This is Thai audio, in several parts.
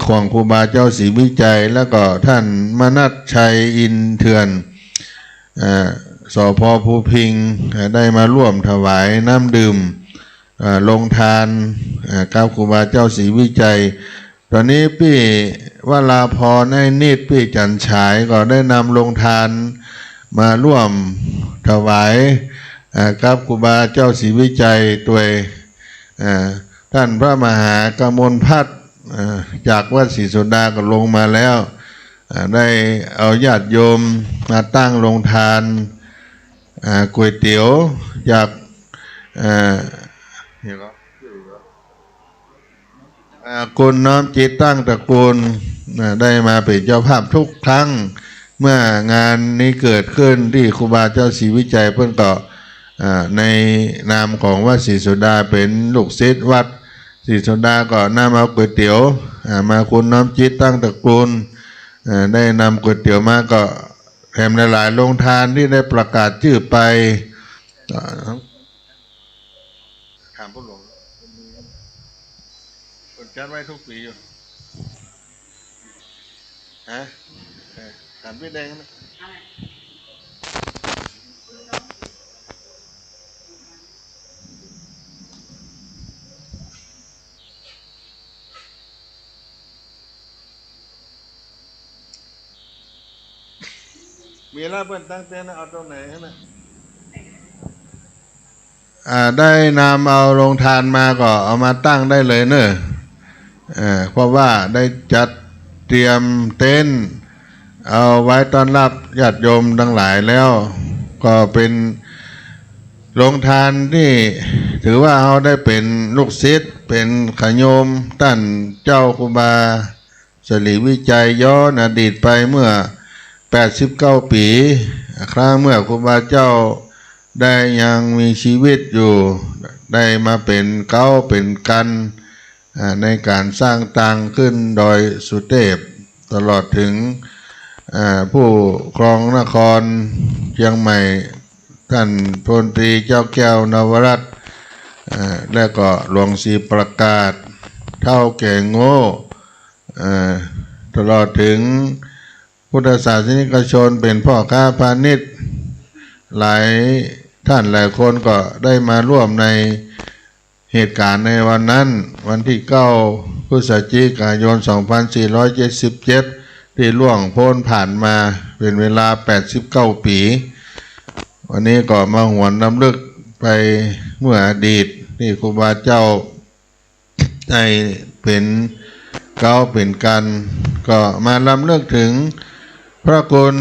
ของครูบาเจ้าศรีวิจัยแล้วก็ท่านมนัสชัยอินเถื่อนสพภูพิงได้มาร่วมถวายน้ำดื่มลงทานกับครูบาเจ้าศรีวิจัยตอนนี้พี่วราพรไอ้นิดพี่จันฉายก็ได้นำลงทานมาร่วมถวายกับครูบาเจ้าศรีวิจัยตัวท่านพระมหากมลพัฒน์จากวัดศรีโสดาก็ลงมาแล้วได้เอาญาติโยมมาตั้งลงทานก๋วยเตี๋ยวจากคุณน้อมจิตตั้งตระกูลได้มาเป็นเจ้าภาพทุกครั้งเมื่องานนี้เกิดขึ้นที่ครูบาเจ้าศรีวิจัยเพิ่นก็ในนามของวัดศรีโสดาเป็นลูกศิษย์วัดศรีโสดาก็นำเอาก๋วยเตี๋ยวมาคุณน้อมจิตตั้งตระกูลได้นำก๋วยเตี๋ยวมาก็แถมหลายๆโรงทานที่ได้ประกาศชื่อไปถามผู้หลวงคนจัดไว้ทุกปีอยู่ฮะถามพี่แดงนะมีอะไรเพื่อนตั้งเต้นเอาตรงไหนนะได้นำเอาโรงทานมาก็เอามาตั้งได้เลยเนอะเพราะว่าได้จัดเตรียมเต็นท์เอาไว้ต้อนรับญาติโยมทั้งหลายแล้วก็เป็นโรงทานที่ถือว่าเขาได้เป็นลูกศิษย์เป็นขโยมท่านเจ้าครูบาศรีวิจัยย้อนอดีตไปเมื่อ89 ปีครั้งเมื่อครูบาเจ้าได้ยังมีชีวิตอยู่ได้มาเป็นเก้าเป็นกันในการสร้างตังขึ้นโดยสุเทพตลอดถึงผู้ครองนครเชียงใหม่ท่านพลตรีเจ้าแก้วนวรัตน์และก็หลวงศรีประกาศเท่าแก่โง่ตลอดถึงพุทธศาสนิกชนเป็นพ่อค้าพาณิชย์หลายท่านหลายคนก็ได้มาร่วมในเหตุการณ์ในวันนั้นวันที่9 พฤศจิกายน 2477ที่ล่วงพ้นผ่านมาเป็นเวลา89 ปีวันนี้ก็มาหวนรำลึกไปเมื่ออดีตที่ครูบาเจ้าได้เป็นเก้าเป็นกันก็มารำลึกถึงพระคุณ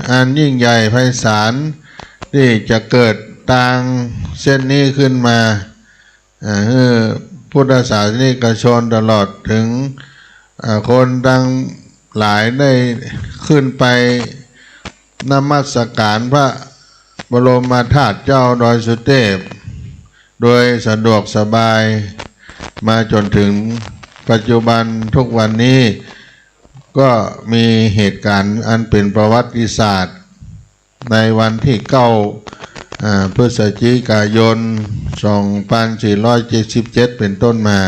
อันยิ่งใหญ่ไพศาลที่จะเกิดทางเส้นนี้ขึ้นมาพุทธศาสนิกชนตลอดถึงคนดังหลายได้ขึ้นไปนมัสการพระบรมธาตุเจ้าดอยสุเทพโดยสะดวกสบายมาจนถึงปัจจุบันทุกวันนี้ก็มีเหตุการณ์อันเป็นประวัติศาสตร์ในวันที่9 พฤศจิกายน 2477เป็นต้นมา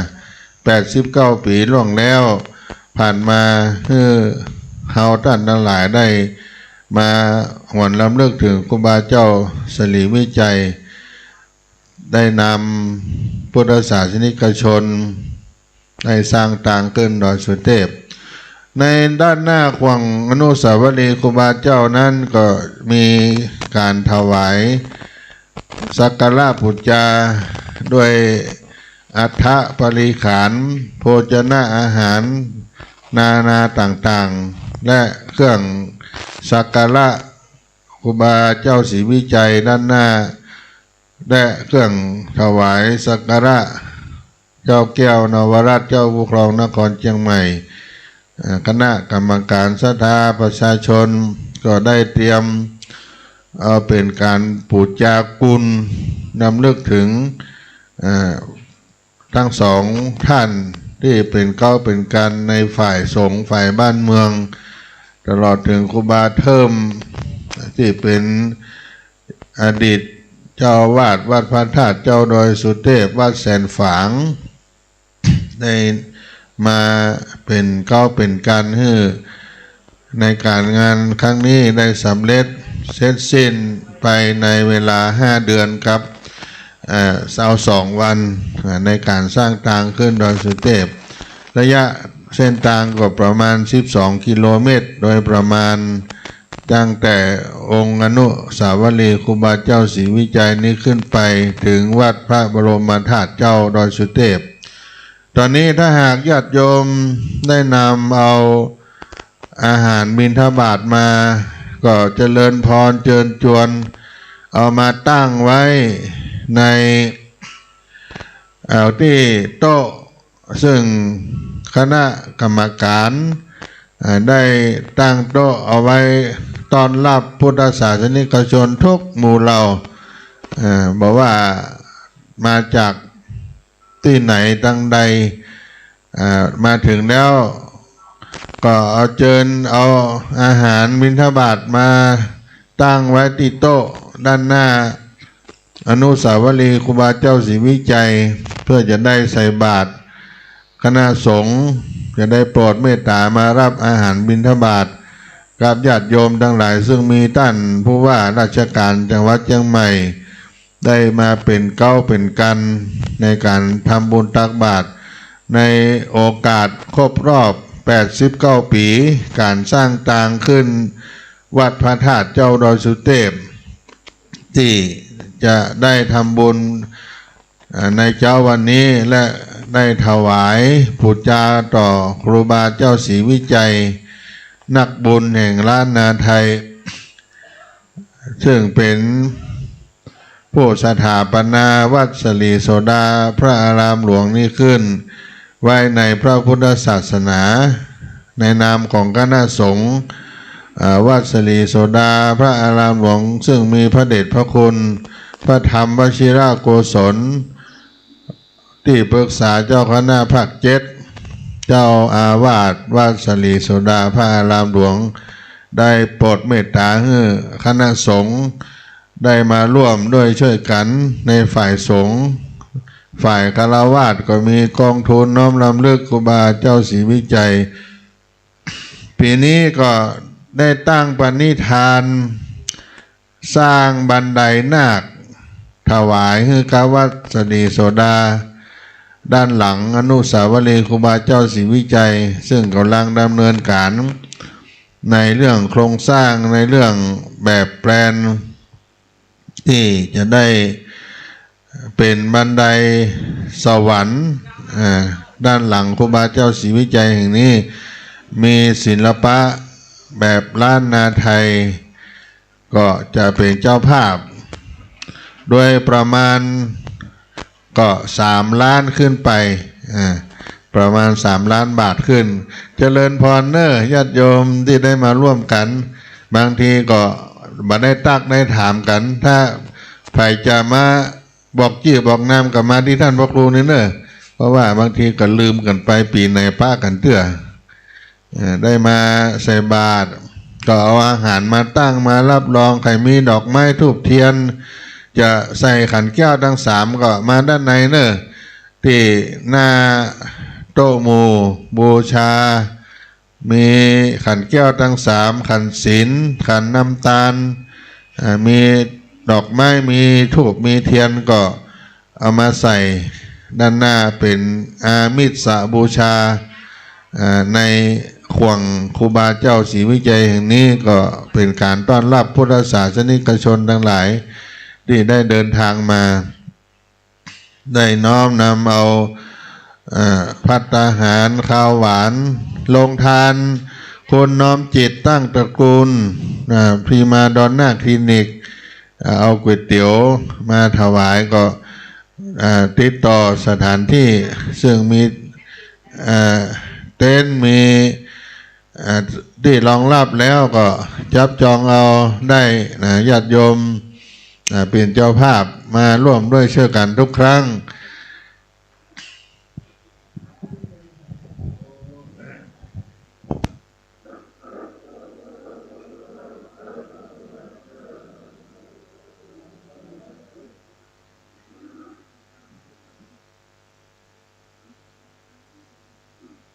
89 ปีล่วงแล้วผ่านมาเฮาท่านทั้งหลายได้มาหวนรำลึกถึงครูบาเจ้าศรีวิจัยได้นำพุทธศาสนิกชนได้สร้างต่างขึ้นดอยสุเทพในด้านหน้าขวงอนุสาวรีย์ครูบาเจ้านั้นก็มีการถวายสักการะบูชาด้วยอัฐปริขารโภชนะอาหารนาต่างๆและเครื่องสักการะครูบาเจ้าศรีวิจัยด้านหน้าและเครื่องถวายสักการะเจ้าแก้วนวรัตน์เจ้าผู้ครองนครเชียงใหม่คณะกรรมการศรัทธาประชาชนก็ได้เตรียมเป็นการปูชากุลนำลึกถึงทั้งสองท่านที่เป็นเก้าเป็นกันในฝ่ายสงฆ์ฝ่ายบ้านเมืองตลอดถึงครูบาเทิมที่เป็นอดีตเจ้าวาดวัดพระธาตุเจ้าดอยสุเทพวัดแสนฝางใน มาเป็นก้าวเป็นการให้ในการงานครั้งนี้ได้สำเร็จเสร็จสิ้นไปในเวลา5 เดือนครับ22 วันในการสร้างทางขึ้นดอยสุเทพระยะเส้นทางก็ประมาณ12 กิโลเมตรโดยประมาณตั้งแต่องค์อนุสาวรีย์ครูบาเจ้าศรีวิจัยนี้ขึ้นไปถึงวัดพระบรมธาตุเจ้าดอยสุเทพตอนนี้ถ้าหากญาติโยมได้นำเอาอาหารบิณฑบาตมาก็เจริญพรเชิญชวนเอามาตั้งไว้ในที่โต๊ะซึ่งคณะกรรมการได้ตั้งโต๊ะเอาไว้ต้อนรับพุทธศาสนิกชนทุกหมู่เหล่าบอกว่ามาจากที่ไหนตั้งใดมาถึงแล้วก็เอาเชิญเอาอาหารบิณฑบาตมาตั้งไว้ที่โต๊ะด้านหน้าอนุสาวรีย์ครูบาเจ้าศรีวิจัยเพื่อจะได้ใส่บาตรคณะสงฆ์จะได้โปรดเมตตามารับอาหารบิณฑบาตกับญาติโยมทั้งหลายซึ่งมีท่านผู้ว่าราชการจังหวัดเชียงใหม่ได้มาเป็นเก้าเป็นกันในการทำบุญตักบาตรในโอกาสครบรอบ89 ปีการสร้างทางขึ้นวัดพระธาตุเจ้าดอยสุเทพที่จะได้ทำบุญในเช้าวันนี้และได้ถวายบูชาต่อครูบาเจ้าศรีวิจัยนักบุญแห่งล้านนาไทยซึ่งเป็นผู้สถาปนาวัดสลีโสดาพระอารามหลวงนี้ขึ้นไว้ในพระพุทธศาสนาในนามของคณะสงฆ์วัดสลีโสดาพระอารามหลวงซึ่งมีพระเดชพระคุณพระธรรมวชิรโกศลที่ปรึกษาเจ้าคณะภาค7เจ้าอาวาสวัดสลีโสดาพระอารามหลวงได้โปรดเมตตาให้คณะสงฆ์ได้มาร่วมด้วยช่วยกันในฝ่ายสงฆ์ฝ่ายฆราวาสก็มีกองทุนน้อมรำลึกครูบาเจ้าศรีวิจัยปีนี้ก็ได้ตั้งปณิธานสร้างบันไดนาคถวายให้กับวัดสลีโสดาด้านหลังอนุสาวรีย์ครูบาเจ้าศรีวิจัยซึ่งกำลังดำเนินการในเรื่องโครงสร้างในเรื่องแบบแปลนที่จะได้เป็นบันไดสวรรค์ด้านหลังครูบาเจ้าศรีวิจัยแห่งนี้มีศิลปะแบบล้านนาไทยก็จะเป็นเจ้าภาพโดยประมาณก็3 ล้านขึ้นไปประมาณ3 ล้านบาทขึ้นเจริญพรเนอร์ญาติโยมที่ได้มาร่วมกันบางทีก็มาได้ตักได้ถามกันถ้าใครจะมาบอกชื่อบอกนามกับมาที่ท่านพระครูนี่เนอะเพราะว่าบางทีก็ลืมกันไปปีในป้ากันเตื้อได้มาใส่บาตรก็เอาอาหารมาตั้งมารับรองใครมีดอกไม้ธูปเทียนจะใส่ขันแก้วทั้ง3ก็มาด้านในเนอะที่หน้าโต๊ะหมู่บูชามีขันแก้วทั้ง3ขันศีลขันน้ำตาลมีดอกไม้มีธูปมีเทียนก็เอามาใส่ด้านหน้าเป็นอามิสบูชาในขวงครูบาเจ้าศรีวิจัยแห่งนี้ก็เป็นการต้อนรับพุทธศาสนิกชนทั้งหลายที่ได้เดินทางมาได้น้อมนำเอาภัตตาหารข้าวหวานลงทานคนน้อมจิตตั้งตระกูลพรีมาดอนน่าคลินิกเอาก๋วยเตี๋ยวมาถวายก็ติดต่อสถานที่ซึ่งมีเต็นท์มีที่รองรับแล้วก็จับจองเอาได้ญาติโยมเป็นเจ้าภาพมาร่วมด้วยช่วยกันทุกครั้ง เ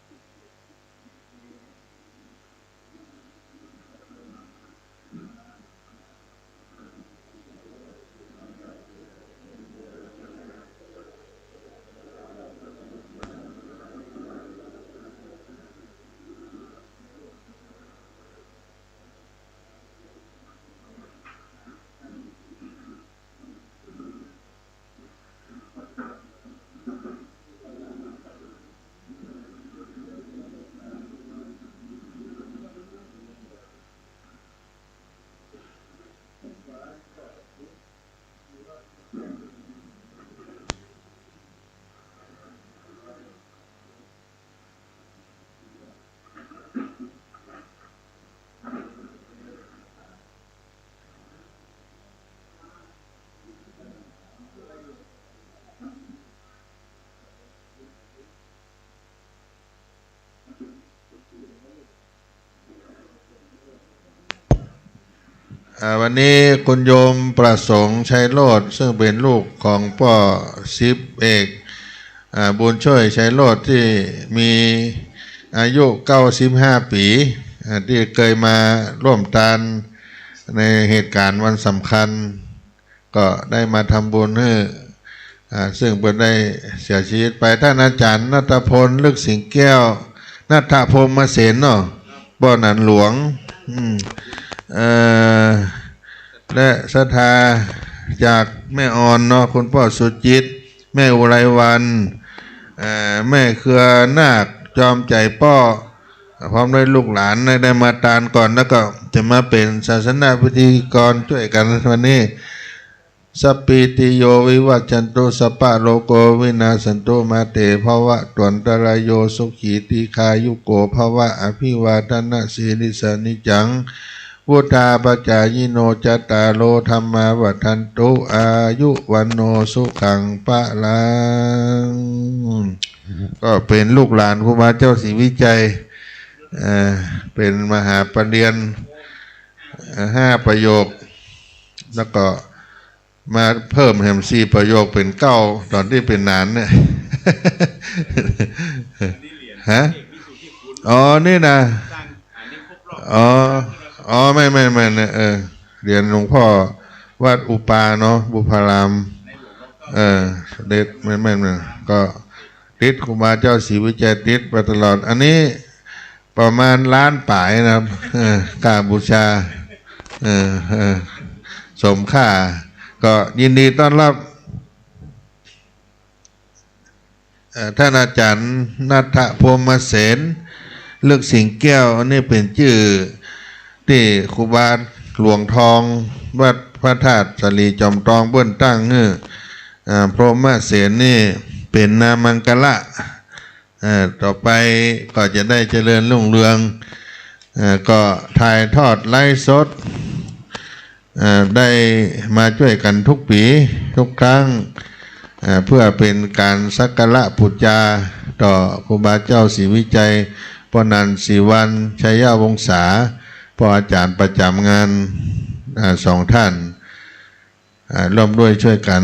วันนี้คุณโยมประสงค์ชัยโรจน์ซึ่งเป็นลูกของพ่อสิบเอกบุญช่วยชัยโรจน์ที่มีอายุ95 ปีที่เคยมาร่วมทานในเหตุการณ์วันสำคัญก็ได้มาทำบุญให้ซึ่งเป็นได้เสียชีวิตไปท่านอาจารย์ณัฐพลลึกสิงแก้วณัฐพรหมเสนเนาะบ่อนันหลวงและศรัทธาจากแม่อ่อนเนาะคุณพ่อสุจิตแม่อุไรวันแม่เครือนาคจอมใจป้อพร้อมด้วยลูกหลานได้มาทานก่อนแล้วก็จะมาเป็นศาสนาพิธีกรช่วยกันวันนี้สัพพิติโยวิวัจจันตุสัพพะโลโกวินาสันตุมาเตภวะตวันตรายโยสุขีติคายุโกภวะอภิวาทนาสีลิสานิจังพุทธาปจายโนจตารโลธรรมาวัฏันตุอายุวันโนสุขังปะลังก็เป็นลูกหลานครูบาเจ้าศรีวิจัยเป็นมหาปรริญญา5 ประโยคแล้วก็มาเพิ่มแหม4 ประโยคเป็น9ตอนที่เป็นนานเนี่ยฮะอ๋อนี่นะอ๋อไม่เนี่ยเรียนหลวงพ่อวัดอุปาเนาะบุพารามเด็ดไม่ก็ติดครูบาเจ้าศรีวิจัยติดไปตลอดอันนี้ประมาณล้านป่ายนะครับกราบบูชาสมค่าก็ยินดีต้อนรับท่านอาจารย์ณัฐพรหมเสนลึกสิงแก้วอันนี้เป็นชื่อที่ครูบาหลวงทองวัดพระธาตุสลีจอมทองเบื้องตั้งพรหมเสนนี่เป็นนามังกละต่อไปก็จะได้เจริญรุ่งเรืองก็ถ่ายทอดไลฟ์สดได้มาช่วยกันทุกปีทุกครั้งเพื่อเป็นการสักการะบูชาต่อครูบาเจ้าศรีวิจัยปนันท์ศรีวันชัยยวงศาพ่ออาจารย์ประจำงาน2 ท่านร่วมด้วยช่วยกัน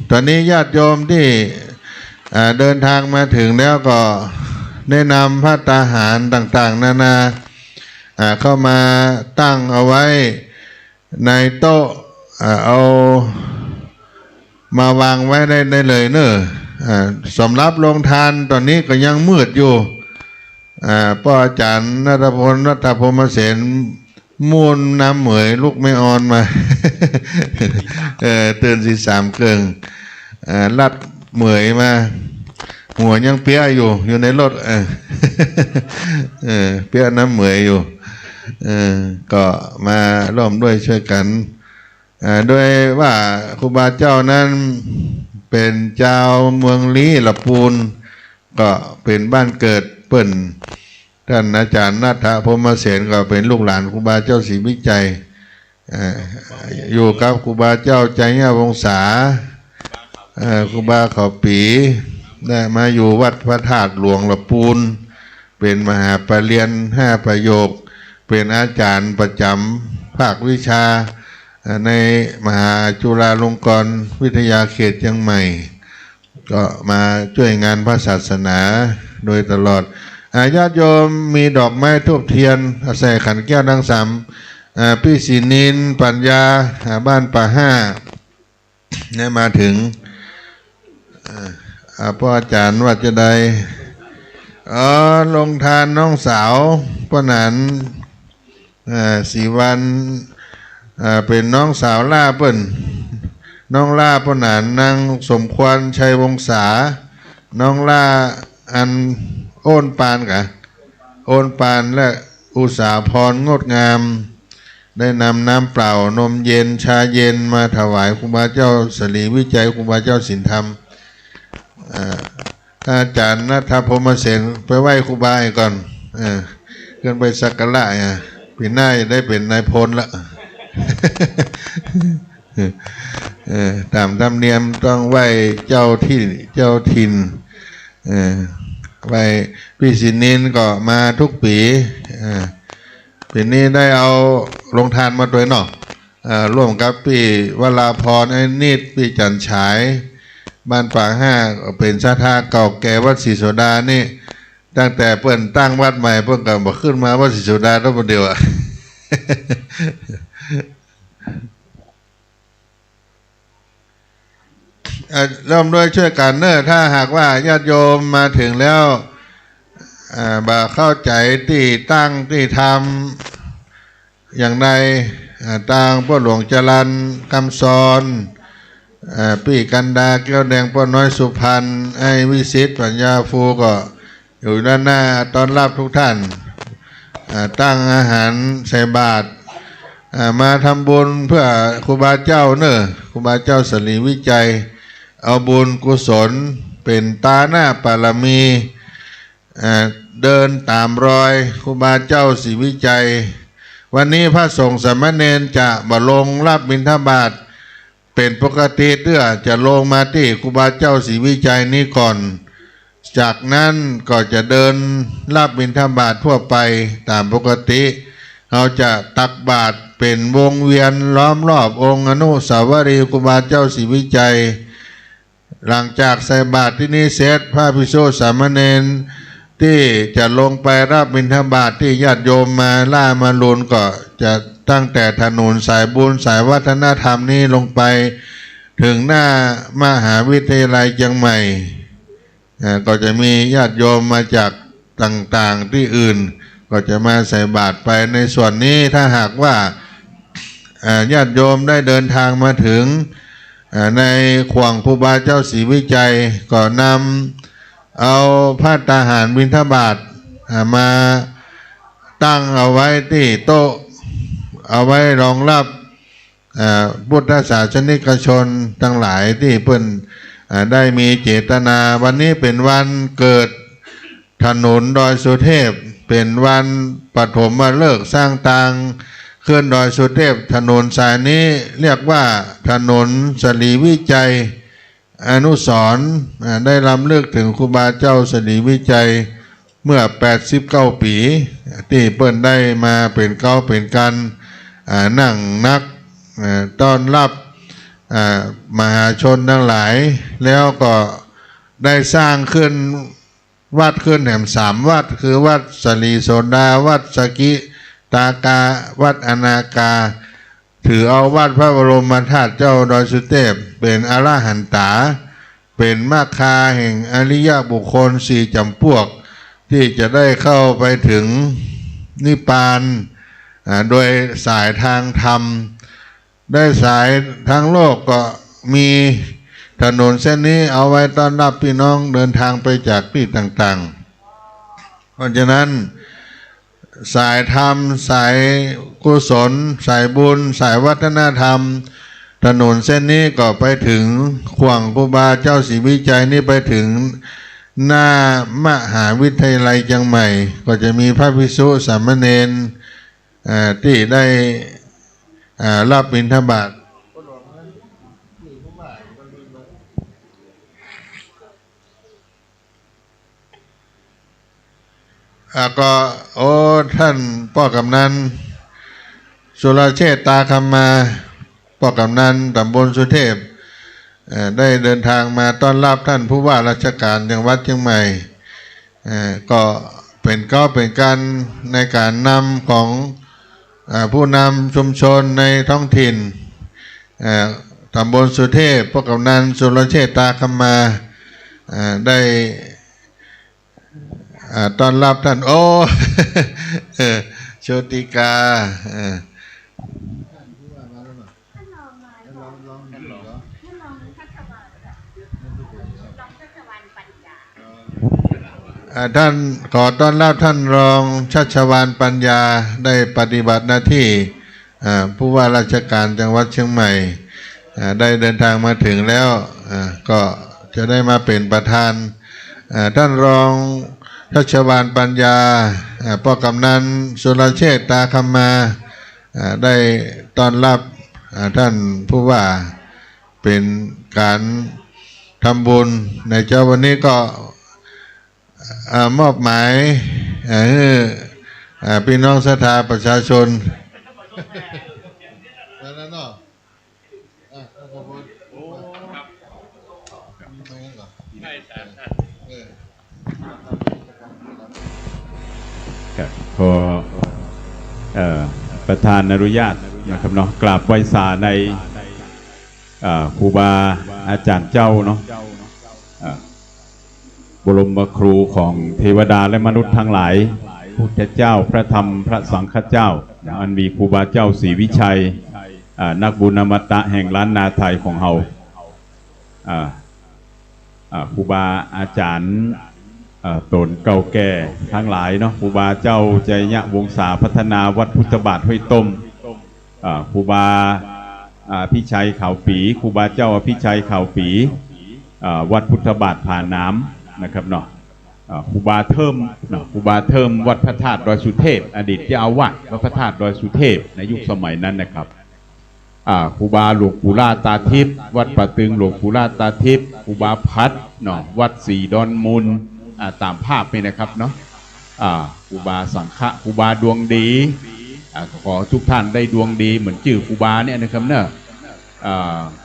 ตอนนี้ญาติโยมที่เดินทางมาถึงแล้วก็แนะนำภัตตาหารต่างๆนานาเข้ามาตั้งเอาไว้ในโต๊ะเอามาวางไว้ได้เลยเนอะสำหรับโรงทานตอนนี้ก็ยังมืดอยู่พ่ออาจารย์ณัฐพลณัฐพรหมเสนมูลน้ำเหมยลูกไม่อ่อนมา ตื่น3 เกิงลัดเหมยมาหัวยังเปี้ยอยู่ในรถเปี้ยน้ำเหมยอยู่ก็มาร่วมด้วยช่วยกันโดยว่าครูบาเจ้านั้นเป็นเจ้าเมืองลี้ละปูนก็เป็นบ้านเกิดเปิ้นท่านอาจารย์ณัฐพรหมเสนก็เป็นลูกหลานครูบาเจ้าศรีวิจัยอยู่กับครูบาเจ้าใจเงี้ยวงศาครูบาเขาปีได้มาอยู่วัดพระธาตุหลวงละปูนเป็นมหาปรริญญา5 ประโยคเป็นอาจารย์ประจำภาควิชาในมหาจุฬาลงกรณ์วิทยาเขตเชียงใหม่ก็มาช่วยงานพระศาสนาโดยตลอดญาติโยมมีดอกไม้ทูบเทียนใส่ขันแก้วดังสามพี่ศรีนินปัญญาบ้านป่า5ได้มาถึงพ่ออาจารย์ว่าจะได้ลงทานน้องสาวป้าหนันศรีวันเป็นน้องสาวล่าเปิ้นน้องล่าป้าหนันนางสมควรชัยวงศาน้องล่าอันโอนปานกะโอนปานและอุสาพรงดงามได้นำน้ำเปล่านมเย็นชาเย็นมาถวายครูบาเจ้าศรีวิจัยครูบาเจ้าสินธรรมอาจารย์ณัฐพรหมเสนไปไหว้ครูบาก่อนขึ้นไปสักการะปีหน้าจะได้เป็นนายพลละ ตามธรรมเนียมต้องไหว้เจ้าที่เจ้าถิ่นไหว้พี่ศรีนินก็มาทุกปีปีนี้ได้เอา ลงทานมาด้วยเนาะร่วมกับพี่วราพรไอ้นิดพี่จันฉายบ้านป่าห้าเป็นชาทาเก่าแก่วัดศรีโสดานี่ตั้งแต่เปิ้นตั้งวัดใหม่เพิ่นก็บอกขึ้นมาวัดศรีโสดาตัวเดียวอะเริ่มด้วยช่วยกันเนอะถ้าหากว่าญาติโยมมาถึงแล้วบ่เข้าใจที่ตั้งที่ทำอย่างใดต่างพ่อหลวงจรัญคำสอนพี่กันดาแก้วแดงพ่อน้อยสุพรรณไอ้วิสิตปัญญาฟูก็อยู่ด้านหน้าต้อนรับทุกท่านตั้งอาหารใส่บาตรมาทำบุญเพื่อครูบาเจ้าเนอะครูบาเจ้าสลีวิจัยเอาบุญกุศลเป็นตาหน้าปารมีเดินตามรอยครูบาเจ้าศรีวิจัยวันนี้พระสงฆ์สามเณรจะบ่ลงรับบิณฑบาตเป็นปกติเตื้อจะลงมาที่ครูบาเจ้าศรีวิจัยนี้ก่อนจากนั้นก็จะเดินรับบิณฑบาตทั่วไปตามปกติเราจะตักบาตรเป็นวงเวียนล้อมรอบองค์อนุสาวรีย์ครูบาเจ้าศรีวิจัยหลังจากใส่บาตรที่นี่เสร็จพระภิกษุสามเณรที่จะลงไปรับบิณฑบาตที่ญาติโยมมาล่ามาลุนก็จะตั้งแต่ถนนสายบุญสายวัฒนธรรมนี้ลงไปถึงหน้ามหาวิทยาลัยเชียงใหม่ก็จะมีญาติโยมมาจากต่างๆที่อื่นก็จะมาใส่บาตรไปในส่วนนี้ถ้าหากว่าญาติโยมได้เดินทางมาถึงในขวงครูบาเจ้าศรีวิจัยก็นำเอาผ้าตาหารบิณฑบาตมาตั้งเอาไว้ที่โต๊ะเอาไว้รองรับพุทธศาสนิกชนทั้งหลายที่เพิ่นได้มีเจตนาวันนี้เป็นวันเกิดถนนดอยสุเทพเป็นวันปฐมฤกษ์สร้างตางขึ้นดอยสุเทพถนนสายนี้เรียกว่าถนนสลีวิจัยอนุสรณ์ได้รำลึกถึงครูบาเจ้าสลีวิจัยเมื่อ89ปีที่เปิ้นได้มาเป็นเก้าเป็นกันนั่งนักต้อนรับมหาชนทั้งหลายแล้วก็ได้สร้างขึ้นวัดขึ้นแห่ง3วัดคือวัดสลีโสดาวัดสกิตากาวัดอนากาถือเอาวัดพระบรมธาตุเจ้าดอยสุเทพเป็นอรหันตาเป็นมรรคาแห่งอริยบุคคล4จำพวกที่จะได้เข้าไปถึงนิพพานโดยสายทางธรรมได้สายทางโลกก็มีถนนเส้นนี้เอาไว้ต้อนรับพี่น้องเดินทางไปจากที่ต่างๆเพราะฉะนั้นสายธรรมสายกุศลสายบุญสายวัฒนธรรมถนนเส้นนี้ก็ไปถึงขวงครูบาเจ้าศรีวิจัยนี่ไปถึงหน้ามหาวิทยาลัยเชียงใหม่ก็จะมีพระภิกษุสามเณรที่ได้รับบิณฑบาตก็โอ้ท่านพ่อกำนันสุรเชษฐ์ตาคำมาพ่อกำนันตำบลสุเทพได้เดินทางมาต้อนรับท่านผู้ว่าราชการจังหวัดเชียงใหม่ก็เป็นการในการนำของผู้นำชุมชนในท้องถิ่นตำบลสุเทพพ่อกำนันสุรเชษฐ์ตาคำมาได้ต้อนรับท่านโอ้โชติกาท่านขอต้อนรับท่านรองชัชวาลปัญญาได้ปฏิบัติหน้าที่ผู้ว่าราชการจังหวัดเชียงใหม่ได้เดินทางมาถึงแล้วก็จะได้มาเป็นประธานท่านรองชัชวาลปัญญาพ่อกำนันสุรเชษฐ์ตาคำมาได้ต้อนรับท่านผู้ว่าเป็นการทำบุญในเจ้าวันนี้ก็มอบหมายพี่น้องศรัทธาประชาชน นั่นเนาะขอบคุณโอ้ครับมีไหมเหรอใช่ใช่ครับพอประธานอนุญาตนะครับเนาะกราบไหว้สาในครูบาอาจารย์เจ้าเนาะบรมครูของเทวดาและมนุษย์ทั้งหลายพุทธเจ้าพระธรรมพระสังฆเจ้าอันมีครูบาเจ้าศรีวิชัยนักบุญอมตะแห่งล้านนาไทยของเฮาครูบาอาจารย์ตนเก่าแก่ทั้งหลายเนาะครูบาเจ้าใจยะวงศาพัฒนาวัดพุทธบาทห้วยต้มครูบาพิชัยเขาปีครูบาเจ้าพิชัยเขาปีวัดพุทธบาทผ่าน้ำนะครับเนาะครูบาเทิมครูบาเทิมวัดพระธาตุดอยสุเทพอดีตเจ้าอาวาสวัดพระธาตุดอยสุเทพในยุคสมัยนั้นนะครับครูบาหลวงปู่ล่าตาทิพย์วัดป่าตึงหลวงปู่ล่าตาทิพย์ครูบาพัดเนาะวัดสีดอนมูลตามภาพนี่นะครับเนาะครูบาสังฆะครูบาดวงดีขอทุกท่านได้ดวงดีเหมือนชื่อครูบาเนี่ยนะครับเนาะ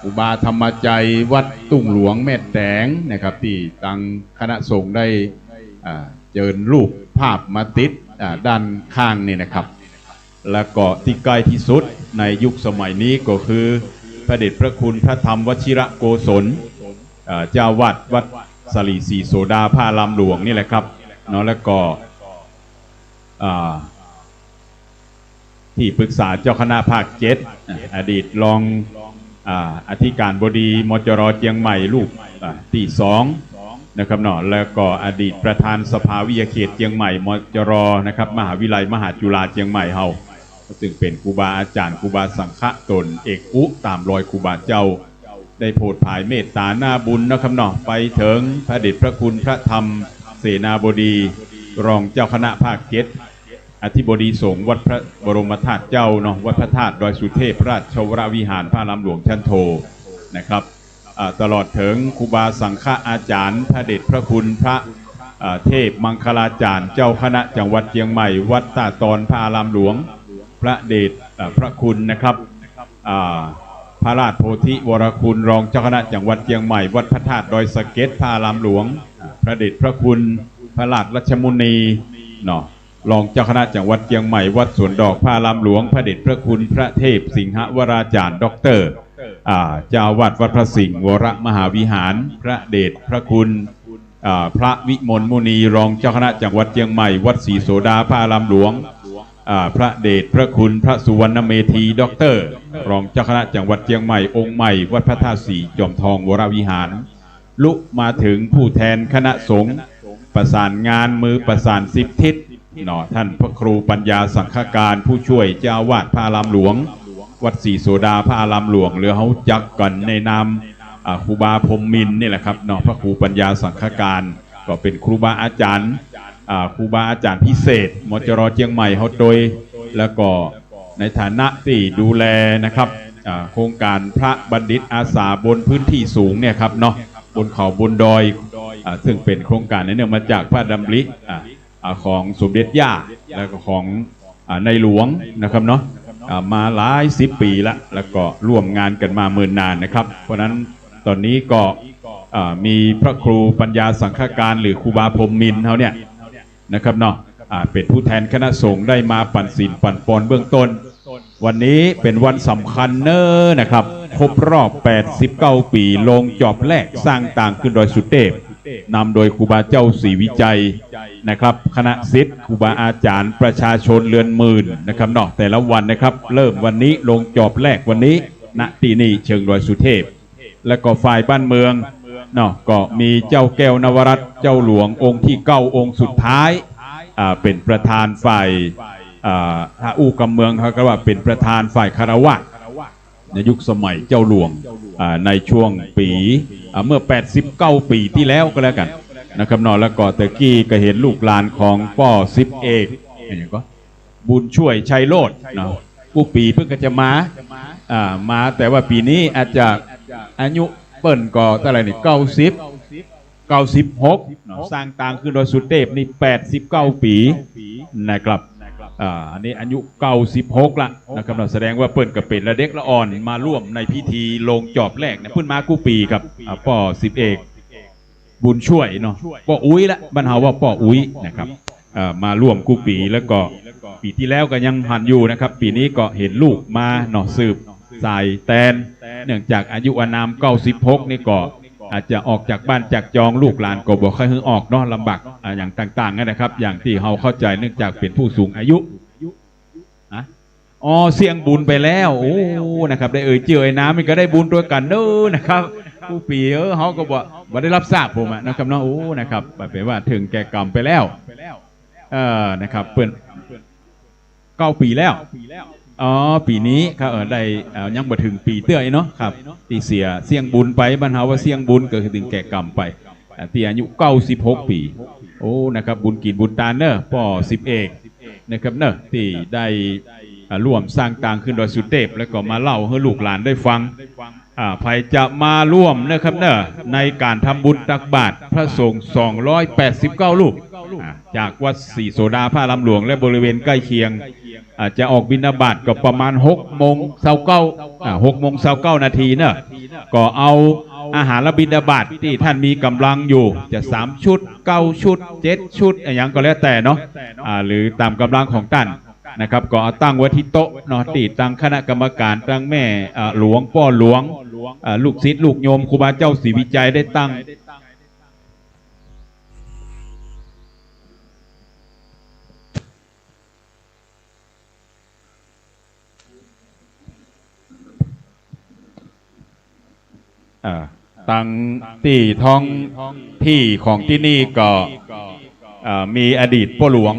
ครูบาธรรมใจวัดตุ้งหลวงแม่แตงนะครับที่ตังคณะสงฆ์ได้เจิญรูปภาพมาติดด้านข้างนี่นะครับและก็ที่ใกล้ที่สุดในยุคสมัยนี้ก็คือพระเดชพระคุณพระธรรมวชิระโกศลเจ้าวัดวัดสลีสีโสดาผ้าลำหลวงนี่แหละครับเนาะแล้วก็ที่ปรึกษาเจ้าคณะภาค7อดีตรองอธิการบดีมจร.เชียงใหม่ลูกที่2นะครับเนาะแล้วก็อดีตประธานสภาวิทยาเขตเชียงใหม่มจร.นะครับมหาวิทยาลัยมหาจุฬาเชียงใหม่เฮาซึ่งเป็นครูบาอาจารย์ครูบาสังฆะตนเอกอุตามรอยครูบาเจ้าได้โปรดภายเมตตาหน้าบุญนะครับเนาะไปถึงพระเดชพระคุณพระธรรมเสนาบดีรองเจ้าคณะภาค7อธิบดีสงฆ์วัดพระบรมธาตุเจ้าเนาะวัดพระธาตุดอยสุเทพราชวรวิหารพระลำหลวงชั้นโทนะครับตลอดถึงครูบาสังฆอาจารย์พระเดชพระคุณพระเทพมังคลาจารย์เจ้าคณะจังหวัดเชียงใหม่วัดตาตอนพระลำหลวงพระเดชพระคุณนะครับพระราชโพธิวรคุณรองเจ้าคณะจังหวัดเชียงใหม่วัดพระธาตุดอยสะเก็ดพระลำหลวงพระเดชพระคุณพระราชรัชมุนีเนาะรองเจ้าคณะจังหวัดเชียงใหม่วัดสวนดอกพระลำหลวงพระเดชพระคุณพระเทพสิงหวราจารย์ด็อกเตอร์เจ้าวัดวัดพระสิงห์วรมหาวิหารพระเดชพระคุณพระวิมลมุนีรองเจ้าคณะจังหวัดเชียงใหม่วัดศรีโสดาพระลำหลวงพระเดชพระคุณพระสุวรรณเมธีด็อกเตอร์รองเจ้าคณะจังหวัดเชียงใหม่องค์ใหม่วัดพระธาตุสีจอมทองวรวิหารลุมาถึงผู้แทนคณะสงฆ์ประสานงานมือประสาน10 ทิศเนาะท่านพระครูปัญญาสังฆการผู้ช่วยเจ้าวาดพระลำหลวงวัดศรีโสดาพระลำหลวงหรือเขาจักกันในนามครูบาพรหมมินนี่แหละครับเนาะพระครูปัญญาสังฆการก็เป็นครูบาอาจารย์ครูบาอาจารย์พิเศษมจร.เชียงใหม่เขาโดยแล้วก็ในฐานะที่ดูแลนะครับโครงการพระบัณฑิตอาสาบนพื้นที่สูงเนี่ยครับเนาะบนเขาบนดอยซึ่งเป็นโครงการเนื่องมาจากพระดำริของสมเด็จย่าแล้วก็ของในหลวงนะครับเนาะมาหลาย10 ปีแล้วก็ร่วมงานกันมาเมื่อนานนะครับเพราะนั้นตอนนี้ก็มีพระครูปัญญาสังฆการหรือครูบาพรหมมินเขาเนี่ยนะครับเนาะเป็นผู้แทนคณะสงฆ์ได้มาปั่นศีลปั่นปอนเบื้องต้นวันนี้เป็นวันสำคัญเนอะนะครับครบรอบ89 ปีลงจอบแรกสร้างต่างขึ้นดอยสุเทพนำโดยครูบาเจ้าศรีวิจัยนะครับคณะศิษย์ครูบาอาจารย์ประชาชนเรือนหมื่นนะครับเนาะแต่ละวันนะครับเริ่มวันนี้ลงจอบแรกวันนี้ณที่นี่เชิงดอยสุเทพและก็ฝ่ายบ้านเมืองเนาะก็มีเจ้าแก้วนวรัตน์เจ้าหลวงองค์ที่9องค์สุดท้ายเป็นประธานฝ่ายถ้าอู้กำเมืองเขาก็ว่าเป็นประธานฝ่ายคารวะในยุคสมัยเจ้าหลวงในช่วงปีเมื่อ89 ปีที่แล้วก็แล้วกันนะครับนอนแล้วก็ตะกี้ก็เห็นลูกหลานของป่อ10 เอกอย่างก็บุญช่วยชัยโลดเนาะผู้ปีเพิ่งจะมาแต่ว่าปีนี้อาจจะอายุเปิ้นก็เท่าไหร่นี่96สร้างต่างขึ้นโดยสุเทพนี่89 ปีนะครับ อันนี้อายุ96ละนะครับแสดงว่าเปิ้นก็เป็นละเด็กละอ่อนมาร่วมในพิธีลงจอบแรกนะเปิ้นมากู้ปีครับป่อสิบเอกบุญช่วยเนาะป่ออุ้ยละบรรเทาว่าป่ออุ้ยนะครับมาร่วมกู้ปีแล้วก็ปีที่แล้วก็ยังหันอยู่นะครับปีนี้ก็เห็นลูกมาเนาะสืบสายแตนเนื่องจากอายุอานาม96นี่ก็อาจจะออกจากบ้านจากจองลูกหลานก็บอกค่อยออกเนาะลำบากอย่างต่างๆนะครับอย่างที่เราเข้าใจเนื่องจากเป็นผู้สูงอายุเสี่ยงบุญไปแล้วโอ้นะครับได้เจือน้ำมันก็ได้บุญตัวกันเด้อนะครับผู้ปีเขาก็บอกได้รับทราบผมนะครับเนาะโอ้นะครับแปลว่าถึงแก่กรรมไปแล้วนะครับเปิ่น9 ปีแล้วปีนี้ครับได้ยังบ่ถึงปีเตื้อยเนาะครับตีเสี่ยงบุญไปบรรเทาว่าเสี่ยงบุญก็คือถึงแก่กรรมไปที่อายุ96 ปีโอ้นะครับบุญกินบุญตาเนอะป่อ10 เอกนะครับเนอะที่ได้ร่วมสร้างต่างขึ้นโดยสุเทพแล้วก็มาเล่าให้ลูกหลานได้ฟังใครจะมาร่วมนะครับเนอะในการทำบุญตักบาตรพระสงฆ์289 รูปจากวัดศรีโสดาพระลำหลวงและบริเวณใกล้เคียงจะออกบิณฑบาตก็ประมาณ6:29นาทีเนอะก็เอาอาหารและบิณฑบาตที่ท่านมีกำลังอยู่จะ3 ชุด 9 ชุด 7 ชุดอย่างก็แล้วแต่เนาะหรือตามกำลังของท่านนะครับก็เอาตั้งไว้ที่โต๊ะเนาะตีตั้งคณะกรรมการตั้งแม่หลวงพ่อหลวงลูกศิษย์ลูกโยมครูบาเจ้าศรีวิจัยได้ตั้งตั้งที่ท้องที่ของที่นี่ก็มีอดีตพ่อหลว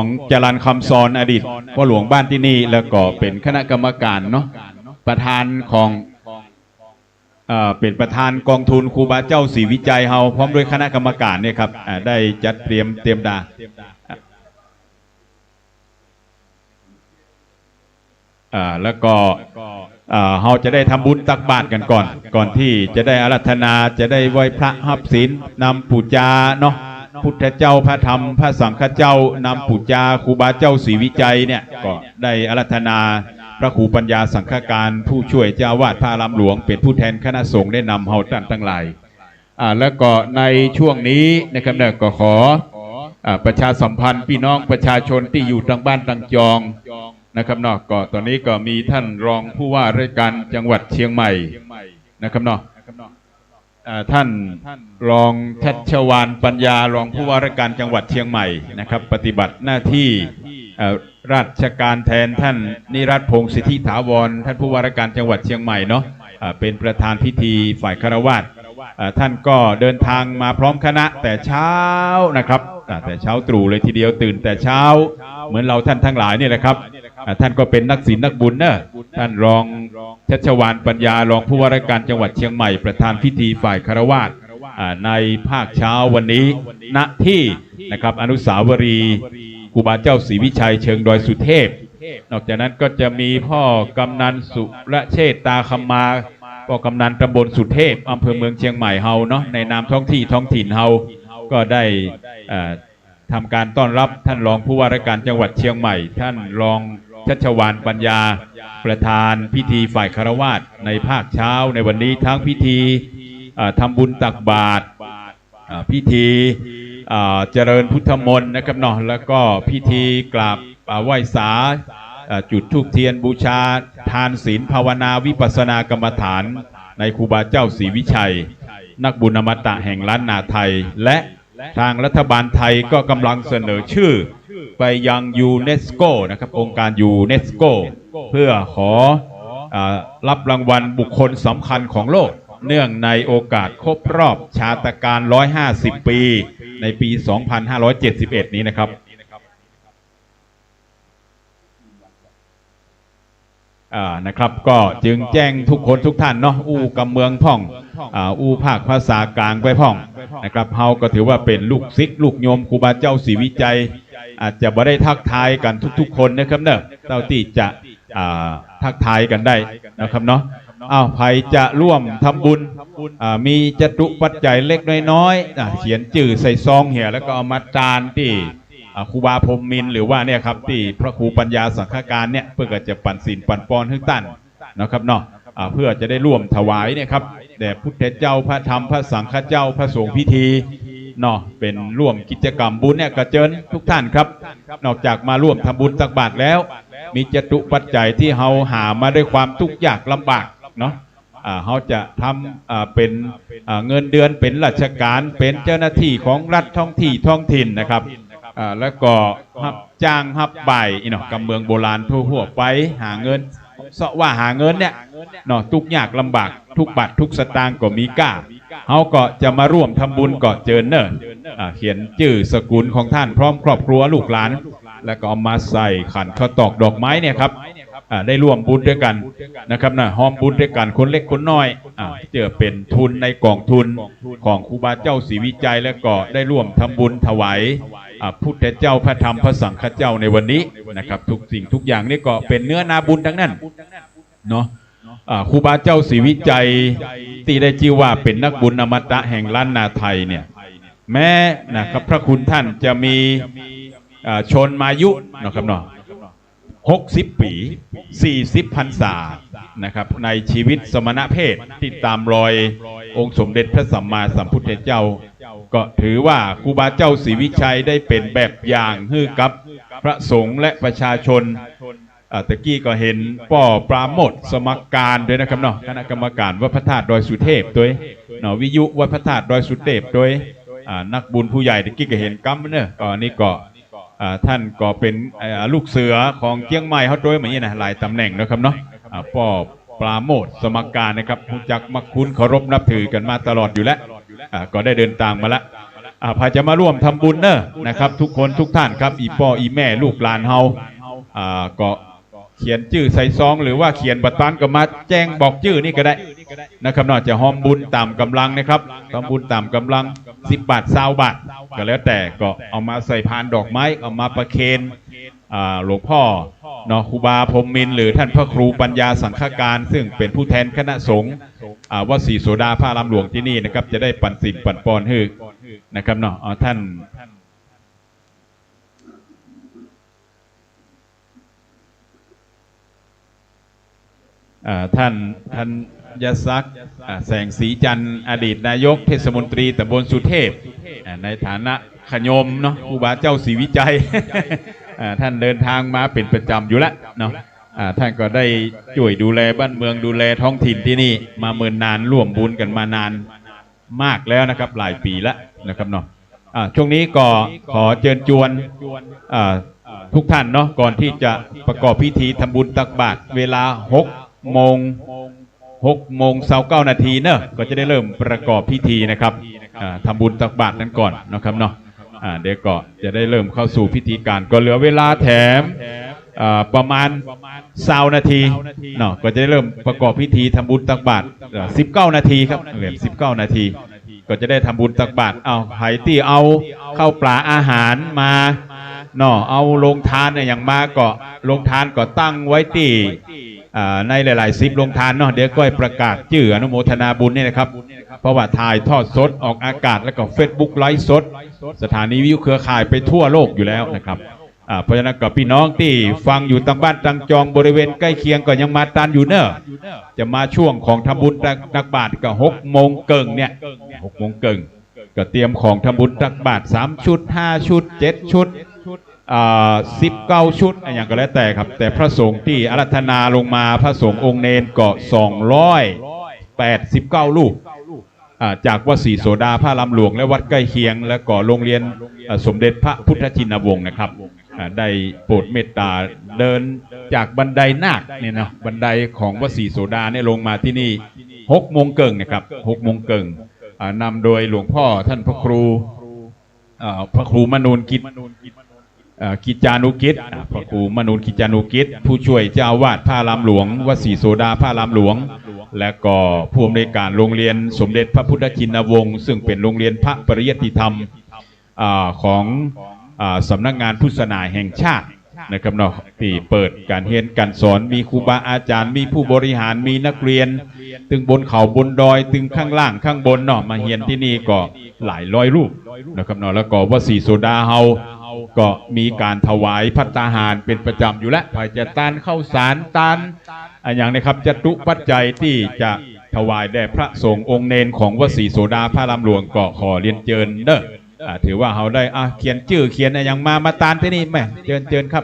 งจรัญคำซอนอดีตพ่อหลวงบ้านที่นี่แล้วก็เป็นคณะกรรมการเนาะประธานของเป็นประธานกองทุนครูบาเจ้าศรีวิจัยเฮาพร้อมด้วยคณะกรรมการเนี่ยครับได้จัดเตรียมดาแล้วก็เราจะได้ทำบุญตักบาตรกันก่อนที่จะได้อาราธนาจะได้ไหว้พระหับศีลนำปูจาเนาะพุทธเจ้าพระธรรมพระสังฆเจ้านำปูจาครูบาเจ้าศรีวิจัยเนี่ยก็ได้อาราธนาพระครูปัญญาสังฆการผู้ช่วยเจ้าวาดพระลำหลวงเป็นผู้แทนคณะสงฆ์ได้นำเฮาตั้งหลายแล้วก็ในช่วงนี้นะครับเนี่ยก็ขอประชาสัมพันธ์พี่น้องประชาชนที่อยู่ทางบ้านทางจองนะครับเนาะก็ตอนนี้ก็มีท่านรองผู้ว่าราชการจังหวัดเชียงใหม่นะครับเนาะท่านรองชัชวาลปัญญารองผู้ว่าราชการจังหวัดเชียงใหม่นะครับปฏิบัติหน้าที่ราชการแทนท่านนิรัตพงศ์สิทธิถาวรท่านผู้ว่าราชการจังหวัดเชียงใหม่เนาะเป็นประธานพิธีฝ่ายคฤหัสถ์ท่านก็เดินทางมาพร้อมคณะแต่เช้านะครับแต่เช้าตรู่เลยทีเดียวตื่นแต่เช้าเหมือนเราท่านทั้งหลายนี่แหละครับท่านก็เป็นนักศีลนักบุญเนอะท่านรองชัชวาลปัญญารองผู้ว่าราชการจังหวัดเชียงใหม่ประธานพิธีฝ่ายคฤหัสถ์ในภาคเช้าวันนี้ณที่นะครับอนุสาวรีย์ครูบาเจ้าศรีวิชัยเชิงดอยสุเทพนอกจากนั้นก็จะมีพ่อกำนันสุรเชษตาคำมาพ่อกำนันตำบลสุเทพอำเภอเมืองเชียงใหม่เฮาเนาะในนามท้องถิ่นเฮาก็ได้ทำการต้อนรับท่านรองผู้ว่าราชการจังหวัดเชียงใหม่ท่านรองชัชวาลปัญญาประธานพิธีฝ่ายคฤหัสถ์ในภาคเช้าในวันนี้ทั้งพิธีทำบุญตักบาตรพิธีเจริญพุทธมนต์นะครับเนาะแล้วก็พิธีกราบไหว้สาจุดธูปเทียนบูชาทานศีลภาวนาวิปัสสนากรรมฐานในครูบาเจ้าศรีวิชัยนักบุญอมตะแห่งล้านนาไทยและทางรัฐบาลไทยก็กำลังเสนอชื่อไปยังยูเนสโกนะครับองค์การยูเนสโกเพื่อขอรับรางวัลบุคคลสำคัญของโลกเนื่องในโอกาสครบรอบชาตการ150 ปีในปี 2571 นี้นะครับนะครับก็จึงแจ้งทุกคนทุกท่านเนาะอู้กำเมืองพ่องอู้ภาคภาษากลางไปพ่องนะครับเฮาก็ถือว่าเป็นลูกศิษย์ลูกโยมครูบาเจ้าศรีวิจัยอาจจะไม่ได้ทักทายกันทุกๆคนนะครับเนอะเท่าที่จะทักทายกันได้นะครับเนาะใครจะร่วมทำบุญมีจตุปัจจัยเล็กน้อยๆเขียนจื่อใส่ซองเหี่ยแล้วก็เอามาจานที่ ครูบาพรหมมินทร์หรือว่าเนี่ยครับที่พระครูปัญญาสังฆการเนี่ยเพื่อจะปั่นศีลปั่นปอนให้ตั้นนะครับเนาะเพื่อจะได้ร่วมถวายเนี่ยครับแด่พุทธเจ้าพระธรรมพระสังฆเจ้าพระสงฆ์พิธีเนาะเป็นร่วมกิจกรรมบุญเนี่ยกระเจิญทุกท่านครับนอกจากมาร่วมทำบุญตักบาตรแล้วมีจตุปัจจัยที่เราหามาด้วยความทุกข์ยากลำบากเนาะเขาจะทำเป็นเงินเดือนเป็นราชการเป็นเจ้าหน้าที่ของรัฐท้องถิ่นนะครับแล้วก็รับจ้างรับใบเนาะกำเมืองโบราณทั่วไปหาเงินเสาะว่าหาเงินเนี่ยเนาะทุกยากลำบากทุกบาททุกสตางค์ก็มีก้าเขาก็จะมาร่วมทำบุญก็เจิญเนอะเขียนชื่อสกุลของท่านพร้อมครอบครัวลูกหลานแล้วก็เอามาใส่ขันข้าวตอกดอกไม้เนี่ยครับได้ร่วมบุญด้วยกันนะครับนะห้อมบุญด้วยกันคนเล็กคนน้อยเจอเป็นทุนในกองทุนของครูบาเจ้าศรีวิจัยแล้วก็ได้ร่วมทำบุญถวายพุทธเจ้าพระธรรมพระสังฆเจ้าในวันนี้นะครับทุกสิ่งทุกอย่างนี่ก็เป็นเนื้อนาบุญทั้งนั้นเนาะครูบาเจ้าศรีวิจัยที่ได้ชื่อว่าเป็นนักบุญอมตะแห่งล้านนาไทยเนี่ยแม้นะครับพระคุณท่านจะมีชนมายุนะครับเนาะ60 ปี40 พรรษานะครับในชีวิตสมณเพศที่ตามรอยองค์สมเด็จพระสัมมาสัมพุทธเจ้าก็ถือว่าครูบาเจ้าศรีวิชัยได้เป็นแบบอย่างให้กับพระสงฆ์และประชาชนตะกี้ก็เห็นป่อปราโมทสมการด้วยนะครับเนาะคณะกรรมการวัดพระธาตุดอยสุเทพด้วยเนาะวิยุวัดพระธาตุดอยสุเทพด้วยนักบุญผู้ใหญ่ตะกี้ก็เห็นกัมเนอะก็นี่ก็ท่านก็เป็นลูกเสือของเชียงใหม่เขาด้วยเหมือนนี้นะหลายตำแหน่งนะครับเนาะป่อปราโมทสมการนะครับรู้จักมักคุ้นเคารพนับถือกันมาตลอดอยู่แล้วก็ได้เดินทางมาแล้วพาจะมาร่วมทำบุญเนอะนะครับทุกคนทุกท่านครับอีพ่ออีแม่ลูกหลานเฮาก็เขียนชื่อใส่ซองหรือว่าเขียนบัตรตันก็มาแจ้งบอกชื่อนี่ก็ได้นะครับนอกจากห้อมบุญตามกำลังนะครับทำบุญตามกำลัง10 บาท20 บาทก็แล้วแต่ก็เอามาใส่พานดอกไม้เอามาประเคนหลวงพ่อเนาะครูบาพรหมมินทร์หรือท่านพระครูปัญญาสังฆการซึ่งเป็นผู้แทนคณะสงฆ์วัดศรีโสดาพระรามหลวงที่นี่นะครับจะได้ปั่นศีลปั่นปอนให้นะครับเนาะท่านยศักดิ์แสงสีจันทร์อดีตนายกเทศมนตรีตำบลสุเทพในฐานะขยมเนาะครูบาเจ้าศรีวิจัย ท่านเดินทางมาเป็นประจำอยู่แล้วเนาะท่านก็ได้ช่วยดูแลบ้านเมืองดูแลท้องถิ่นที่นี่มาเมินนานร่วมบุญกันมานานมากแล้วนะครับหลายปีแล้วนะครับเนาะช่วงนี้ก็ขอเชิญชวนทุกท่านเนาะก่อนที่จะประกอบพิธีทำบุญตักบาตรเวลา6 โมง29 นาทีเนอะก็จะได้เริ่มประกอบพิธีนะครับทำบุญตักบาตรนั้นก่อนนะครับเนาะเดี๋ยวก็จะได้เริ่มเข้าสู่พิธีการก็เหลือเวลาแถมประมาณ20 นาทีเนาะก็จะได้เริ่มประกอบพิธีทำบุญตักบาตร19 นาทีครับเหลือ19 นาทีก็จะได้ทำบุญตักบาตรเอาไผ่ที่เอาข้าวปลาอาหารมาเนาะเอาโรงทานเนี่ยอย่างมาก็โรงทานก็ตั้งไว้ที่ในหลายๆ10 โรงทานเนาะเดี๋ยวก็ประกาศชื่ออนุโมทนาบุญนี่นะครับเพราะว่าถ่ายทอดสดออกอากาศแล้วก็ Facebook ไลฟ์สดสถานีวิทยุเครือข่ายไปทั่วโลกอยู่แล้วนะครับเพราะฉะนั้นกับพี่น้องที่ฟังอยู่ต่างบ้านต่างจองบริเวณใกล้เคียงก็ยังมาตันอยู่เนอะจะมาช่วงของทำบุญตักบาตรก็6 โมงเกิงเนี่ย6 โมงเกิงก็เตรียมของทำบุญตักบาตร3 ชุด5 ชุด7 ชุด19 ชุดอย่างก็แล้วแต่ครับแต่พระสงฆ์ที่อาราธนาลงมาพระสงฆ์องค์เนนก็289 รูปจากวัดศรีโสดาพระรามหลวงและวัดใกล้เคียงและก็โรงเรียนสมเด็จพระพุทธชินวงศ์นะครับได้โปรดเมตตาเดินจากบันไดนาคเนี่ยนะบันไดของวัดศรีโสดาเนี่ยลงมาที่นี่6 โมงเกิงนะครับ6 โมงเกิงนำโดยหลวงพ่อท่านพระครูมนูนกิจจานุกิจพระครูมนูนกิจจานุกิจผู้ช่วยเจ้าวาดพระรามหลวงวัดศรีโสดาพระรามหลวงและก็ผู้อำนวยการโรงเรียนสมเด็จพระพุทธชินวงศ์ซึ่งเป็นโรงเรียนพระปริยัติธรรมของสำนักงานพุทธศาสนาแห่งชาตินะครับเนาะที่เปิดการเรียนการสอนมีครูบาอาจารย์มีผู้บริหารมีนักเรียนตึงบนเขาบนดอยตึงข้างล่างข้างบนเนาะมาเรียนที่นี่ก็หลายร้อยรูปนะครับเนาะแล้วก็วัดศรีโสดาเฮา ก็มีการถวายภัตตาหารเป็นประจำอยู่แล้วภายจะตานข้าวสารตานอย่างนะครับจตุปัจจัยที่จะถวายแด่พระสงฆ์องค์เนนของวัดศรีโสดาพระรามหลวงก็ขอเรียนเชิญเด้อถือว่าเขาได้เขียนชื่อเขียนอย่างมาตานที่นี่แม่เชิญครับ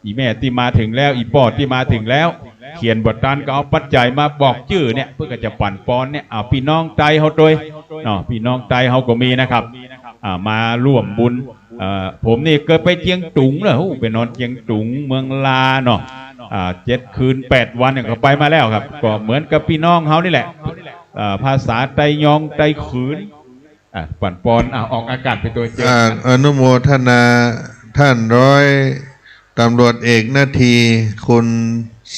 อีแม่ที่มาถึงแล้วอีปอดที่มาถึงแล้วเขียนบทตานก็เอาปัจจัยมาบอกชื่อเนี่ยเพื่อจะปั่นปอนเนี่ยพี่น้องใจเขาโดยพี่น้องใจเขาก็มีนะครับมาร่วมบุญผมนี่เกิดไปเจียงตุงเลยไปนอนเจียงตุงเมืองลาเนาะ7 คืน 8 วันเนี่ยก็ไปมาแล้วครับก็เหมือนกับพี่น้องเขานี่แหละภาษาไตยองไตขืนปั่นปอนออกอากาศไปตัวเจออนุโมทนาท่านร้อยตำรวจเอกนาทีคุณ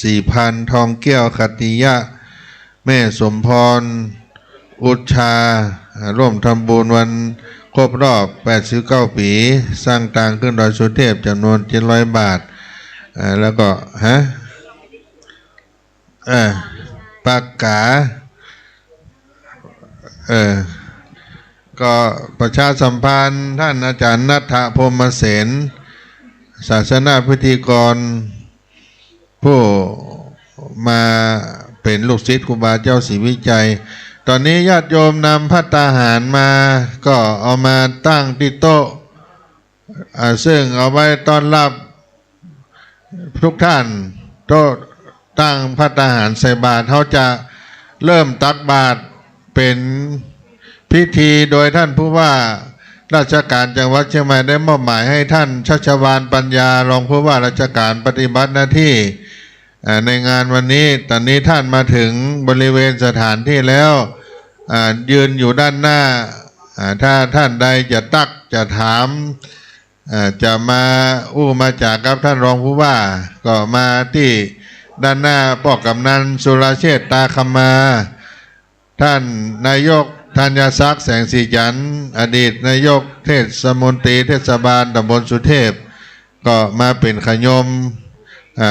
4,000 ทองแก้วขัตติยะแม่สมพรอุชาร่วมทำบุญวันครบรอบ89 ปีสร้างต่างขึ้นดอยสุเทพจำนวน700 บาทแล้วก็ปากกาก็ประชาสัมพันธ์ท่านอาจารย์ณัฐพรหมเสนศาสนาพิธีกรผู้มาเป็นลูกศิษย์ครูบาเจ้าศรีวิจัยตอนนี้ญาติโยมนำภัตตาหารมาก็เอามาตั้งที่โต๊ะซึ่งเอาไว้ต้อนรับทุกท่านโต๊ะตั้งภัตตาหารใส่บาตรเขาจะเริ่มตักบาตรเป็นพิธีโดยท่านผู้ว่าราชการจังหวัดเชียงใหม่ได้มอบหมายให้ท่านชัชวาลปัญญารองผู้ว่าราชการปฏิบัติหน้าที่ในงานวันนี้ตอนนี้ท่านมาถึงบริเวณสถานที่แล้วยืนอยู่ด้านหน้าถ้าท่านใดจะตักจะถามจะมามาจากกับท่านรองผู้ว่าก็มาที่ด้านหน้าปอกกำนันสุรเชษฐ์ตาคมาท่านนายกธัญศักดิ์แสงสีจันทร์อดีตนายกเทศมนตรีเทศบาลตำบลสุเทพก็มาเป็นขยม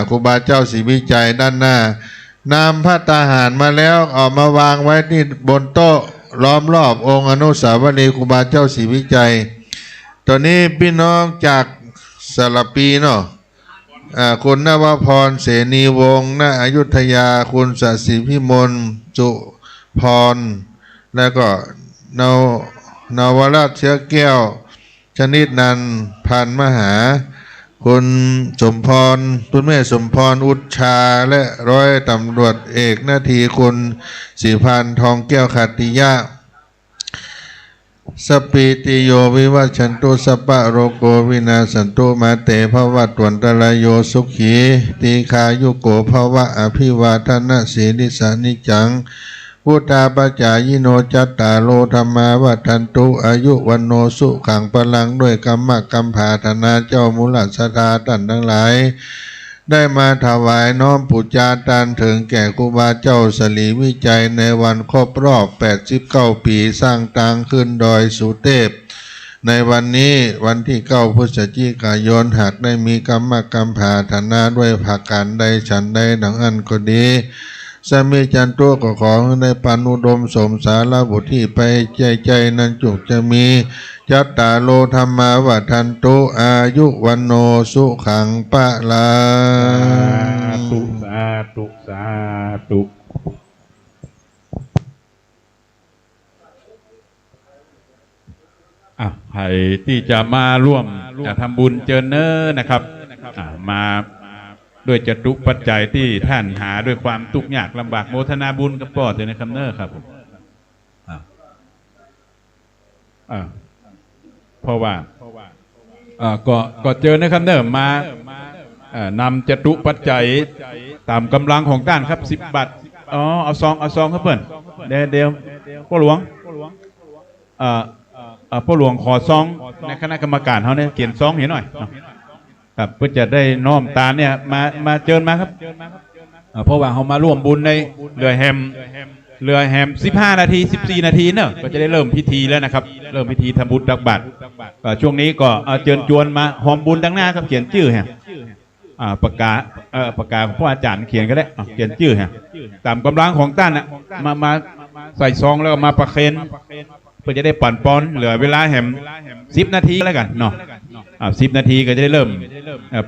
ครูบาเจ้าศรีวิจัยด้านหน้านำภัตตาหารมาแล้วออกมาวางไว้ที่บนโต๊ะล้อมรอบองค์อนุสาวรีย์ครูบาเจ้าศรีวิจัยตอนนี้พี่น้องจากสระปีเนาะคุณนวพรเสนีวงศ์ณอยุธยาคุณสศิพิมลจุพรแล้วก็นวราชเชื้อแก้วชนิดนันพันมหาคุณสมพรคุณแม่สมพรอุชาและร้อยตำรวจเอกนาทีคุณ4,000 ทองแก้วขัตติยะสปิติโยวิวัชชันตุสัพพะโรโกวินาสันตุมาเตภวัตวันตรายโยสุขีตีคายุโกภวะอภิวาทนาสีนิสานิจังพุทธาปัจจายโนจัตตาโลธรรมาวัฏันตุอายุวันโนสุขังพลังด้วยกรรมกรรมภาธนาเจ้ามูลศรัทธาท่านทั้งหลายได้มาถวายน้อมปุจจาตานถึงแก่ครูบาเจ้าสลีวิจัยในวันครบรอบ89 ปีสร้างต่างขึ้นดอยสุเทพในวันนี้วันที่9 พฤศจิกายนหากได้มีกรรมกรรมภาธนาด้วยภาการใดฉันใดดังอันก็ดีสามีจันตัวก็ขอให้ได้ปันอุดมสมสารบุตรที่ไปใจนั้นจุกจะมีจัตตาโลธรรมาวัฏันตุอายุวันโนสุขังปะลาสาธุใครที่จะมาร่วมจะทำบุญเจริญเน้อนะครับมาด้วยจตุปัจจัยที่ท่านหาด้วยความทุกข์ยากลำบากโมทนาบุญกับปอดเลยนะครับเน้อครับผมเพราะว่าก็เจอนะครับเน้อมานำจตุปัจจัยตามกำลังของท่านครับ10 บาทเอาซองครับเพื่อนเดี๋ยวพ่อหลวงพ่อหลวงขอซองในคณะกรรมการเขาเนี่ยเขียนซองเห็นหน่อยครับเพื่อจะได้น้อมตาเนี่ยมาเจิญมาครับเพราะว่าเขามาร่วมบุญในเรือแฮม15 นาที14 นาทีเนอะก็จะได้เริ่มพิธีแล้วนะครับเริ่มพิธีทำบุญตักบาตรช่วงนี้ก็เชิญชวนมาหอมบุญดังหน้าครับเขียนชื่อฮะประกาศของพระอาจารย์เขียนก็ได้เขียนชื่อฮะตามกำลังของท่านมาใส่ซองแล้วก็มาประเคนเพื่อจะได้ปั่นปอนเหลือเวลาแฮม10 นาทีแล้วกันเนาะ 10 นาทีก็จะได้เริ่ม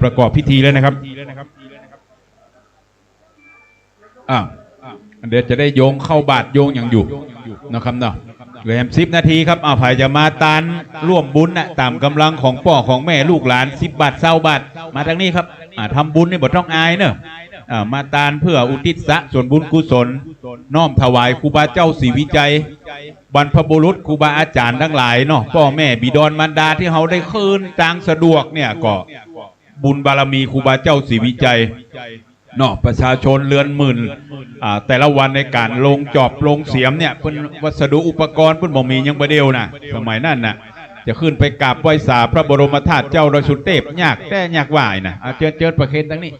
ประกอบพิธีแล้วนะครับเดี๋ยวจะได้โยงเข้าบาทโยงอย่างอยู่นะครับเนาะเหลือ10 นาทีครับใครจะมาตานร่วมบุญนะตามกำลังของพ่อของแม่ลูกหลาน10 บาท20 บาทมาทางนี้ครับทำบุญนี่บ่ต้องอายเนอะมาตานเพื่ออุทิศส่วนบุญกุศลน้อมถวายครูบาเจ้าศรีวิจัยบรรพบุรุษครูบาอาจารย์ทั้งหลายเนาะพ่อแม่บิดรมารดาที่เขาได้คืนทางสะดวกเนี่ยก็บุญบารมีครูบาเจ้าศรีวิจัยเนาะประชาชนเรือนหมื่นแต่ละวันในการลงจอบลงเสียมเนี่ยเพิ่นวัสดุอุปกรณ์เพิ่นบ่มียังบ่เดียวนะสมัยนั้นน่ะจะขึ้นไปกราบไหว้สาพระบรมธาตุเจ้าดอยสุเทพยากแต่ยากว่ายนะเจิดประเคนทั้งนี้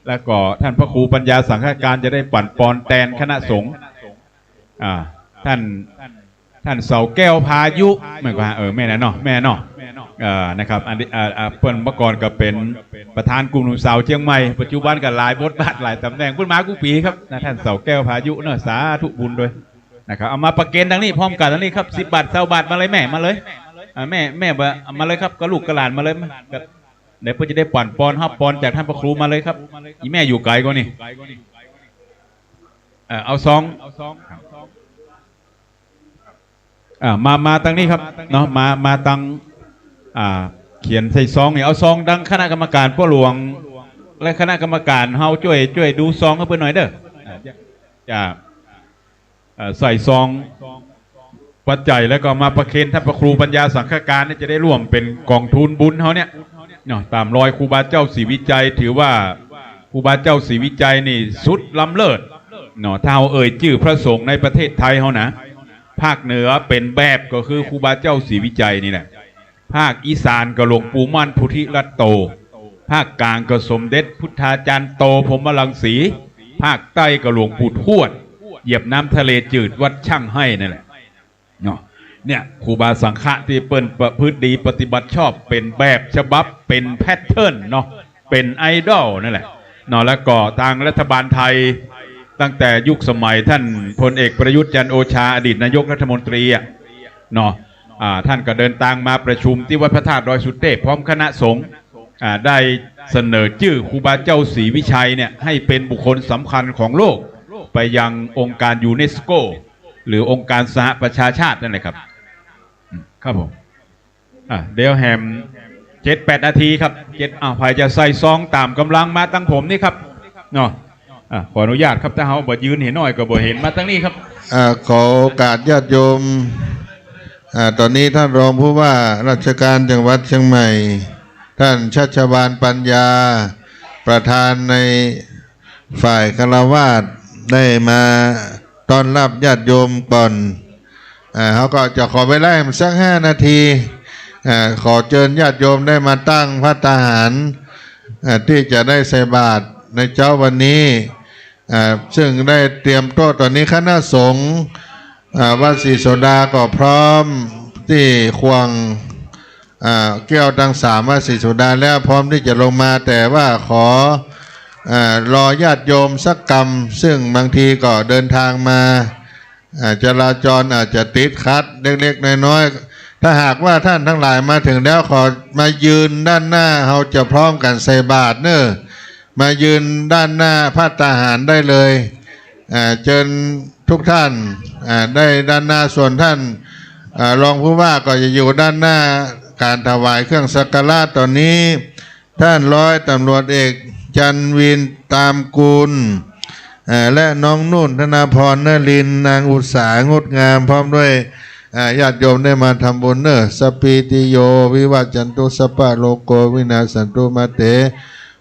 แล้วก็ท่านพระครูปัญญาสังฆการจะได้ปั่นปอนแตนคณะสงฆ์ท่านเสาแก้วพายุเหมือนกันแม่นะเนาะแม่เนาะนะครับอันนี้เพิ่นเมื่อก่อนก็เป็นประธานกลุ่มหนุ่มสาวเชียงใหม่ปัจจุบันก็หลายบทบาทหลายตำแหน่งพุ่นมากุปีครับนะท่านเสาแก้วพายุเนาะสาธุบุญด้วยนะครับเอามาประเคนทั้งนี้พร้อมกันทั้งนี้ครับ10 บาท20 บาทมาเลยแม่มาเลยแม่มาเลยครับก็ลูกกระหลานมาเลยเดี๋ยวเพื่อจะได้ปั่นปอนฮับปอนจากท่านพระครูมาเลยครับอีแม่อยู่ไกลกว่านี่เอาซองมาตั้งนี้ครับเนาะมาตั้งเขียนใส่ซองเนี่ยเอาซองดังคณะกรรมการพ่อหลวงและคณะกรรมการเฮาช่วยดูซองให้เพื่อนหน่อยเด้อจะใส่ซองปัจจัยแล้วก็มาประเคนท่านพระครูปัญญาสังฆการจะได้ร่วมเป็นกองทุนบุญเขาเนี่ยเนาะตามรอยครูบาเจ้าศรีวิจัยถือว่าครูบาเจ้าศรีวิจัยนี่สุดล้ำเลิศเนาะถ้าเอาชื่อพระสงฆ์ในประเทศไทยเขานะภาคเหนือเป็นแบบก็คือครูบาเจ้าศรีวิจัยนี่แหละภาคอีสานก็หลวงปู่มั่นพุทธิรัตโตภาคกลางก็สมเด็จพุทธาจารย์โตพรหมรังสีภาคใต้ก็หลวงปู่ทวดเหยียบน้ำทะเลจืดวัดช่างให้นั่นแหละเนาะเนี่ยครูบาสังฆะที่เปิ้นประพฤติดีปฏิบัติชอบเป็นแบบฉบับเป็นแพทเทิร์นเนาะเป็นไอดอลนั่นแหละเนาะแล้วก็ทางรัฐบาลไทยตั้งแต่ยุคสมัยท่านพลเอกประยุทธ์จันทร์โอชาอดีตนายกรัฐมนตรีเนาะท่านก็เดินทางมาประชุมที่วัดพระธาตุดอยสุเทพพร้อมคณะสงฆ์ได้เสนอชื่อครูบาเจ้าศรีวิชัยเนี่ยให้เป็นบุคคลสำคัญของโลกไปยังองค์การยูเนสโกหรือองค์การสหประชาชาตินั่นแหละครับครับผมเดี๋ยวแฮม7-8 นาทีครับใครจะใส่ซองตามกำลังมาตั้งผมนี่ครับเนาะขออนุญาตครับถ้าเขาบ่ยืนเห็นหน่อยก็บ่เห็นมาตั้งนี้ครับขอโอกาสญาติโยมตอนนี้ท่านรองผู้ว่าราชการจังหวัดเชียงใหม่ท่านชัชวาลปัญญาประธานในฝ่ายฆราวาสได้มาต้อนรับญาติโยมก่อนเขาก็จะขอเวลาสัก5 นาทีขอเชิญญาติโยมได้มาตั้งพระทหารที่จะได้ใส่บาตรในเจ้าวันนี้ซึ่งได้เตรียมโต๊ะตอนนี้คณะสงฆ์วัดศรีโสดาก็พร้อมที่ควงแก้วทั้ง3วัดศรีโสดาแล้วพร้อมที่จะลงมาแต่ว่าขอรอญาติโยมสักกรรมซึ่งบางทีก็เดินทางมาจราจรอาจจะติดขัดเล็กๆน้อยๆถ้าหากว่าท่านทั้งหลายมาถึงแล้วขอมายืนด้านหน้าเราจะพร้อมกันใส่บาตรเนอะมายืนด้านหน้าพระทหารได้เลยเชิญทุกท่านได้ด้านหน้าส่วนท่านรองผู้ว่าก็จะอยู่ด้านหน้าการถวายเครื่องสักการะตอนนี้ท่านร้อยตำรวจเอกจันวินตามกุลและน้องนุ่นธนาพรนลินนางอุตสางดงามพร้อมด้วยญาติโยมได้มาทำบุญเนอะสปีติโยวิวัจจันตุสปะโลโกวินาสันตุมาเต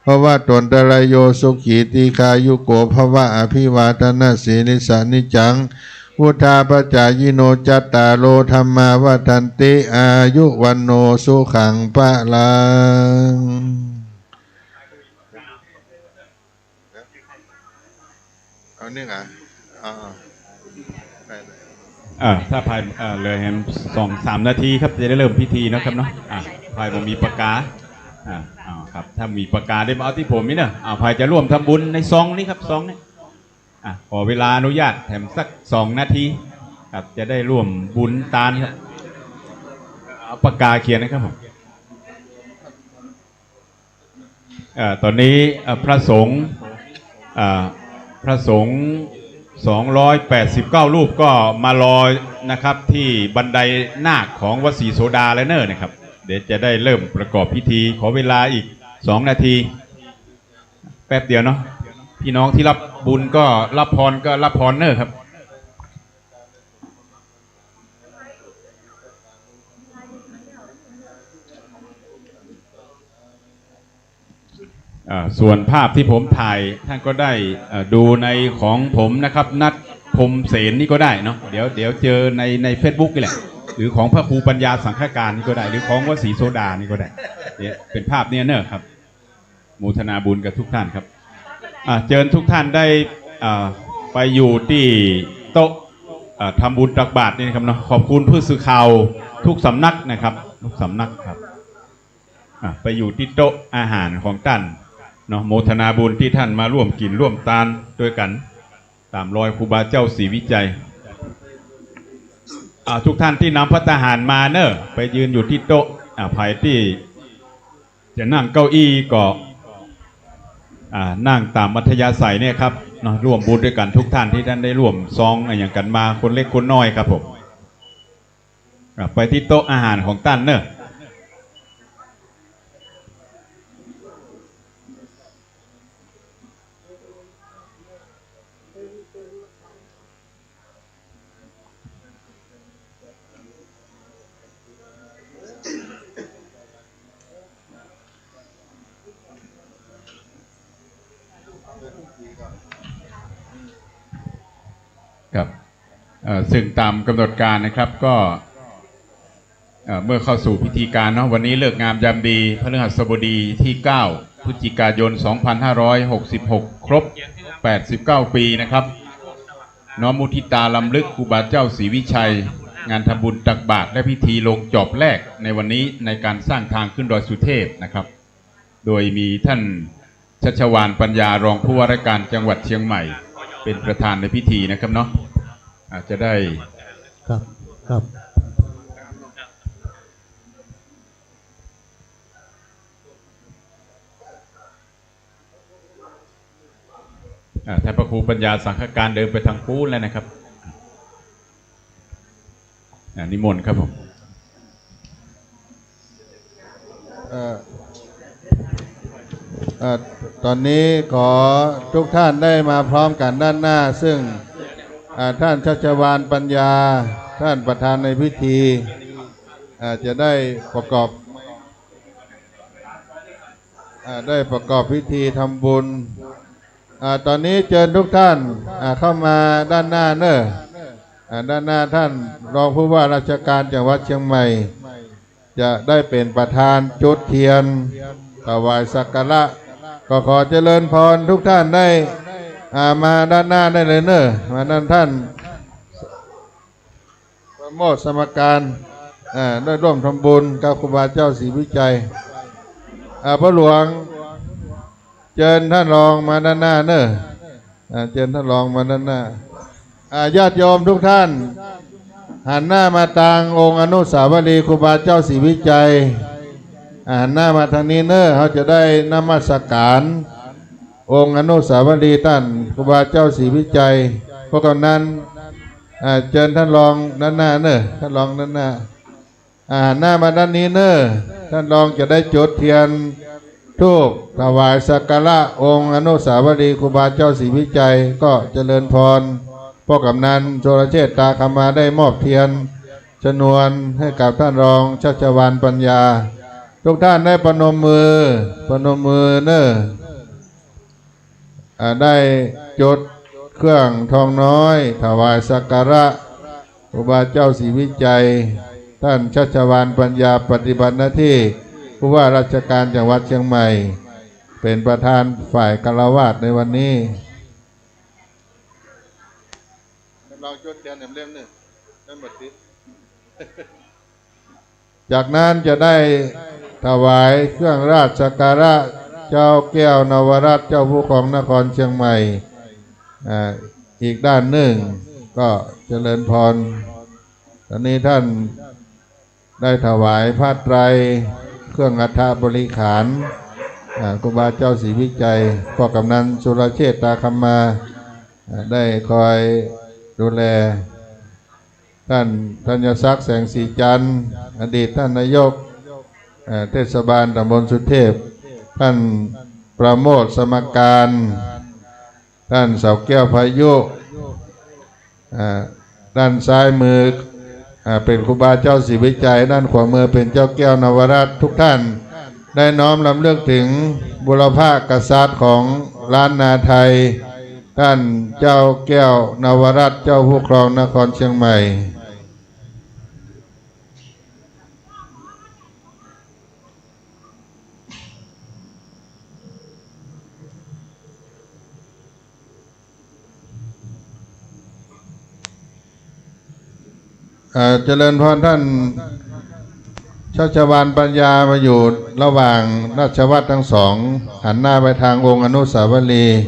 เพราะว่าตนตรายโยสุขีติคายุโกภวะอภิวาทนาสีนิสานิจังพุทธาปัจจายโนจัตตาโลธรรมาวัฏันติอายุวันโนสุขังปะลังเอานี่ไงถ้าภายเลยแฮม2-3 นาทีครับจะได้เริ่มพิธีนะครับเนาะภายผมมีประกาศครับถ้ามีประกาศได้มาเอาที่ผมนี่เนอะภายจะร่วมทำบุญในซองนี้ครับซองนี้ขอเวลาอนุญาตแถมสัก2 นาทีครับจะได้ร่วมบุญตานครับเอาปากกาเขียนนะครับผม ตอนนี้พระสงฆ์พระสงฆ์289 รูปก็มารอนะครับที่บันไดนาคของวัดศรีโสดาแล้วเนอะนะครับเดี๋ยวจะได้เริ่มประกอบพิธีขอเวลาอีก2 นาทีแป๊บเดียวเนาะพี่น้องที่รับบุญก็รับพรเนอะครับส่วนภาพที่ผมถ่ายท่านก็ได้ดูในของผมนะครับนัดพรมเสนนี่ก็ได้เนาะเดี๋ยวเจอใน Facebook นี่แหละหรือของพระครูปัญญาสังฆการนี่ก็ได้หรือของวัดศรีโสดานี่ก็ได้เนี่ยเป็นภาพเนี่ยเนอะครับโมทนาบุญกับทุกท่านครับเชิญทุกท่านได้ไปอยู่ที่โต๊ะทำบุญตักบาตรนี่นะครับเนาะขอบคุณผู้สื่อข่าวทุกสำนักนะครับทุกสำนักครับไปอยู่ที่โต๊ะอาหารของท่านเนาะโมทนาบุญที่ท่านมาร่วมกินร่วมทานด้วยกันตามรอยครูบาเจ้าศรีวิจัยทุกท่านที่นำพระทหารมาเนอะไปยืนอยู่ที่โต๊ะภายที่จะนั่งเก้าอี้ก็นั่งตามมัธยาศัยเนี่ยครับเนาะร่วมบุญด้วยกันทุกท่านที่ท่านได้ร่วมซองอย่างกันมาคนเล็กคนน้อยครับผมไปที่โต๊ะอาหารของท่านเนอะครับซึ่งตามกำหนดการนะครับก็เมื่อเข้าสู่พิธีการเนาะวันนี้เลิกงามยามดีพฤหัสบดีที่9 พฤศจิกายน 2566 ครบ 89 ปีนะครับน้อมมุทิตาลำลึกครูบาเจ้าศรีวิชัยงานทำบุญตักบาตรและพิธีลงจอบแรกในวันนี้ในการสร้างทางขึ้นดอยสุเทพนะครับโดยมีท่านชัชวาลปัญญารองผู้ว่าราชการจังหวัดเชียงใหม่เป็นประธานในพิธีนะครับเนาะอาจจะได้ครับท่านพระครูปัญญาสังฆการเดินไปทางปูนแล้วนะครับนิมนต์ครับผมตอนนี้ขอทุกท่านได้มาพร้อมกันด้านหน้าซึ่งท่านชัชวาลปัญญาท่านประธานในพิธีจะได้ประกอบพิธีทำบุญตอนนี้เชิญทุกท่านเข้ามาด้านหน้าเนอะด้านหน้าท่านรองผู้ว่าราชการจังหวัดเชียงใหม่จะได้เป็นประธานจุดเทียนถวายสักการะก็ขอเจริญพรทุกท่านได้มาด้านหน้าได้เลยเนอะมาด้านท่านประโมทสมการได้ร่วมทำบุญกับครูบาเจ้าศรีวิจัยพระหลวงเชิญท่านรองมาด้านหน้าเนอะเชิญท่านรองมาด้านหน้าญาติโยมทุกท่านหันหน้ามาทางองค์อนุสาวรีย์ครูบาเจ้าศรีวิจัยหันหน้ามาทางนี้เนอะเขาจะได้นมัสการองค์อนุสาวรีย์ท่านครูบาเจ้าศรีวิจัยเพราะก่อนนั้นเชิญท่านรองด้านหน้าเนอะท่านรองด้านหน้าหันหน้ามาด้านนี้เนอะท่านรองจะได้จุดเทียนทูปถวายสักการะองค์อนุสาวรีย์ครูบาเจ้าศรีวิจัยก็เจริญพรพ่อกำนันโชรเชษฐ์ตาคำมาได้มอบเทียนชนวนให้กับท่านรองชัชวาลปัญญาทุกท่านได้ประนมมือเนอะได้จุดเครื่องทองน้อยถวายสักการะครูบาเจ้าศรีวิจัยท่านชัชวาลปัญญาปฏิบัติหน้าที่ผู้ว่าราชการจังหวัดเชียงใหม่เป็นประธานฝ่ายฆราวาสในวันนี้ลองจุดเทียนเล่มหนึ่งได้หมดสิจากนั้นจะได้ถวายเครื่องราชสักการะเจ้าแก้วนวรัตน์เจ้าผู้ของนครเชียงใหม่อีกด้านหนึ่งก็เจริญพรตอนนี้ท่านได้ถวายผ้าไตรเครื่องอัฐบริขาร ครูบาเจ้าศรีวิจัยพ่อกำนันสุรเชษฐ์ตาคำมาได้คอยดูแลท่านธัญศักดิ์แสงสีจันทร์อดีตท่านนายกเทศบาลตำบลสุเทพท่านประโมทสมการท่านเสาแก้วพายุด้านซ้ายมือเป็นครูบาเจ้าศรีวิจัยด้านขวามือเป็นเจ้าแก้วนวรัตน์ทุกท่านได้น้อมรำลึกถึงบุรพากษัตริย์ของล้านนาไทยท่านเจ้าแก้วนวรัตน์เจ้าผู้ครองนครเชียงใหม่เจริญพรท่านชัชวาลปัญญามาอยู่ระหว่างราชวัตรทั้งสองหันหน้าไปทางวงอนุสาวรีย์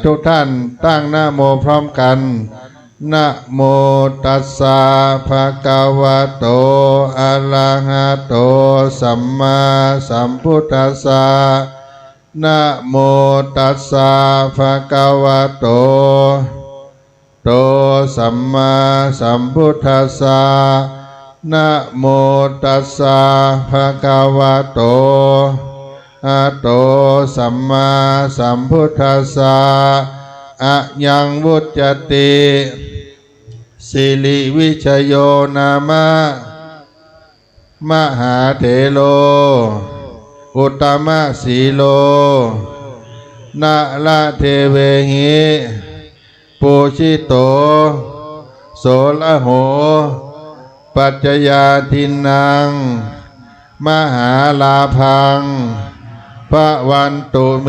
ทุกท่านตั้งนะโมพร้อมกันนะโมตัสสะภะคะวะโตอะระหะโตสัมมาสัมพุทธัสสะนะโมตัสสะภะคะวะโตโตสัมมาสัมพุทธัสสะนะโมตัสสะภะคะวะโตอะโตสัมมาสัมพุทธัสสะอะยังวุจจติสิริวิชโยนามะมหาเถโลอุตตมะสีโลนะละเทเวหิปูชิโตโสละโหปัจจยาทินังมหาลาพังพระวันตุเม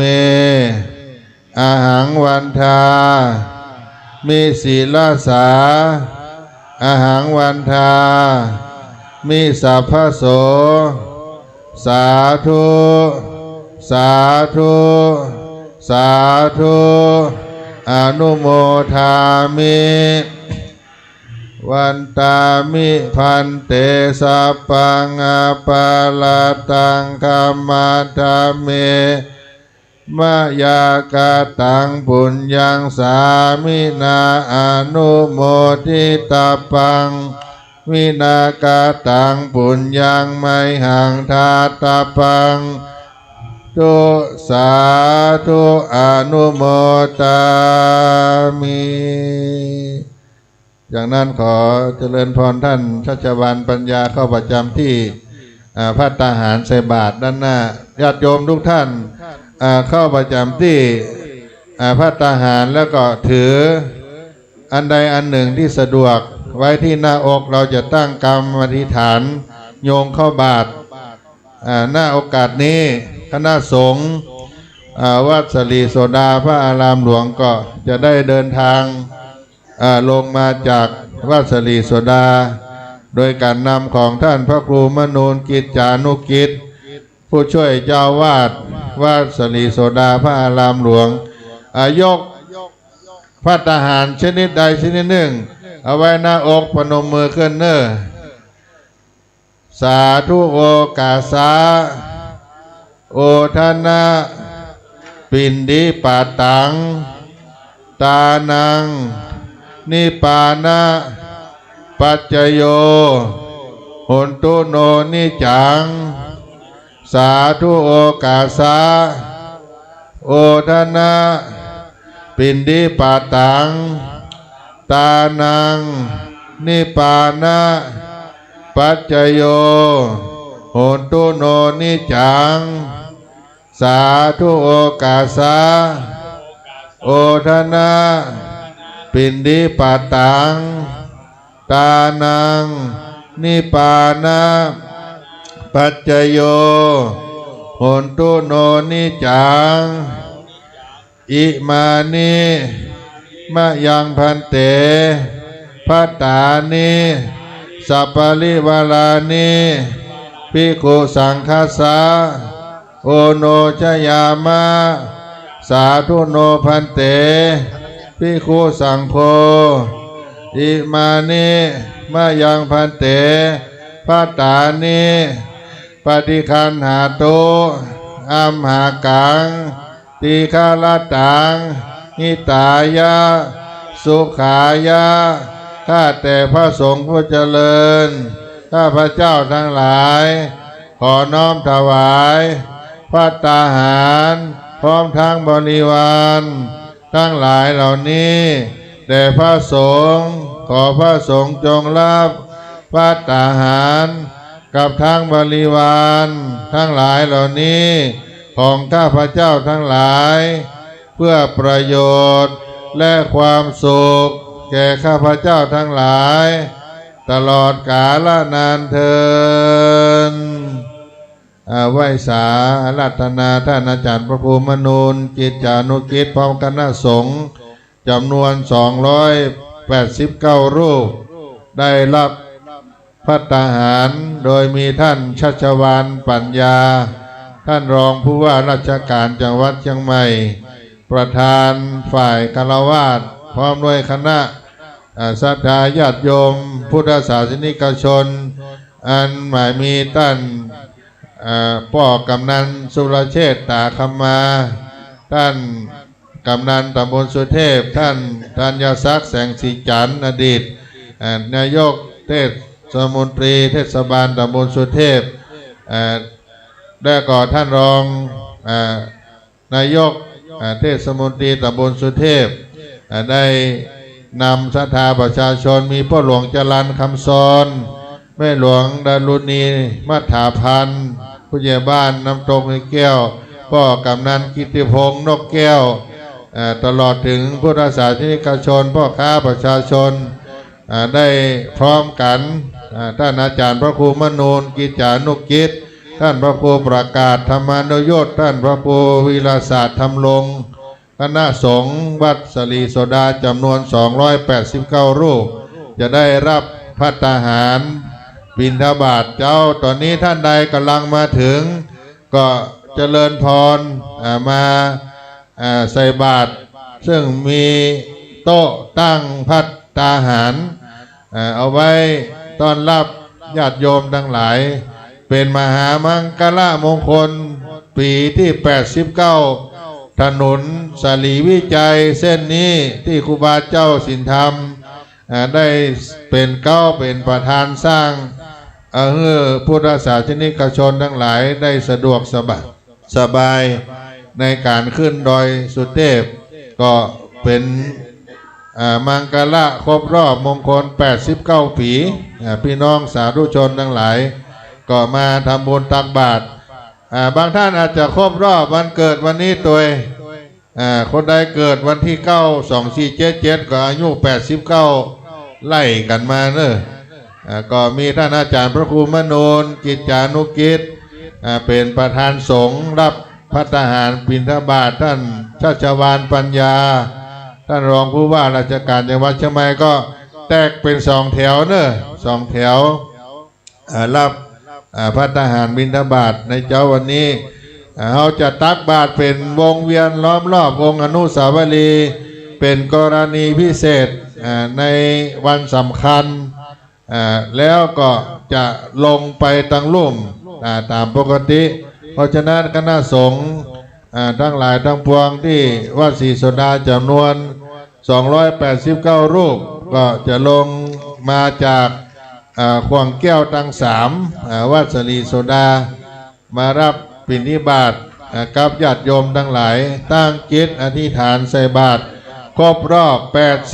อาหังวันทามิศีลาสาอาหังวันทามิสัพพโสสาธุสาธุสาธุอนุโมทามิวันตามิพันเตสัพพังอาปาลาตังคัมมาธาเมมายากาตังปุญญังสามินาอนุโมทิตาปังวินากาตังปุญญังไมหังทาตาปังตุสาธุอนุโมทามิจากนั้นขอเจริญพรท่านชัชวาลปัญญาเข้าประจำที่ภัตตาหารใส่บาตรด้านหน้าญาติโยมทุกท่านเข้าประจำที่ภัตตาหารแล้วก็ถืออันใดอันหนึ่งที่สะดวกไว้ที่หน้าอกเราจะตั้งกรรมอธิษฐานโยงเข้าบาตรหน้าโอกาสนี้คณะสงฆ์วัดสลีโสดาพระอารามหลวงก็จะได้เดินทางลงมาจากวัดสลีโสดาโดยการนำของท่านพระครูมนูนกิจจานุกิจผู้ช่วยเจ้าวาดวัดสลีโสดาพระอารามหลวงยกภัตตาหารชนิดใดชนิดหนึ่งเอาไว้หน้าอกพนมมือขึ้นเนอสาธุโอกาสาโอทนะปินดิปาตังตานังนิปานะปัจจโยหนตุโนนิจังสาธุโอกาสาโอทนะปินดิปาตังตานังนิปานะปัจจโยโหนตุโนนิจังสาธุโอกาสาโอทนะปินดิปาตังตานังนิปานะปัจจโยโหนตุโนนิจังอิมานิมะยังพันเตภัตตานิสัพพะริวาลานิภิกขุสังฆัสสะโอโนชยามะสาธุโนพันเตภิกขุสังโฆอิมานิมะยังพันเตภัตตานิปฏิคันหาตุอ อัมหากังติฆาลตังนิตายะสุขายะข้าแต่พระสงฆ์ผู้เจริญข้าพระเจ้าทั้งหลายขอน้อมถวายภัตตาหารพร้อมทั้งบริวารทั้งหลายเหล่านี้แด่พระสงฆ์ขอพระสงฆ์จงรับภัตตาหารกับทั้งบริวารทั้งหลายเหล่านี้ของข้าพระเจ้าทั้งหลายเพื่อประโยชน์และความสุขแก่ข้าพเจ้าทั้งหลายตลอดกาลนานเทินไหว้สาอาราธนาท่านอาจารย์พระครูมนูนกิจจานุกิจพร้อมคณะสงฆ์จำนวน289รูปได้รับภัตตาหารโดยมีท่านชัชวาลปัญญาท่านรองผู้ว่าราชการจังหวัดเชียงใหม่ประธานฝ่ายฆราวาสพร้อมด้วยคณะศรัทธาญาติโยมพุทธศาสนิกชนอันหมายมีท่านพ่อกำนันสุรเชษฐ์ตาคำมาท่านกำนันตำบลสุเทพท่านธัญศักดิ์แสงสีจันทร์อดีตนายกเทศมนตรีเทศบาลตำบลสุเทพได้ก่อท่านรองนายกเทศมนตรีตำบลสุเทพได้นำศรัทธาประชาชนมีพ่อหลวงจรัญคำสอนแม่หลวงดารุณีมัฐาพันธ์ผู้ใหญ่บ้านน้ำตกในแก้วพ่อกำนันกิติพงษ์นกแก้วตลอดถึงพุทธศาสนิกชนพ่อค้าประชาชนได้พร้อมกันท่านอาจารย์พระครูมนูนกิจจานุกิจท่านพระครูประกาศธรรมานุโยชน์ท่านพระครูวีรศาสตร์ธรรมลงคณะสงฆ์วัดสลีโสดาจำนวน289รูปจะได้รับภัตตาหารบิณฑบาตเจ้าตอนนี้ท่านใดกำลังมาถึงก็เจริญพรมาใส่บาตรซึ่งมีโต๊ะตั้งภัตตาหารเอาไว้ต้อนรับญาติโยมทั้งหลายเป็นมหามังคลมงคลปีที่89ถนนสาลีวิจัยเส้นนี้ที่ครูบาเจ้าสินธรรมได้เป็นเป็นประธานสร้างพุทธศาสนิกชนทั้งหลายได้สะดวกสบายในการขึ้นดอยสุเทพก็เป็นมังกรครบรอบมงคล89ปีพี่น้องสาธุชนทั้งหลายก็มาทำบุญตักบาตรบางท่านอาจจะครบรอบวันเกิดวันนี้ตัวคนใดเกิดวันที่9/2477ก็อายุ89ไล่กันมาเนอะก็มีท่านอาจารย์พระครูมนูนกิจจานุกิจเป็นประธานสงฆ์รับภัตตาหารบิณฑบาตท่านชัชวาลปัญญาท่านรองผู้ว่าราชการจังหวัดเชียงใหม่ก็แตกเป็น2 แถวเนอะ2 แถวรับภัตตาหารบิณฑบาตในเจ้าวันนี้เขาจะตักบาตรเป็นวงเวียนล้อมรอบองค์อนุสาวรีย์เป็นกรณีพิเศษในวันสำคัญแล้วก็จะลงไปตั้งลุ่มตามปกติเพราะฉะนั้นคณะสงฆ์ทั้งหลายทั้งปวงที่วัดศรีโสดาจำนวน289รูปก็จะลงมาจากขวงแก้วทั้ง3วัดสลีโสดามารับบิณฑบาตกับญาติโยมทั้งหลายตั้งจิตอธิษฐานใส่บาตรครบรอบ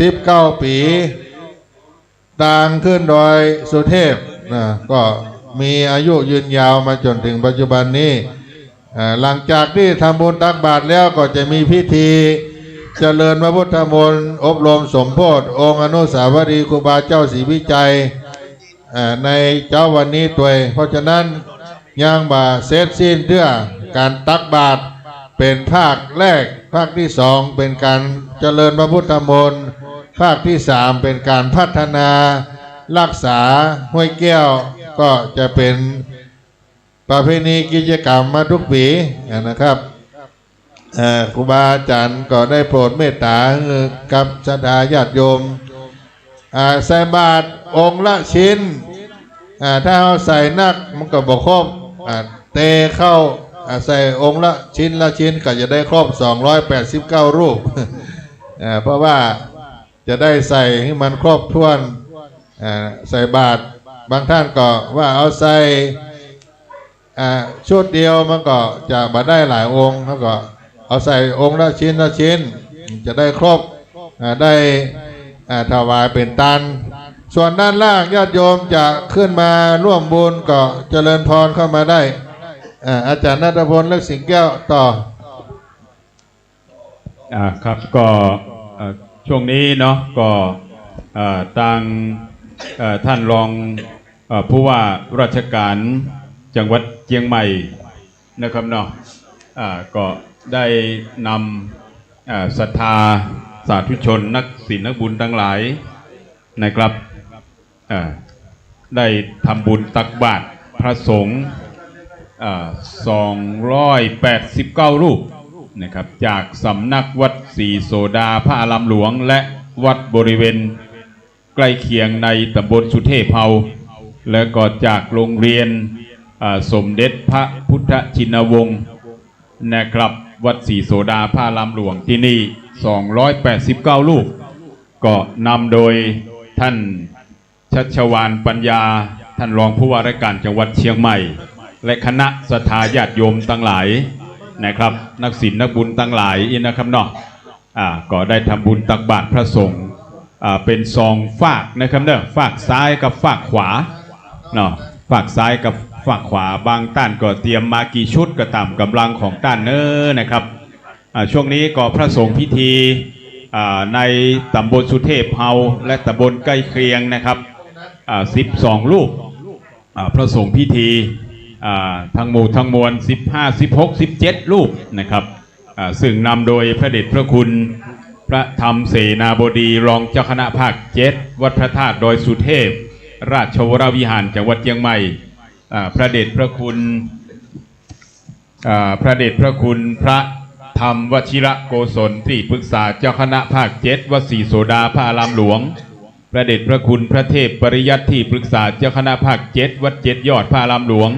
89ปีต่างขึ้นโดยสุเทพก็มีอายุยืนยาวมาจนถึงปัจจุบันนี้หลังจากที่ทำบุญตักบาตรแล้วก็จะมีพิธีเจริญพระพุทธมนต์อบรมสมโภชองค์อนุสาวรีย์ครูบาเจ้าศรีวิจัยในเจ้าวันนี้ตัวเพราะฉะนั้นย่างบ่าเสร็จสิ้นเพื่อการตักบาตรเป็นภาคแรกภาคที่2เป็นการเจริญพระพุทธมนต์ภาคที่3เป็นการพัฒนารักษาห้วยแก้วก็จะเป็นประเพณีกิจกรรมมาทุกปีนะครับครูบาอาจารย์ก็ได้โปรดเมตตากับศรัทธาญาติโยมใส่บาตรองค์ละชิ้นถ้าเราใส่นักมันก็บอกครบเตเข้า ใส่องค์ละชิ้นก็จะได้ครบ289รูป เพราะว่าจะได้ใส่ให้มันครบถ้วนใส่บาตรบางท่านก็ว่าเอาใส่ชุดเดียวมันก็จะมาได้หลายองค์แล้วก็เอาใส่องค์ละชิ้นจะได้ครบได้ถวายเป็นตันส่วนด้านล่างญาติโยมจะขึ้นมาร่วมบุญก็เจริญพรเข้ามาได้อาจารย์ณัฐพลเลิกสิงแก้วต่อครับก็ช่วงนี้เนาะก็ทางท่านรองผู้ว่าราชการจังหวัดเชียงใหม่นะครับเนาะก็ได้นำศรัทธาสาธุชนนักศีลนักบุญทั้งหลายนะครับได้ทำบุญตักบาตรพระสงฆ์289รูปนะครับจากสำนักวัดศรีโสดาพระอารามหลวงและวัดบริเวณใกล้เคียงในตำบลสุเทพเภาและก็จากโรงเรียนสมเด็จพระพุทธชินวงศ์นะครับวัดศรีโสดาพระอารามหลวงที่นี่289รูปก็นำโดยท่านชัชวาลปัญญาท่านรองผู้ว่าราชการจังหวัดเชียงใหม่และคณะศรัทธาญาติโยมทั้งหลายนะครับนักศีลนักบุญทั้งหลายนะครับเนาะก็ได้ทำบุญตักบาตรพระสงฆ์เป็นซองฝากนะครับเนาะฝากซ้ายกับฝากขวาเนาะฝากซ้ายกับฝากขวาบางท่านก็เตรียมมากี่ชุดก็ตามกำลังของท่านนะครับช่วงนี้ก็พระสงฆ์พิธีในตำบลสุเทพเภาและตำบลใกล้เคียงนะครับ12รูปพระสงฆ์พิธีทั้งหมู่ทั้งมวล15 16 17รูปนะครับซึ่งนำโดยพระเดชพระคุณพระธรรมเสนาบดีรองเจ้าคณะภาค7วัดพระธาตุดอยสุเทพราชวรวิหารจังหวัดเชียงใหม่พระเดชพระคุณพระธรรมวชิระโกศลที่ปรึกษาเจ้าคณะภาค7วัดศรีโสดาพระอารามหลวงพระเดชพระคุณพระเทพปริยัติที่ปรึกษาเจ้าคณะภาค7วัด7ยอดพระอารามหลวง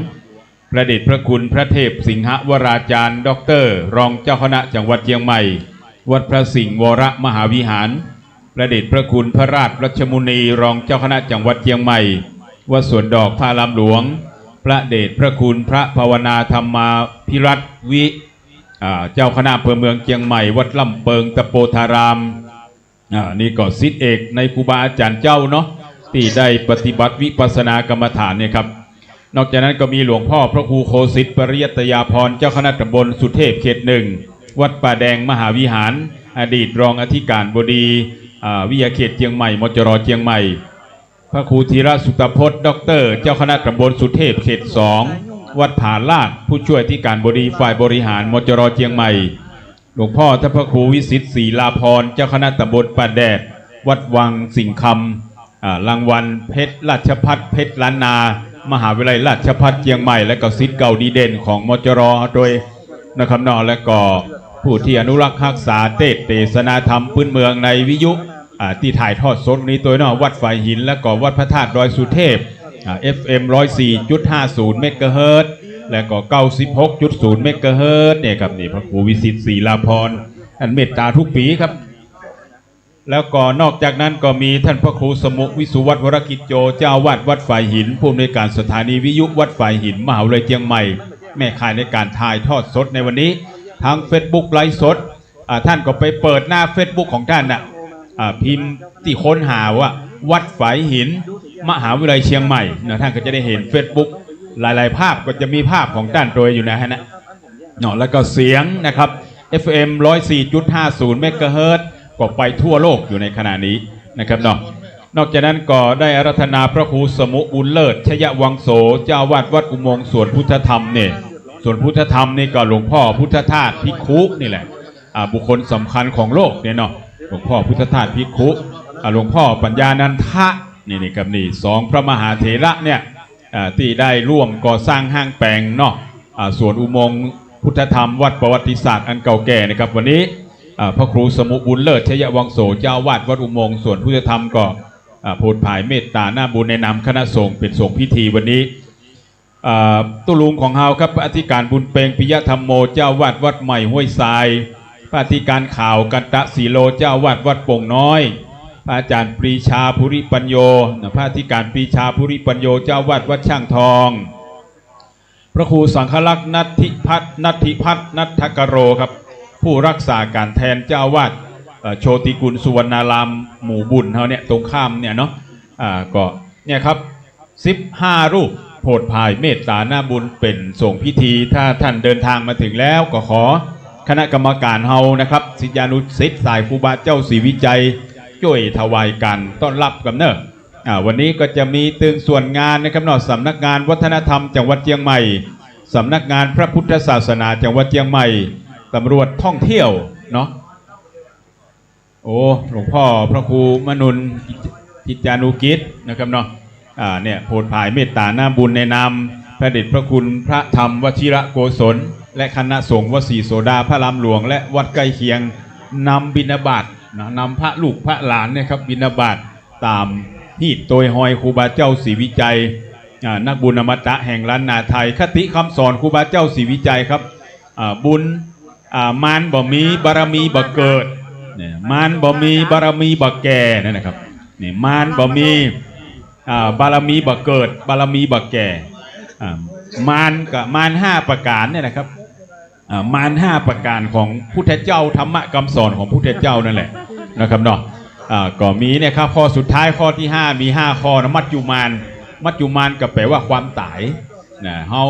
พระเดชพระคุณพระเทพสิงหวราจารย์ด็อกเตอร์รองเจ้าคณะจังหวัดเชียงใหม่วัดพระสิงห์วรมหาวิหารพระเดชพระคุณพระราชรัชมุนีรองเจ้าคณะจังหวัดเชียงใหม่วัดสวนดอกพระอารามหลวงพระเดชพระคุณพระภาวนาธรรมาภิรัตน์วิเจ้าคณะอำเภอเมืองเชียงใหม่วัดลำเปิงตะโปธารามนี่ก็ศิษย์เอกในครูบาอาจารย์เจ้าเนาะที่ได้ปฏิบัติวิปัสสนากรรมฐานเนี่ยครับนอกจากนั้นก็มีหลวงพ่อพระครูโคสิทธิ์ปริยัตยาภรณ์เจ้าคณะตำบลสุเทพเขต1วัดป่าแดงมหาวิหารอดีตรองอธิการบดีวิทยาเขตเชียงใหม่มจรเชียงใหม่พระครูธีระสุตพจน์ด็อกเตอร์เจ้าคณะตำบลสุเทพเขต2วัดผาลาดผู้ช่วยอธิการบดีฝ่ายบริหารมจรเชียงใหม่หลวงพ่อท่านพระครูวิสิทธิ์ศรีลาภรณ์เจ้าคณะตำบลป่าแดดวัดวังสิงห์คำรางวัลเพชรราชภัฏเพชรล้านนามหาวิทยาลัยราชภัฏเชียงใหม่และก็ศิษย์เก่าดีเด่นของมจรโดยนะครับนอและก็ผู้ที่อนุรักษ์รักษาเทศนาธรรมพื้นเมืองในวิทยุที่ถ่ายทอดสดนี้ตัวนอวัดฝ่ายหินและก็วัดพระธาตุดอยสุเทพFM 104.50 เมกะเฮิรตซ์และก็ 96.0 เมกะเฮิรตซ์เนี่ยครับนี่พระครูวิสิทธิ์ศรีลาภรณ์ท่านเมตตาทุกปีครับแล้วก็นอกจากนั้นก็มีท่านพระครูสมุวิสุวัฒน์วรกิจโจเจ้าวาดวัดฝ่ายหินผู้อำนวยการสถานีวิทยุวัดฝ่ายหินมหาวิทยาลัยเชียงใหม่แม่ข่ายในการถ่ายทอดสดในวันนี้ทาง Facebook ไลฟ์สดท่านก็ไปเปิดหน้า Facebook ของท่านน่ะพิมพ์ที่ค้นหาว่าวัดฝ่ายหินมหาวิทยาลัยเชียงใหม่นะท่านก็จะได้เห็น Facebook หลายๆภาพก็จะมีภาพของท่านโดยอยู่นะฮะเนาะแล้วก็เสียงนะครับ FM 104.50 เมกะเฮิรตซ์ก็ไปทั่วโลกอยู่ในขณะนี้นะครับเนาะนอกจากนั้นก็ได้อาราธนาพระครูสมุบุญเลิศชยวังโสเจ้าวาดวัดอุโมงค์สวนพุทธธรรมเนี่ยส่วนพุทธธรรมนี่ก็หลวงพ่อพุทธทาสภิกขุนี่แหละบุคคลสำคัญของโลกเนี่ยเนาะหลวงพ่อพุทธทาสภิกขุหลวงพ่อปัญญานันทะนี่กับนี่2พระมหาเถระเนี่ยที่ได้ร่วมก่อสร้างห้างแปลงเนาะส่วนอุโมงค์พุทธธรรมวัดประวัติศาสตร์อันเก่าแก่นะครับวันนี้พระครูสมุบุญเลิศชยวังโสเจ้าวาดวัดอุโมงค์ส่วนพุทธธรรมก็โปรดภายเมตตาหน้าบุญในนามคณะสงฆ์เป็นสงฆ์พิธีวันนี้ ตุลุงของเฮาครับพระอธิการบุญเปงปิยธรรมโมเจ้าวาดวัดใหม่ห้วยทรายพระอธิการข่าวกันตะสีโลเจ้าวาดวัดโป่งน้อยพระอาจารย์ปรีชาภูริปัญโยพระอธิการปรีชาภูริปัญโยเจ้าวาดวัดช่างทองพระครูสังฆลักษณ์นัทธิพัฒน์นัทธกโรครับผู้รักษาการแทนเจ้าวาดโชติกุลสุวรรณารามหมู่บุญเขาเนี่ยตรงข้ามเนี่ยเนาะก็เนี่ยครับ15 รูปโปรดภายเมตตาหน้าบุญเป็นส่งพิธีถ้าท่านเดินทางมาถึงแล้วก็ขอคณะกรรมการเฮานะครับศิษยานุศิษย์สายครูบาเจ้าศรีวิจัยช่วยถวายกันต้อนรับกันเนอะวันนี้ก็จะมีตึงส่วนงานนะครับนอกสำนักงานวัฒนธรรมจังหวัดเชียงใหม่สำนักงานพระพุทธศาสนาจังหวัดเชียงใหม่ตำรวจท่องเที่ยวเนาะโอ้หลวงพ่อพระครูมนุนกิจจานุกิจนะครับเนาะเนี่ยโปรดภายเมตตาหน้าบุญในนามพระเดชพระคุณพระธรรมวชิระโกศลและคณะสงฆ์วัดศรีโสดาพระรามหลวงและวัดใกล้เคียงนำบิณฑบาตนำพระลูกพระหลานเนี่ยครับบิณฑบาตตามฮีดโดยหอยครูบาเจ้าศรีวิจัยนักบุญอมตะแห่งล้านนาไทยคติคำสอนครูบาเจ้าศรีวิจัยครับบุญมารบ่มีบารมีบ่เกิดมารบ่มีบารมีบ่แก่นั่นนะครับนี่มารบ่มีบารมีบ่เกิดบารมีบ่แก่มารกับมาร5 ประการเนี่ยนะครับมาร5 ประการของพุทธเจ้าธรรมะคำสอนของพุทธเจ้านั่นแหละนะครับเนาะก็มีเนี่ยครับข้อสุดท้ายข้อที่5มี5 ข้อนะมัจจุมารก็แปลว่าความตายนะเฮา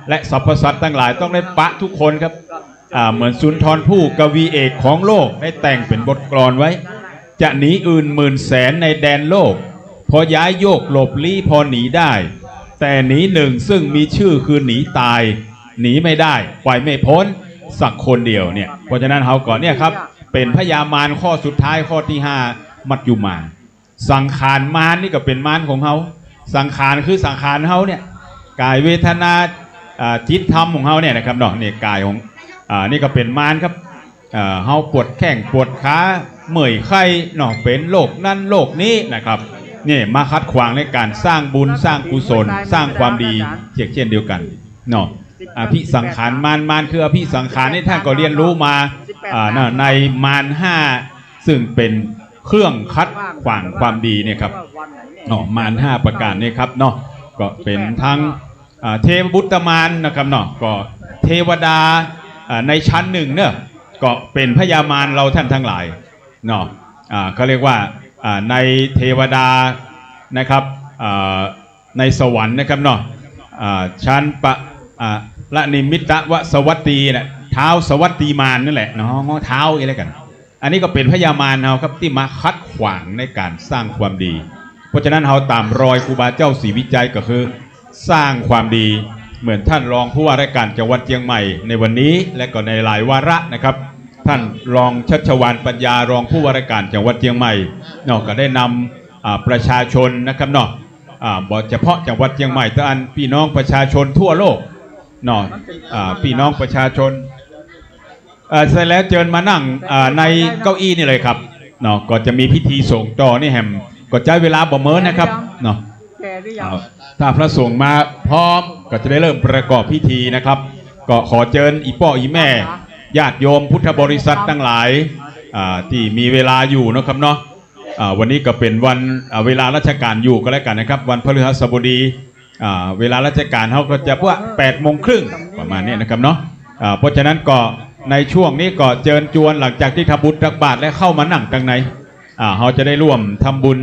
และสรรพสัตว์ทั้งหลายต้องได้ปะทุกคนครับเหมือนสุนทรภู่กวีเอกของโลกได้แต่งเป็นบทกลอนไว้จะหนีอื่นหมื่นแสนในแดนโลกพอย้ายโยกหลบลี้พอหนีได้แต่หนีหนึ่งซึ่งมีชื่อคือหนีตายหนีไม่ได้ปล่อยไม่พ้นสักคนเดียวเนี่ยเพราะฉะนั้นเฮาก่อนเนี่ยครับเป็นพยามารข้อสุดท้ายข้อที่5มัจจุมารสังขารมารนี่ก็เป็นมารของเฮาสังขารคือสังขารเฮาเนี่ยกายเวทนาจิตธรรมของเฮาเนี่ยนะครับเนาะเนี่ยกายของนี่ก็เป็นมารครับเฮาปวดแข้งปวดขาเมื่อยไข้เนาะเป็นโรคนั่นโรคนี้นะครับนี่มาคัดขวางในการสร้างบุญสร้างกุศลสร้างความดีเช่นเดียวกันเนาะอภิสังขารมารคืออภิสังขารนี่ท่านก็เรียนรู้มาในมาร5ซึ่งเป็นเครื่องคัดขวางความดีเนี่ยครับมาร5 ประการนี่ครับเนาะก็เป็นทั้งเทวบุตรมารนะครับเนาะก็เทวดาในชั้นหนึ่งเนี่ยก็เป็นพญามารเราท่านทั้งหลายเนาะเขาเรียกว่าในเทวดานะครับในสวรรค์นะครับเนาะชั้นละนิมิตะวสวัตตีเนี่ยเท้าสวัตตีมารนั่นแหละเนาะเท้าอะไรกันอันนี้ก็เป็นพญามารเราครับที่มาคัดขวางในการสร้างความดีเพราะฉะนั้นเราตามรอยครูบาเจ้าศรีวิจัยก็คือสร้างความดีเหมือนท่านรองผู้ว่าราชการจังหวัดเชียงใหม่ในวันนี้และก็ในหลายวาระนะครับท่านรองชัชวาลปัญญารองผู้ว่าราชการจังหวัดเชียงใหม่เนาะก็ได้นำประชาชนนะครับเนาะบ่เฉพาะจังหวัดเชียงใหม่แต่อันพี่น้องประชาชนทั่วโลกเนาะพี่น้องประชาชนเสร็จแล้วเชิญมานั่งในเก้าอี้นี่เลยครับเนาะก็จะมีพิธีส่งต่อนี่แฮมก็ใช้เวลาบ่เมินนะครับเนาะถ้าพระสงฆ์มาพร้อมก็จะได้เริ่มประกอบพิธีนะครับก็ขอเชิญอีพ่ออีแม่ญาติโยมพุทธบริษัททั้งหลายที่มีเวลาอยู่นะครับเนาะวันนี้ก็เป็นวันเวลาราชการอยู่ก็แล้วกันนะครับวันพฤหัสบดีเวลาราชการเขาก็จะว่า8:30ประมาณนี้นะครับเนาะเพราะฉะนั้นก็ในช่วงนี้ก็เชิญชวนหลังจากที่ทำบุญตักบาตรและเข้ามานั่งตรงไหนเขาจะได้ร่วมทำบุญ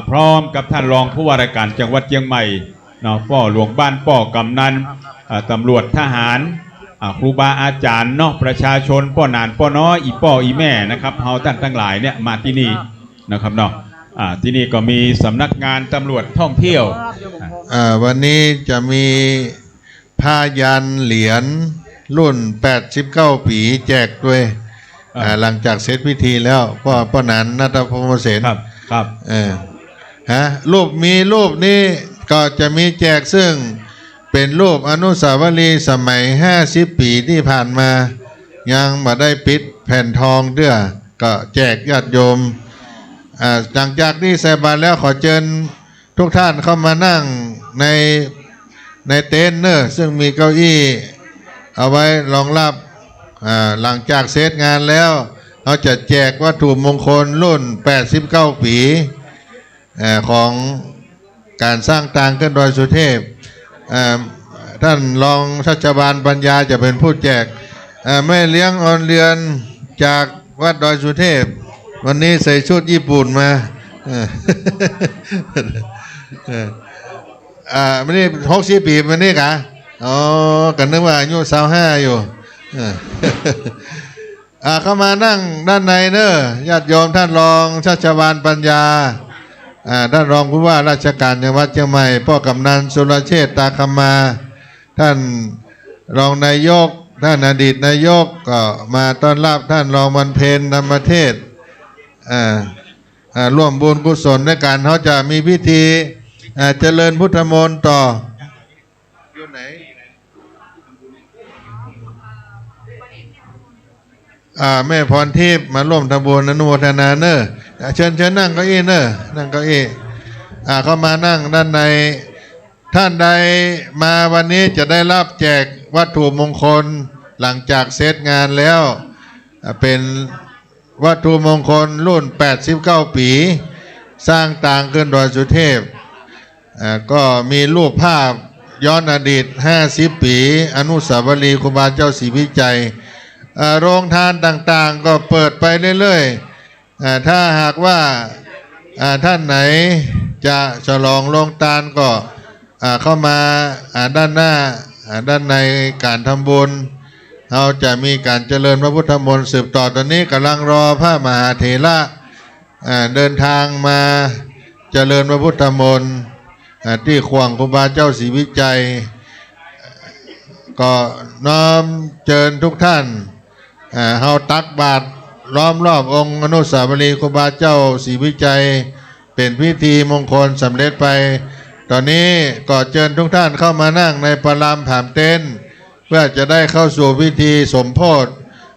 พร้อมกับท่านรองผู้ว่าราชการจังหวัดเชียงใหม่เนาะป้อหลวงบ้านป้อกำนันตำรวจทหารครูบาอาจารย์เนาะประชาชนป้อหนานป้อน้อยอีป้ออีแม่นะครับเฮาท่านทั้งหลายเนี่ยมาที่นี่นะครับเนาะที่นี่ก็มีสำนักงานตำรวจท่องเที่ยววันนี้จะมีผ้ายันเหรียญรุ่น89 ปีแจกด้วยหลังจากเสร็จพิธีแล้วป้อหนานณัฐพรหมเสนครับรูปนี้ก็จะมีแจกซึ่งเป็นรูปอนุสาวรีย์สมัย50 ปีที่ผ่านมายังมาได้ปิดแผ่นทองเด้อก็แจกญาติโยมหลังจากนี้ใส่บาตรแล้วขอเชิญทุกท่านเข้ามานั่งใน ในเต็นท์เนอะซึ่งมีเก้าอี้เอาไว้รองรับหลังจากเสร็จงานแล้วเราจะแจกวัตถุมงคลรุ่น89 ปีของการสร้างตางขึ้นดอยสุเทพท่านรองชัชบาลปัญญาจะเป็นผู้แจกแม่เลี้ยงออนเรือนจากวัดดอยสุเทพวันนี้ใส่ชุดญี่ปุ่นมาไม่ได้60 ปีมันนี่กะอ๋อกันนึกว่าอายุ25อยู่เข้ามานั่งด้านในเนอะญาติโยมท่านรองชัชวาลปัญญาท่านรองผู้ว่าราชการจังหวัดเชียงใหม่พ่อกำนันสุรเชษฐ์ตาคมาท่านรองนายกท่านอดีตนายกก็มาต้อนรับท่านรองบรรเพนธรรมเทศร่วมบุญกุศลด้วยกันเขาจะมีพิธีเจริญพุทธมนต์ต่ออยู่ไหนแม่พรทิพย์มาร่วมทำบุญอนุโมทนาเนอะเชิญนั่งเก้าอี้เนอะนั่งเก้าอี้เข้ามานั่งด้านในท่านใดมาวันนี้จะได้รับแจกวัตถุมงคลหลังจากเสร็จงานแล้วเป็นวัตถุมงคลรุ่น89 ปีสร้างต่างขึ้นดอยสุเทพก็มีรูปภาพย้อนอดีต50 ปีอนุสาวรีย์ครูบาเจ้าศรีวิจัยโรงทานต่างๆก็เปิดไปเรื่อยๆถ้าหากว่าท่านไหนจะฉลองโรงทานก็เข้ามาด้านหน้าด้านในการทำบุญเราจะมีการเจริญพระพุทธมนต์สืบต่อตอนนี้กำลังรอพระมหาเถระเดินทางมาเจริญพระพุทธมนต์ที่ขวางครูบาเจ้าศรีวิจัยก็น้อมเชิญทุกท่านเฮาตักบาตรล้อมรอบองค์อนุสาวรีย์ครูบาเจ้าศรีวิจัยเป็นพิธีมงคลสำเร็จไปตอนนี้ก็เชิญทุกท่านเข้ามานั่งในปรามผามเต็นท์เพื่อจะได้เข้าสู่พิธีสมโภช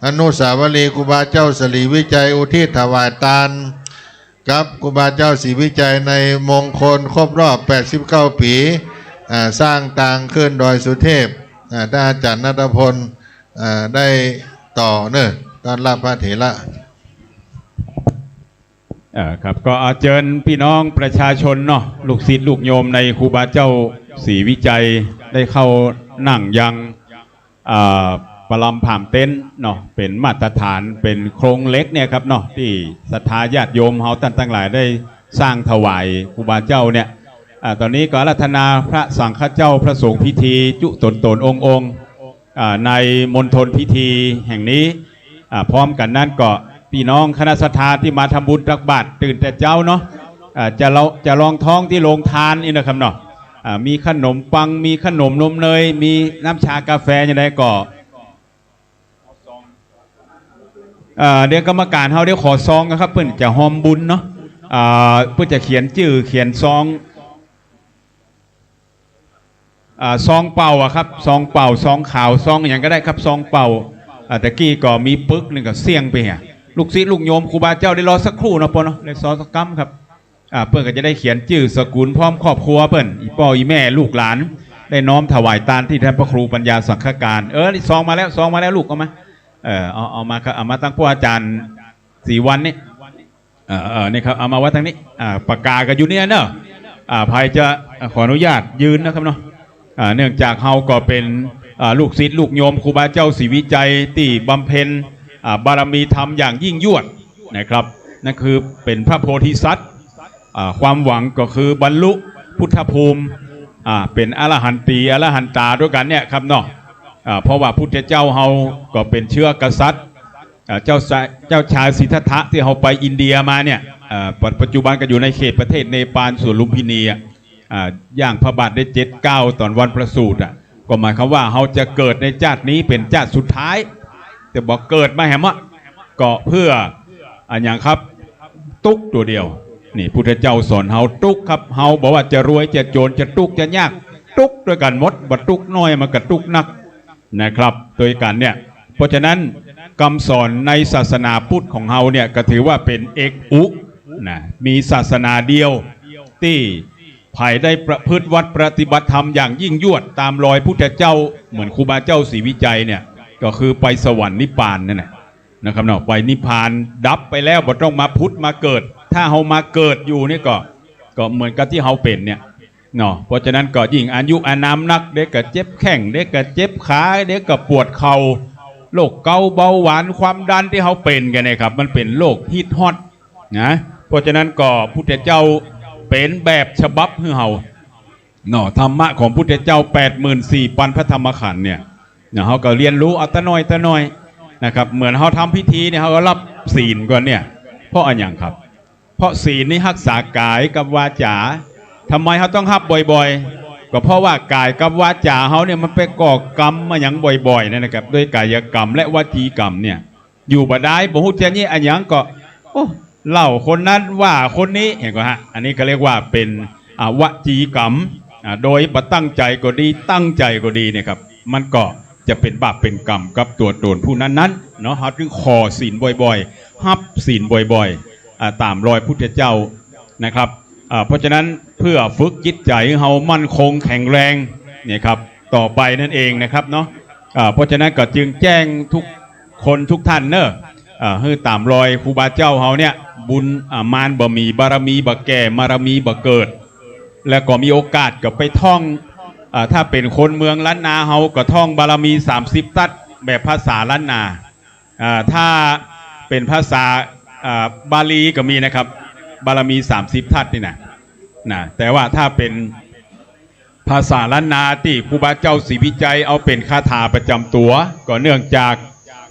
อนุสาวรีย์ครูบาเจ้าศรีวิจัยอุทิศถวายทานกับครูบาเจ้าศรีวิจัยในมงคลครบรอบ89 ปีสร้างต่างขึ้นดอยสุเทพท่านอาจารย์ณัฐพลได้ต่อเนอะต้อนรับพระเถระครับก็เชิญพี่น้องประชาชนเนาะลูกศิษย์ลูกโยมในครูบาเจ้าศรีวิจัยได้เข้านั่งยังปรำผามเต็นท์เนาะเป็นมาตรฐานเป็นโครงเล็กเนี่ยครับเนาะที่ศรัทธาญาติโยมเฮาท่านทั้งหลายได้สร้างถวายครูบาเจ้าเนี่ยตอนนี้ก็อาราธนาพระสังฆเจ้าพระสงฆ์พิธีจุตนองค์ในมณฑลพิธีแห่งนี้พร้อมกันนั้นก็พี่น้องคณะศรัทธาที่มาทำบุญตักบาตรตื่นแต่เจ้าเนาะจะลองท้องที่โรงทานนี่นะครับเนาะมีขนมปังมีขนมนมเนยมีน้ำชากาแฟอย่างไรก็เดี๋ยวกรรมการเขาเดี๋ยวขอซองนะครับเพื่อนจะหอมบุญเนาะเพื่อจะเขียนชื่อเขียนซองซองเป่าครับซองเป่าซองขาวซองอย่างก็ได้ครับซองเป่าแต่กี้ก็มีปึกหนึ่งกับเสี่ยงไปเนี่ยลูกศิษย์ลูกโยมครูบาเจ้าได้รอสักครู่นะปนเนาะได้ซอสักกัมครับเพื่อนก็จะได้เขียนชื่อสกุลพร้อมครอบครัวเพื่อนอีพ่ออีแม่ลูกหลานได้น้อมถวายทานที่ท่านพระครูปัญญาสังฆการนี่ซองมาแล้วลูกเอามาเอามาตั้งผู้อาจารย์4 วันนี่นี่ครับเอามาไว้ทางนี้ปากกากันอยู่เนี่ยเนอะภัยจะขออนุญาตยืนนะครับเนาะเนื่องจากเฮาก็เป็นลูกศิษย์ลูกโยมครูบาเจ้าศรีวิจัยที่บำเพ็ญบารมีธรรมอย่างยิ่งยวดนะครับนั่นคือเป็นพระโพธิสัตว์ความหวังก็คือบรรลุพุทธภูมิเป็นอรหันตีอรหันตาด้วยกันเนี่ยครับเนาะเพราะว่าพุทธเจ้าเฮาก็เป็นเชื้อกษัตริย์เจ้าชายสิทธัตถะที่เฮาไปอินเดียมาเนี่ยปัจจุบันก็อยู่ในเขตประเทศเนปาลส่วนลุมพินีย่างพระบาทได้7-9ตอนวันประสูติก็หมายความว่าเฮาจะเกิดในชาตินี้เป็นชาติสุดท้ายแต่บอกเกิดมาแหมะก็เพื่ออย่างครับตุ๊กตัวเดียวนี่พุทธเจ้าสอนเฮาตุ๊กครับเฮาบอกว่าจะรวยจะจนจะตุ๊กจะยากตุ๊กด้วยกันหมดบัดตุ๊กน้อยมันก็ตุ๊กนักนะครับโดยกันเนี่ยเพราะฉะนั้นคำสอนในศาสนาพุทธของเฮาเนี่ยก็ถือว่าเป็นเอกอุนะมีศาสนาเดียวที่ ภายได้ประพฤติวัดปฏิบัติธรรมอย่างยิ่งยวดตามรอยพุทธเจ้าเหมือนครูบาเจ้าศรีวิจัยเนี่ยก็คือไปสวรรค์นิพพานนั่นแหละนะครับเนาะไปนิพพานดับไปแล้วบ่ต้องมาพุทธมาเกิดถ้าเฮามาเกิดอยู่นี่ก็เหมือนกับที่เฮาเป็นเนี่ยเนาะเพราะฉะนั้นก็ยิ่งอายุอานามนักเด็กก็เจ็บแข้งเด็กก็เจ็บขาเด็กก็ปวดเข่าโรคเกาต์เบาหวานความดันที่เฮาเป็นกันเนี่ยครับมันเป็นโรคฮิตฮอตนะเพราะฉะนั้นก็พุทธเจ้าเป็นแบบฉบับให้เฮาเนาะธรรมะของพุทธเจ้า 84,000 พระธรรมขันธ์เนี่ยเฮาก็เรียนรู้เอาตะน้อยนะครับเหมือนเฮาทำพิธีเนี่ยเฮาก็รับศีลก่อนเนี่ยเพราะอะไรอย่างครับเพราะศีลนี่รักษากายกับวาจาทำไมเขาต้องรับบ่อยๆก็เพราะว่ากายกับวาจาเขาเนี่ยมันไปก่อกรรมมาอย่างบ่อยๆนะครับด้วยกายกรรมและวจีกรรมเนี่ยอยู่บ่ได้บ่ฮู้จักนี่อันหยังก็เล่าคนนั้นว่าคนนี้เห็นก็ฮะอันนี้ก็เรียกว่าเป็นวจีกรรมโดยบ่ตั้งใจก็ดีตั้งใจก็ดีเนี่ยครับมันก็จะเป็นบาปเป็นกรรมกับตัวตนผู้นั้นๆเนาะเขาจึงขอศีลบ่อยๆรับศีลบ่อยๆตามรอยพุทธเจ้านะครับเพราะฉะนั้นเพื่อฝึกจิตใจเฮามั่นคงแข็งแรงเนี่ยครับต่อไปนั่นเองนะครับเนาะเพราะฉะนั้นก็จึงแจ้งทุกคนทุกท่านเนอะให้ตามรอยครูบาเจ้าเฮาเนี่ยบุญมารบ่มีบารมีบ่แก่บารมีบ่เกิดแล้วก็มีโอกาสก็ไปท่องถ้าเป็นคนเมืองล้านนาเฮาก็ท่องบารมี30ทัศแบบภาษาล้านนาถ้าเป็นภาษาบาลีก็มีนะครับบารมี30ทัศนี่นะแต่ว่าถ้าเป็นภาษาล้านนาที่ครูบาเจ้าศรีวิจัยเอาเป็นคาถาประจำตัวก็เนื่องจาก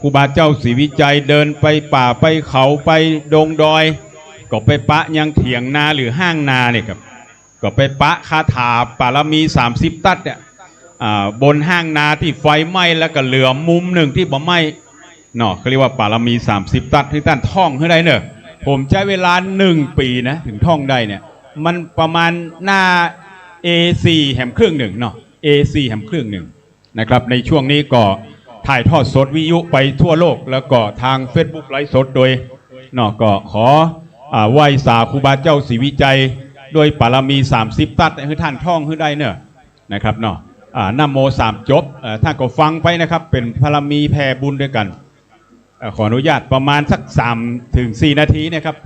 ครูบาเจ้าศรีวิจัยเดินไปป่าไปเขาไปดงดอยก็ไปปะยังเถียงนาหรือห้างนาเนี่ยครับก็ไปปะคาถาบารมี30ทัศเนี่ยบนห้างนาที่ไฟไหม้แล้วก็เหลือมุมหนึ่งที่บ่ไหม้เนาะเขาเรียกว่าบารมี30ทัศที่ท่านท่องให้ได้เนอะผมใช้เวลา1 ปีนะถึงท่องได้เนี่ยมันประมาณหน้า A4 แหมครึ่งหนึ่งเนาะ A4 แหมครึ่งหนึ่งนะครับในช่วงนี้ก็ถ่ายทอดสดวิทยุไปทั่วโลกแล้วก็ทาง Facebook ไลฟ์สดโดยเนาะก็ขอไหว้สาครูบาเจ้าศรีวิจัยด้วยบารมี30ทัศให้ท่านท่องให้ได้เนอะนะครับเนาะนะโม3จบท่านก็ฟังไปนะครับเป็นบารมีแผ่บุญด้วยกันขออนุญาตประมาณสัก3 ถึง 4 นาทีนะครับ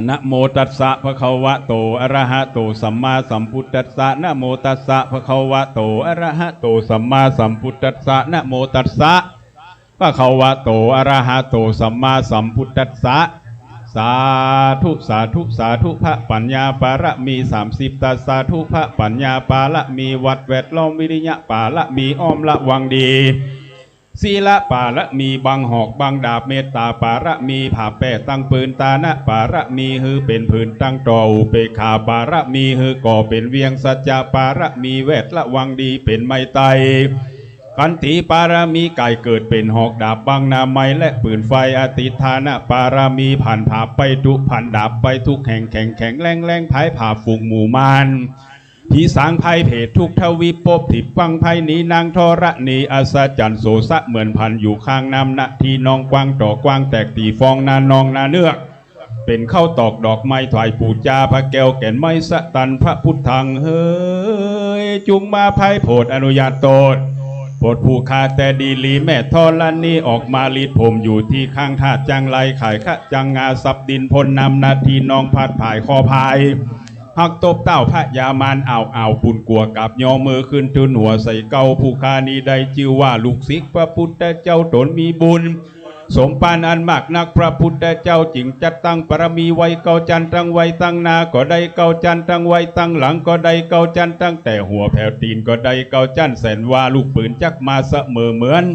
นะโมตัสสะภะคะวะโตอะระหะโตสัมมาสัมพุทธัสสะนะโมตัสสะภะคะวะโตอะระหะโตสัมมาสัมพุทธัสสะนะโมตัสสะภะคะวะโตอะระหะโตสัมมาสัมพุทธัสสะสาธุสาธุสาธุพระปัญญาปาระมี30ตัสสาธุพระปัญญาปาระมีวัดแวดล้อมวิริยะปาระมีอ้อมละวังดีศีลปาระมีบังหอกบังดาบเมตตาปาระมีผ่าแป้ตั้งปืนตานะปาระมีฮือเป็นผืนตั้งต่ออุเปขาปาระมีฮือก่อเป็นเวียงสัจจะปาระมีเวทละวังดีเป็นไม้ไตขันติปาระมีไก่เกิดเป็นหอกดาบบังนาไม้และปืนไฟอติธานะปาระมีผ่านผ่าไปทุกผ่านดาบไปทุกแห่งแข็งแข็งแรงแรงภายผ่าฝูงหมู่มารผีสางภัยเพศทุกทวีปบถิบฟังภัยนี้นางทรณีอัศจรรย์โสสะเหมือนพันอยู่ข้างน้ำนาทีนองกวางต่อกวางแตกตีฟองนานองนาเนือกเป็นเข้าตอกดอกไม้ถวายปูจาพระแก้วแก่นไม้สะตันพระพุทธังเฮ้ยจุงมาภัยโพดอนุญาตโตดโปรดผู้คาแต่ดีลีแม่ทอลันนี้ออกมาลีดผมอยู่ที่ข้างท่าจังไรขายขะจังงาสับดินพลนำนาทีนองพัดผายคอพายหักตบเต้าพระยามานเอาปุ่นกัวกับยอมือขึ้นทุนหัวใส่เกาผู้คานีได้จิวว่าลูกศิษย์พระพุทธเจ้าตนมีบุญสมปานอันมากนักพระพุทธเจ้าจิงจัดตั้งปรมีไว้เกาจันตั้งไว้ตั้งนาก็ได้เกาจันตั้งไว้ตั้งหลังก็ได้เกาจันตั้งแต่หัวแผ่วตีนก็ได้เกาจันแสนว่าลูกปืนจักมาเสมอเหมือน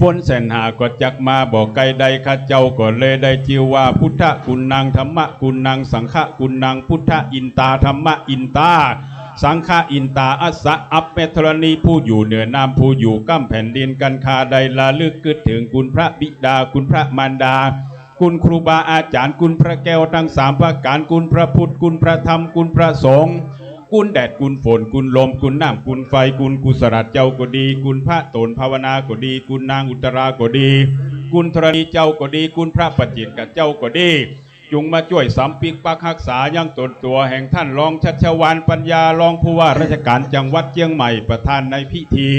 ฝนแสนหาก็จักมาบอกไกลใดข้าเจ้าก็เลยได้จิวว่าพุทธคุณนางธรรมะคุณนางสังฆคุณนางพุทธอินตาธรรมะอินตาสังฆอินตาอัสสะอัปเมธรณีผู้อยู่เหนือน้ำผู้อยู่ก้ำแผ่นดินกันคาใดละลึกกึดถึงคุณพระบิดาคุณพระมารดาคุณครูบาอาจารย์คุณพระแก้วทั้ง3ประการคุณพระพุทธคุณพระธรรมคุณพระสงฆ์คุณแดดคุณฝนคุณลมคุณน้ำคุณไฟคุณกุศลเจ้าก็ดีคุณพระตนภาวนาก็ดีคุณนางอุตราก็ดีคุณธรณีเจ้าก็ดีคุณพระปัจจิตกับเจ้าก็ดี จุงมาช่วยสำปิกปักรักษายังตนตัวแห่งท่านรองชัชวาลปัญญารองผู้ว่าราชการจังหวัดเชียงใหม่ประธานในพิธี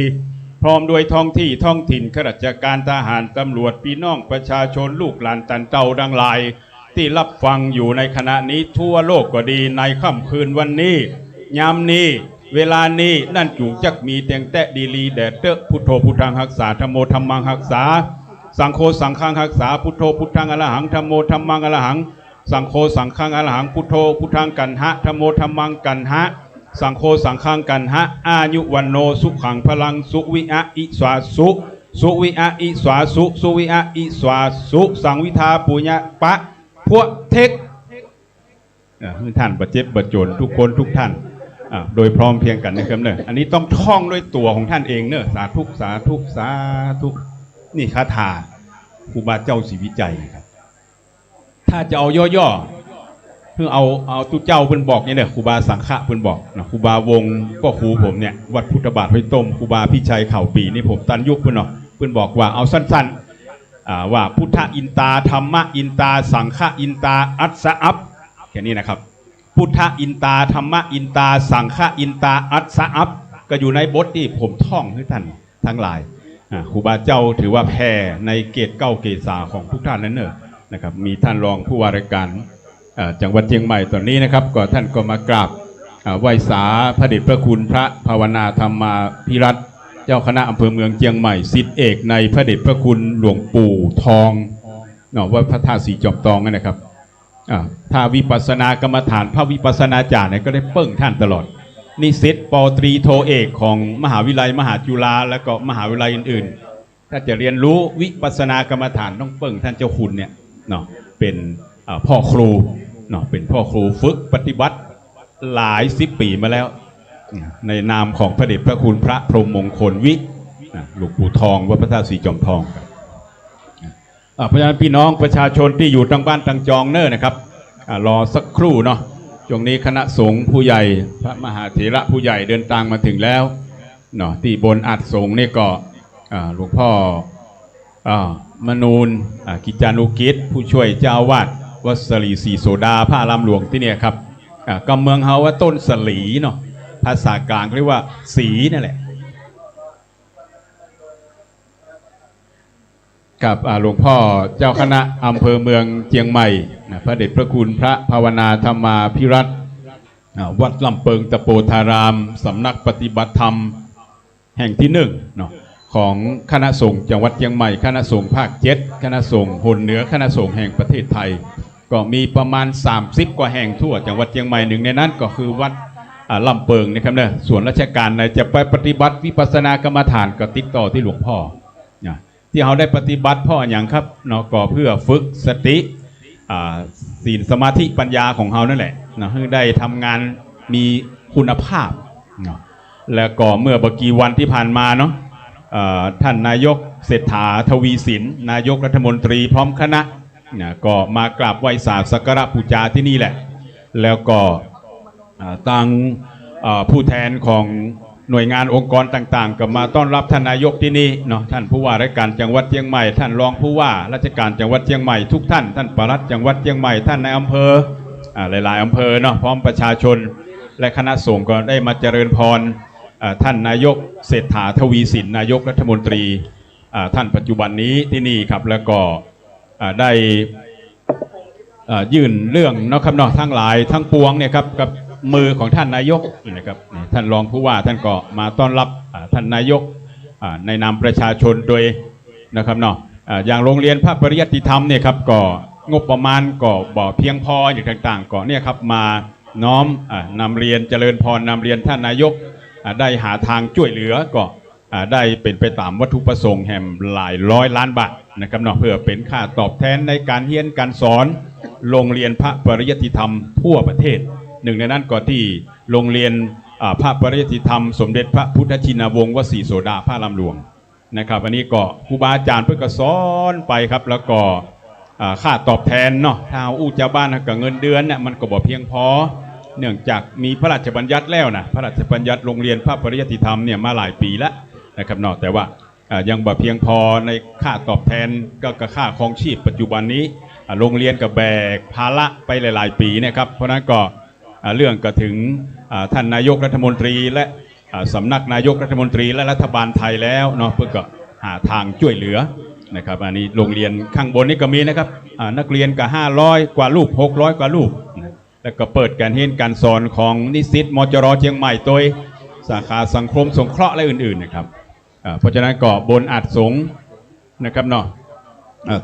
พร้อมด้วยท้องที่ท้องถิ่นข้าราชการทหารตำรวจพี่น้องประชาชนลูกหลานตันเจ้าดังหลายที่รับฟังอยู่ในขณะนี้ทั่วโลกก็ดีในค่ำคืนวันนี้ยามนี้เวลานี้นั่นจูงจักมีเตียงแตะดีลีแดดเตอะพุทโธพุทธังรักษาธรรมโมธรรมังรักษาสังโฆสังฆังรักษาพุทโธพุทธังอรหังธรรมโมธรรมังอรหังสังโฆสังฆังอรหังพุทโธพุทธังกันหะธรรมโมธรรมังกันหะสังโฆสังฆังกันหะอายุวันโนสุขังพลังสุวิอะอิสวาสุสุวิอะอิสวาสุสุวิอะอิสวาสุสังวิทาปุญญปะพวกเทคท่านประเจ็บประจนทุกคนทุกท่านโดยพร้อมเพียงกันนะครับเนอะอันนี้ต้องท่องด้วยตัวของท่านเองเนอะสาธุสาธุสาธุนี่คาถาครูบาเจ้าศรีวิจัยครับถ้าจะเอาย่อๆเพื่อเอาตุเจ้าเพิ่นบอกเนี่ยครูบาสังฆะเพิ่นบอกนะครูบาวงก็ครูผมเนี่ยวัดพุทธบาทห้วยต้มครูบาพี่ชัยเข่าปีนี่ผมตันยุคเพิ่นเนาะเพิ่นบอกว่าเอาสั้นๆว่าพุทธอินตาธรรมะอินตาสังฆะอินตาอัสสะอัพแค่นี้นะครับพุทธอินตาธรรมะอินตาสังฆะอินตาอัสสะอัพก็อยู่ในบทที่ผมท่องให้ท่านทั้งหลายครูบาเจ้าถือว่าแพร่ในเกตเก้าเกตสาของทุกท่านนั้นเนอะนะครับมีท่านรองผู้ว่าราชการจังหวัดเชียงใหม่ตอนนี้นะครับก็ท่านก็มากราบไหว้สาพระเดชพระคุณพระภาวนาธรรมาภิรัตน์เจ้าคณะอำเภอเมืองเชียงใหม่ศิษย์เอกในพระเดชพระคุณหลวงปู่ทองวัดพระธาตุสีจอมทองนะครับถ้าวิปัสสนากรรมฐานพระวิปัสสนาจารย์เนี่ยก็ได้เปิ้งท่านตลอดนิสิตปตรีโทเอกของมหาวิทยาลัยมหาจุฬาและก็มหาวิทยาลัยอื่นๆถ้าจะเรียนรู้วิปัสสนากรรมฐานต้องเปิ้งท่านเจ้าคุณเนี่ยเนาะเป็นพ่อครูเนาะเป็นพ่อครูฝึกปฏิบัติหลาย10 ปีมาแล้วในนามของพระเดชพระคุณพระพรหมมงคลวิหลวงปู่ทองวัดพระธาตุสีจอมทองเพราะฉะนั้นพี่น้องประชาชนที่อยู่ตั้งบ้านตั้งจองเน้อนะครับรอสักครู่เนาะช่วงนี้คณะสงฆ์ผู้ใหญ่พระมหาเถระผู้ใหญ่เดินทางมาถึงแล้วเนาะที่บนอัฐสงฆ์นี่ก็หลวงพ่อมนูนกิจานุกิจผู้ช่วยเจ้าวาดวัดสลีสีโสดาพระอารามหลวงที่เนี่ยครับกำเมืองเฮาว่าต้นสลีเนาะภาษากลางเรียกว่าสีนั่นแหละกับหลวงพ่อเจ้าคณะอำเภอเมืองเชียงใหม่พระเดชพระคุณพระภาวนาธรรมาภิรัตน์วัดลำเปิงตะโปธารามสำนักปฏิบัติธรรมแห่งที่1เนาะของคณะสงฆ์จังหวัดเชียงใหม่คณะสงฆ์ภาค7คณะสงฆ์หนเหนือคณะสงฆ์แห่งประเทศไทยก็มีประมาณ30 กว่าแห่งทั่วจังหวัดเชียงใหม่หนึ่งในนั้นก็คือวัดลำเปิงนะครับเนี่ยส่วนราชการในจะไปปฏิบัติวิปัสสนากรรมฐานก็ติดต่อที่หลวงพ่อที่เราได้ปฏิบัติพ่ออย่างครับเนาะก็เพื่อฝึกสติศีลสมาธิปัญญาของเรานั่นแหละนะให้ได้ทำงานมีคุณภาพเนาะแล้วก็เมื่อบกี่วันที่ผ่านมาเนาะท่านนายกเศรษฐาทวีสินนายกรัฐมนตรีพร้อมคณะก็มากราบไหว้สักการะบูชาที่นี่แหละแล้วก็ตั้งผู้แทนของหน่วยงานองค์กรต่างๆก็มาต้อนรับท่านนายกที่นี่เนาะท่านผู้ว่าราชการจังหวัดเชียงใหม่ท่านรองผู้ว่าราชการจังหวัดเชียงใหม่ทุกท่านท่านปลัดจังหวัดเชียงใหม่ท่านในอำเภอหลายๆอำเภอเนาะพร้อมประชาชนและคณะสงฆ์ก็ได้มาเจริญพรท่านนายกเศรษฐาทวีสินนายกรัฐมนตรีท่านปัจจุบันนี้ที่นี่ครับแล้วก็ได้ยื่นเรื่องเนาะครับเนาะทั้งหลายทั้งปวงเนี่ยครับกับมือของท่านนายกนะครับท่านรองผู้ว่าท่านก็มาต้อนรับท่านนายกในนามประชาชนโดยนะครับเนาะอย่างโรงเรียนพระปริยัติธรรมเนี่ยครับก็งบประมาณก็บ่เพียงพออย่างต่างๆก็เนี่ยครับมาน้อมนำเรียนเจริญพรนำเรียนท่านนายกได้หาทางช่วยเหลือก็ได้เป็นไปตามวัตถุประสงค์แห่งหลายร้อยล้านบาทนะครับเนาะเพื่อเป็นค่าตอบแทนในการเรียนการสอนโรงเรียนพระปริยัติธรรมทั่วประเทศหนึ่งในนั้นก็ที่โรงเรียนพระปริยัติธรรมสมเด็จพระพุทธชินวงศ์วสีโสดาพระอารามหลวงนะครับอันนี้ก็ครูบาอาจารย์เพื่อก็สอนไปครับแล้วก็ค่าตอบแทนเนาะถ้าอู้เจ้าบ้านกับเงินเดือนเนี่ยมันก็บ่เพียงพอเนื่องจากมีพระราชบัญญัติแล้วนะพระราชบัญญัติโรงเรียนพระปริยัติธรรมเนี่ยมาหลายปีแล้วนะครับเนาะแต่ว่ายังบ่เพียงพอในค่าตอบแทนก็ค่าครองชีพปัจจุบันนี้ โรงเรียนกับแบกภาระไปหลายๆปีนะครับเพราะนั้นก็เรื่องก็ถึงท่านนายกรัฐมนตรีและสำนักนายกรัฐมนตรีและรัฐบาลไทยแล้วเนาะเพื่อก็หาทางช่วยเหลือนะครับอันนี้โรงเรียนข้างบนนี่ก็มีนะครับนักเรียนก็500กว่าลูก600กว่าลูกแล้วก็เปิดการเรียนการสอนของนิสิตมจร.เชียงใหม่โดยสาขาสังคมสงเคราะห์และอื่นๆนะครับเพราะฉะนั้นก็บนอาจสงฆ์นะครับเนาะ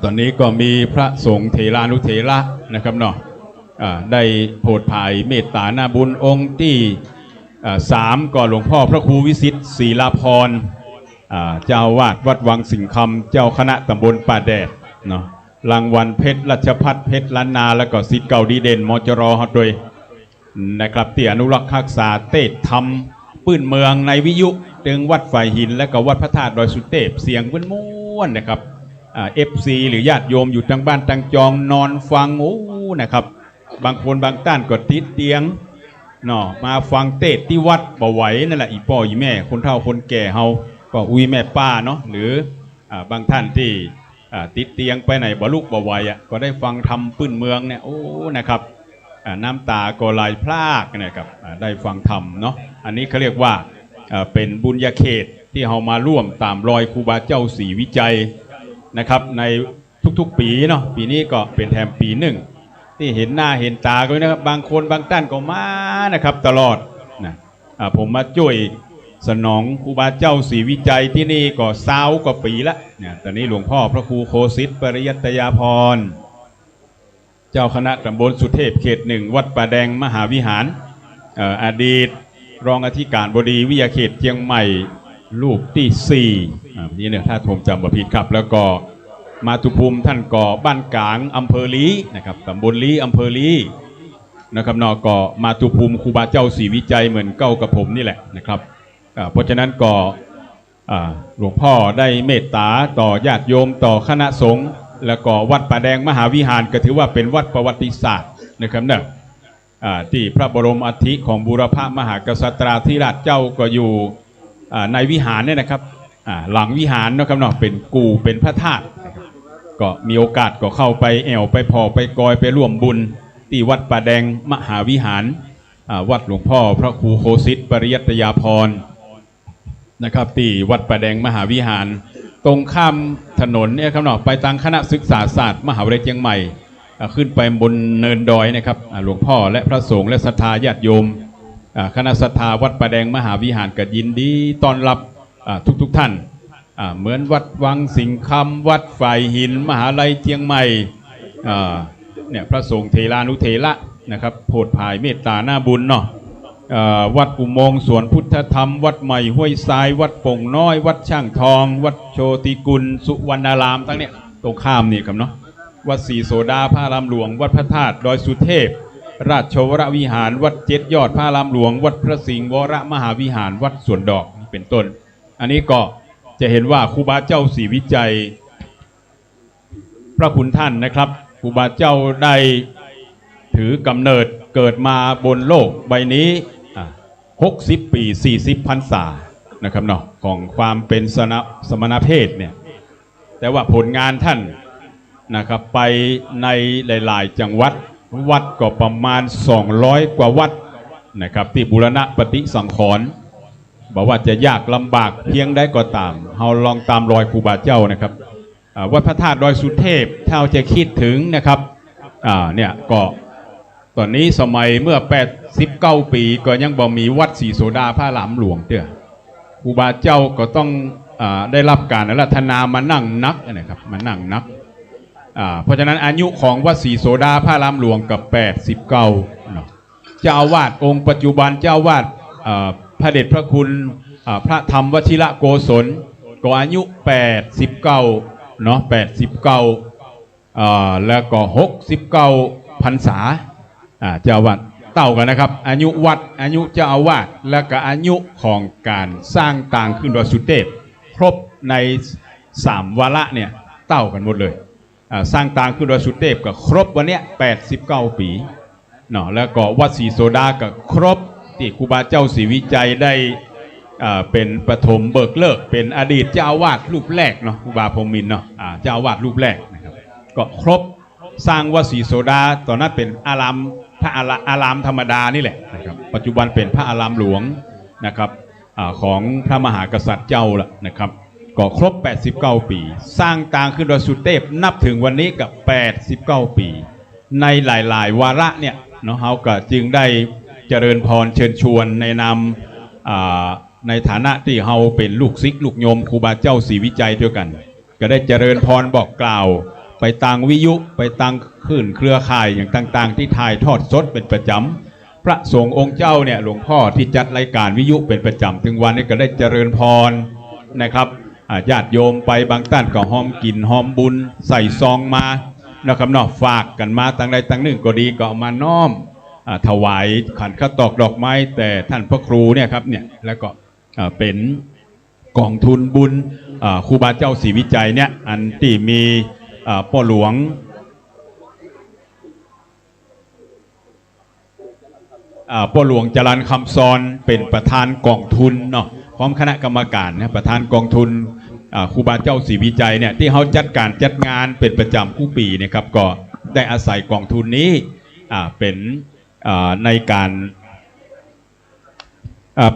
ตอนนี้ก็มีพระสงฆ์เถรานุเถระนะครับเนาะได้โปรดภายเมตตาหน้าบุญองค์ที่3ก็หลวงพ่อพระครูวิสิทธิ์ศรีลาภรณ์เจ้าวาดวัดวังสิงห์คำเจ้าคณะตำบลป่าแดดเนาะรางวัลเพชรรัชพัฒน์เพชรล้านนาแล้วก็ศิษย์เก่าดีเด่นมจร.โดยนะครับที่อนุรักษ์รักษาเตธรรมปื้นเมืองในวิทยุถึงวัดฝ่ายหินและก็วัดพระธาตุดอยสุเทพเสียงม้วนๆนะครับFC หรือญาติโยมอยู่ทางบ้านทางจองนอนฟังโอ้นะครับบางคนบางท่านก็ติดเตียงเนาะมาฟังเทศที่วัดบ่ไหวนั่นแหละอีพ่ออีแม่คนเฒ่าคนแก่เฮาก็อุ้ยแม่ป้าเนาะหรือบางท่านที่ติดเตียงไปไหนบ่ลุกบ่ไหวก็ได้ฟังธรรมปื้นเมืองเนี่ยโอ้นะครับน้ำตาก็ไหลพรากนะครับได้ฟังธรรมเนาะอันนี้เขาเรียกว่าเป็นบุญญาเขตที่เฮามาร่วมตามรอยครูบาเจ้าศรีวิจัยนะครับในทุกๆปีเนาะปีนี้ก็เป็นแถมปีหนึ่งที่เห็นหน้าเห็นตากันนะครับบางคนบางท่านก็มานะครับตลอดนะผมมาช่วยสนองครูบาเจ้าศรีวิจัยที่นี่ก็20 กว่าปีละเนี่ยตอนนี้หลวงพ่อพระครูโคสิทธิ์ปริยัตยาภรณ์เจ้าคณะตำบลสุเทพเขต 1วัดป่าแดงมหาวิหารอดีตรองอธิการบดีวิทยาเขตเชียงใหม่รูปที่4นี่เนี่ยถ้าผมจำบ่ผิดครับแล้วก็มาตุภูมิท่านก่อบ้านกลางอำเภอลีนะครับตำบลลีอำเภอลีนะครับนอกก็มาตุภูมิครูบาเจ้าศรีวิจัยเหมือนเก้ากับผมนี่แหละนะครับเพราะฉะนั้นก็หลวงพ่อได้เมตตาต่อญาติโยมต่อคณะสงฆ์แล้วก็วัดป่าแดงมหาวิหารก็ถือว่าเป็นวัดประวัติศาสตร์นะครับเนี่ยที่พระบรมอัฐิของบูรพมหากษัตริย์ธิราชเจ้าก็อยู่ในวิหารเนี่ยนะครับหลังวิหารนะครับเนาะเป็นกู่เป็นพระธาตุก็มีโอกาสก็เข้าไปแอวไปพอไปกอยไปร่วมบุญที่วัดป่าแดงมหาวิหารวัดหลวงพ่อพระครูโคสิทธิ์ปริยัตยาภรณ์นะครับที่วัดป่าแดงมหาวิหารตรงข้ามถนนเนี่ยครับเนาะไปทางคณะศึกษาศาสตร์มหาวิทยาลัยเชียงใหม่ขึ้นไปบนเนินดอยนะครับหลวงพ่อและพระสงฆ์และศรัทธาญาติโยมคณะศรัทธาวัดป่าแดงมหาวิหารก็ยินดีต้อนรับทุกท่านเหมือนวัดวังสิงห์คำวัดฝ่ายหินมหาลัยเชียงใหม่เนี่ยพระสงฆ์เถรานุเถระนะครับโปรดภายเมตตาหน้าบุญเนาะวัดอุโมงค์สวนพุทธธรรมวัดใหม่ห้วยทรายวัดโป่งน้อยวัดช่างทองวัดโชติกุลสุวรรณารามทั้งเนี้ยตรงข้ามนี่ครับเนาะวัดศรีโสดาพระรามหลวงวัดพระธาตุดอยสุเทพราชวรวิหารวัด7 ยอดพระรามหลวงวัดพระสิงห์วรมหาวิหารวัดสวนดอกเป็นต้นอันนี้ก็จะเห็นว่าครูบาเจ้าศรีวิจัยพระคุณท่านนะครับครูบาเจ้าได้ถือกำเนิดเกิดมาบนโลกใบนี้60 ปี 40 พรรษานะครับเนาะของความเป็นสมณเพศเนี่ยแต่ว่าผลงานท่านนะครับไปในหลายๆจังหวัดวัดก็ประมาณ200 กว่าวัดนะครับที่บูรณะปฏิสังขรณ์บอกว่าจะยากลำบากเพียงใดก็ตามเราลองตามรอยครูบาเจ้านะครับวัดพระธาตุดอยสุเทพถ้าเราจะคิดถึงนะครับเนี่ยก็ตอนนี้สมัยเมื่อ89 ปีก็ยังบ่มีวัดศรีโสดาพระรามหลวงเด้อครูบาเจ้าก็ต้องได้รับการอาราธนามานั่งนักนะครับมานั่งนักเพราะฉะนั้นอายุของวัดศรีโสดาพระรามหลวงกับ89เนาะเจ้าอาวาสองค์ปัจจุบันเจ้าอาวาสพระเดชพระคุณพระธรรมวชิระโกศลก็อายุ89เนาะ89แล้วก็69 พรรษาเจ้าอาวาสเต่ากันนะครับอายุวัดอายุเจ้าอาวาสและก็อายุของการสร้างต่างขึ้นดอยสุเทพครบใน3 วาระเนี่ยเต่ากันหมดเลยสร้างต่างขึ้นดอยสุเทพก็ครบวันเนี้ย89 ปีเนาะแล้วก็วัดศรีโสดาก็ครบที่ครูบาเจ้าศรีวิจัยได้เป็นปฐมเบิกเลิกเป็นอดีตเจ้าอาวาสรูปแรกเนาะครูบาพรหมินทร์เนาะเจ้าอาวาสรูปแรกนะครับก็ครบ สร้างวัดศรีโสดาตอนนั้นเป็นอารามพระอารามธรรมดานี่แหละนะครับปัจจุบันเป็นพระอารามหลวงนะครับของพระมหากษัตริย์เจ้าละนะครับก็ครบ89ปีสร้างต่างขึ้นโดยสุเทพนับถึงวันนี้กับ89ปีในหลายๆวาระเนี่ยเนาะเขาก็จึงได้เจริญพรเชิญชวนในนามในฐานะที่เขาเป็นลูกศิษย์ลูกโยมครูบาเจ้าศรีวิจัยด้วยกันก็ได้เจริญพรบอกกล่าวไปต่างวิยุไปต่างขึ้นเครือข่ายอย่างต่างๆที่ถ่ายทอดสดเป็นประจำพระสงฆ์องค์เจ้าเนี่ยหลวงพ่อที่จัดรายการวิยุเป็นประจำถึงวันนี้ก็ได้เจริญพรนะครับญาติโยมไปบางท่านก็หอมกินหอมบุญใส่ซองมานะครับเนาะฝากกันมาตั้งใดตั้งหนึ่งก็ดีก็เอามาน้อมถวายขันข้าวตอกดอกไม้แต่ท่านพระครูเนี่ยครับเนี่ยแล้วก็เป็นกองทุนบุญครูบาเจ้าศรีวิจัยเนี่ยอันที่มีพ่อหลวงพ่อหลวงจรัญคำซอนเป็นประธานกองทุนเนาะพร้อมคณะกรรมการนะประธานกองทุนครูบาเจ้าศรีวิจัยเนี่ยที่เขาจัดการจัดงานเป็นประจำทุกปีนะครับก็ได้อาศัยกองทุนนี้เป็นในการ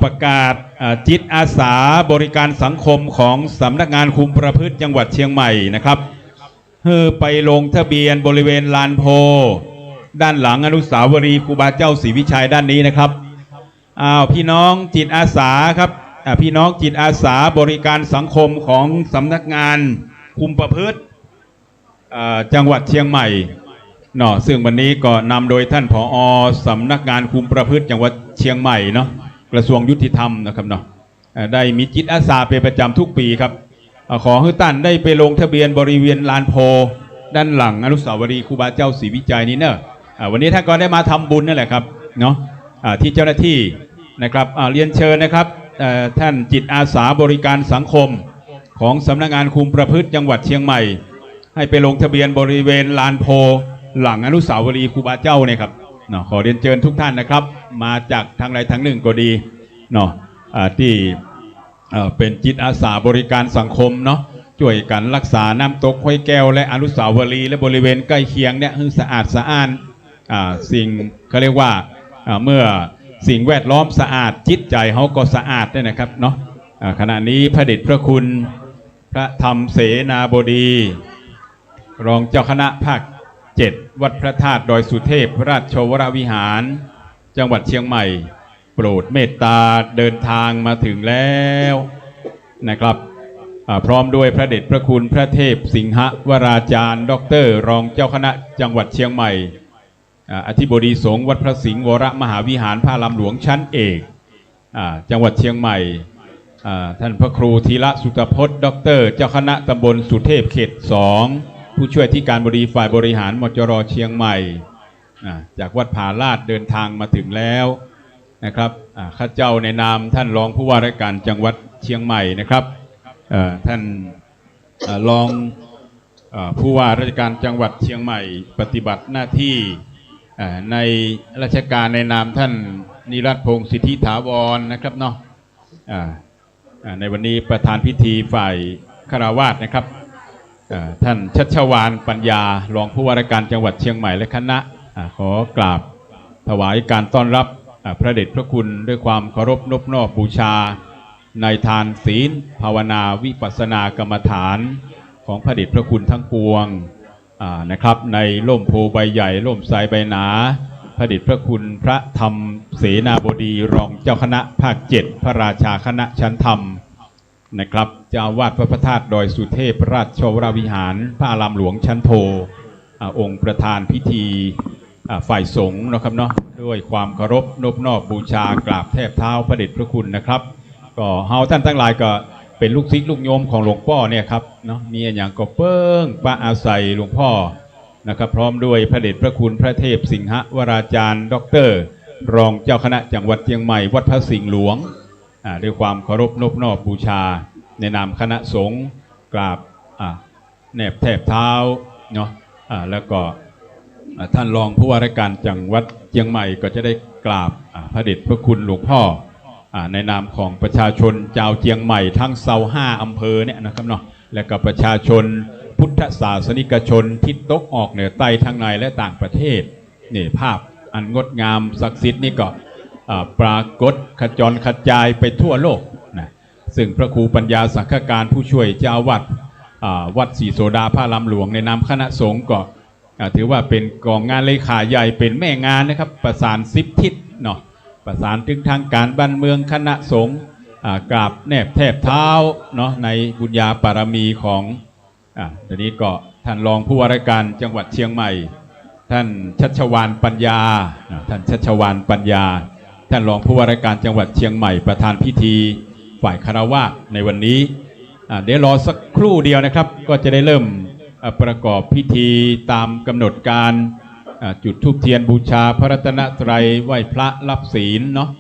ประกาศจิตอาสาบริการสังคมของสำนักงานคุมประพฤติจังหวัดเชียงใหม่นะครับไปลงทะเบียนบริเวณลานโพด้านหลังอนุสาวรีย์ครูบาเจ้าศรีวิชัยด้านนี้นะครับพี่น้องจิตอาสาครับพี่น้องจิตอาสาบริการสังคมของสำนักงานคุมประพฤติจังหวัดเชียงใหม่เนาะซึ่งวันนี้ก็นำโดยท่านผอ.สำนักงานคุมประพฤติจังหวัดเชียงใหม่เนาะกระทรวงยุติธรรมนะครับเนาะได้มีจิตอาสาเป็นประจำทุกปีครับขอให้ท่านได้ไปลงทะเบียนบริเวณลานโพด้านหลังอนุสาวรีย์ครูบาเจ้าศรีวิจัยนี้เนอะวันนี้ท่านก็ได้มาทำบุญนั่นแหละครับเนาะที่เจ้าหน้าที่นะครับเรียนเชิญนะครับท่านจิตอาสาบริการสังคมของสำนักงานคุมประพฤติจังหวัดเชียงใหม่ให้ไปลงทะเบียนบริเวณลานโพหลังอนุสาวรีย์ครูบาเจ้าเนี่ยครับเนาะขอเรียนเชิญทุกท่านนะครับมาจากทางใดทางหนึ่งก็ดีเนาะที่เป็นจิตอาสาบริการสังคมเนาะช่วยกันรักษาน้ำตกห้วยแก้วและอนุสาวรีย์และบริเวณใกล้เคียงเนี่ยให้สะอาดสะอ้านสิ่งเขาเรียกว่าเมื่อสิ่งแวดล้อมสะอาดจิตใจเขาก็สะอาดด้วยนะครับเนาะขณะนี้พระเดชพระคุณพระธรรมเสนาบดีรองเจ้าคณะภาค7วัดพระธาตุดอยสุเทพราชวรวิหารจังหวัดเชียงใหม่โปรดเมตตาเดินทางมาถึงแล้วนะครับพร้อมด้วยพระเดชพระคุณพระเทพสิงหวราจารย์ด็อกเตอร์รองเจ้าคณะจังหวัดเชียงใหม่อธิบดีสงฆ์วัดพระสิงห์วรมหาวิหารพระลำหลวงชั้นเอกจังหวัดเชียงใหม่ท่านพระครูธีระสุตพจน์ด็อกเตอร์เจ้าคณะตำบลสุเทพเขต2ผู้ช่วยที่การบดีฝ่ายบริหารมจร.เชียงใหม่จากวัดผาลาดเดินทางมาถึงแล้วนะครับข้าเจ้าในนามท่านรองผู้ว่าราชการจังหวัดเชียงใหม่นะครับท่านรองผู้ว่าราชการจังหวัดเชียงใหม่ปฏิบัติหน้าที่ในราชการในนามท่านนิรัตพงศ์สิทธิถาวรนะครับเนาะในวันนี้ประธานพิธีฝ่ายคฤหัสถ์นะครับท่านชัชวาลปัญญารองผู้ว่าราชการจังหวัดเชียงใหม่และคณะขอกราบถวายการต้อนรับพระเดชพระคุณด้วยความเคารพนอบน้อมบูชาในทานศีลภาวนาวิปัสสนากรรมฐานของพระเดชพระคุณทั้งปวงนะครับในร่มโพใบใหญ่ร่มไทรใบหนาพระเดชพระคุณพระธรรมเสนาบดีรองเจ้าคณะภาค7พระราชาคณะชั้นธรรมนะครับเจ้าอาวาสวัดพระธาตุดอยสุเทพราชวรวิหารพระอารามหลวงชั้นโทองค์ประธานพิธีฝ่ายสงฆ์นะครับเนาะด้วยความเคารพนอบน้อมบูชากราบแทบเท้าพระเดชพระคุณนะครับก็เฮาท่านทั้งหลายก็เป็นลูกศิษย์ลูกโยมของหลวงพ่อเนี่ยครับเนาะมีอย่างก็เปิ้งปะอาศัยหลวงพ่อนะครับพร้อมด้วยพระเดชพระคุณพระเทพสิงหวราจารย์ด็อกเตอร์รองเจ้าคณะจังหวัดเชียงใหม่วัดพระสิงห์หลวงด้วยความเคารพนอบน้อมบูชาในนามคณะสงฆ์กราบแนบแทบเท้าเนาะแล้วก็ท่านรองผู้ว่าราชการจังหวัดเชียงใหม่ก็จะได้กราบพระเดชพระคุณหลวงพ่อในนามของประชาชนชาวเชียงใหม่ทั้ง25อำเภอเนี่ยนะครับเนาะ และกับประชาชนพุทธศาสนิกชนทิศตะวันออกเหนือใต้ทั้งในและต่างประเทศนี่ภาพอันงดงามศักดิ์สิทธิ์นี่ก็ปรากฏขจรกระจายไปทั่วโลกนะซึ่งพระครูปัญญาสังฆการผู้ช่วยเจ้าวัดวัดศรีโสดาพระลำหลวงในนามคณะสงฆ์ก็ถือว่าเป็นกองงานเลขาใหญ่เป็นแม่งานนะครับประสาน10 ทิศเนาะประสานถึงทางการบ้านเมืองคณะสงฆ์กราบแนบแทบเท้าเนาะในบุญญาบารมีของทีนี้ก็ท่านรองผู้ว่าราชการจังหวัดเชียงใหม่ท่านชัชวาลปัญญาท่านชัชวาลปัญญาท่านรองผู้ว่าราชการจังหวัดเชียงใหม่ประธานพิธีฝ่ายคฤหัสถ์ในวันนี้เดี๋ยวรอสักครู่เดียวนะครับก็จะได้เริ่มประกอบพิธีตามกำหนดการจุดธูปเทียนบูชาพระรัตนตรัยไหว้พระรับศีลเนาะ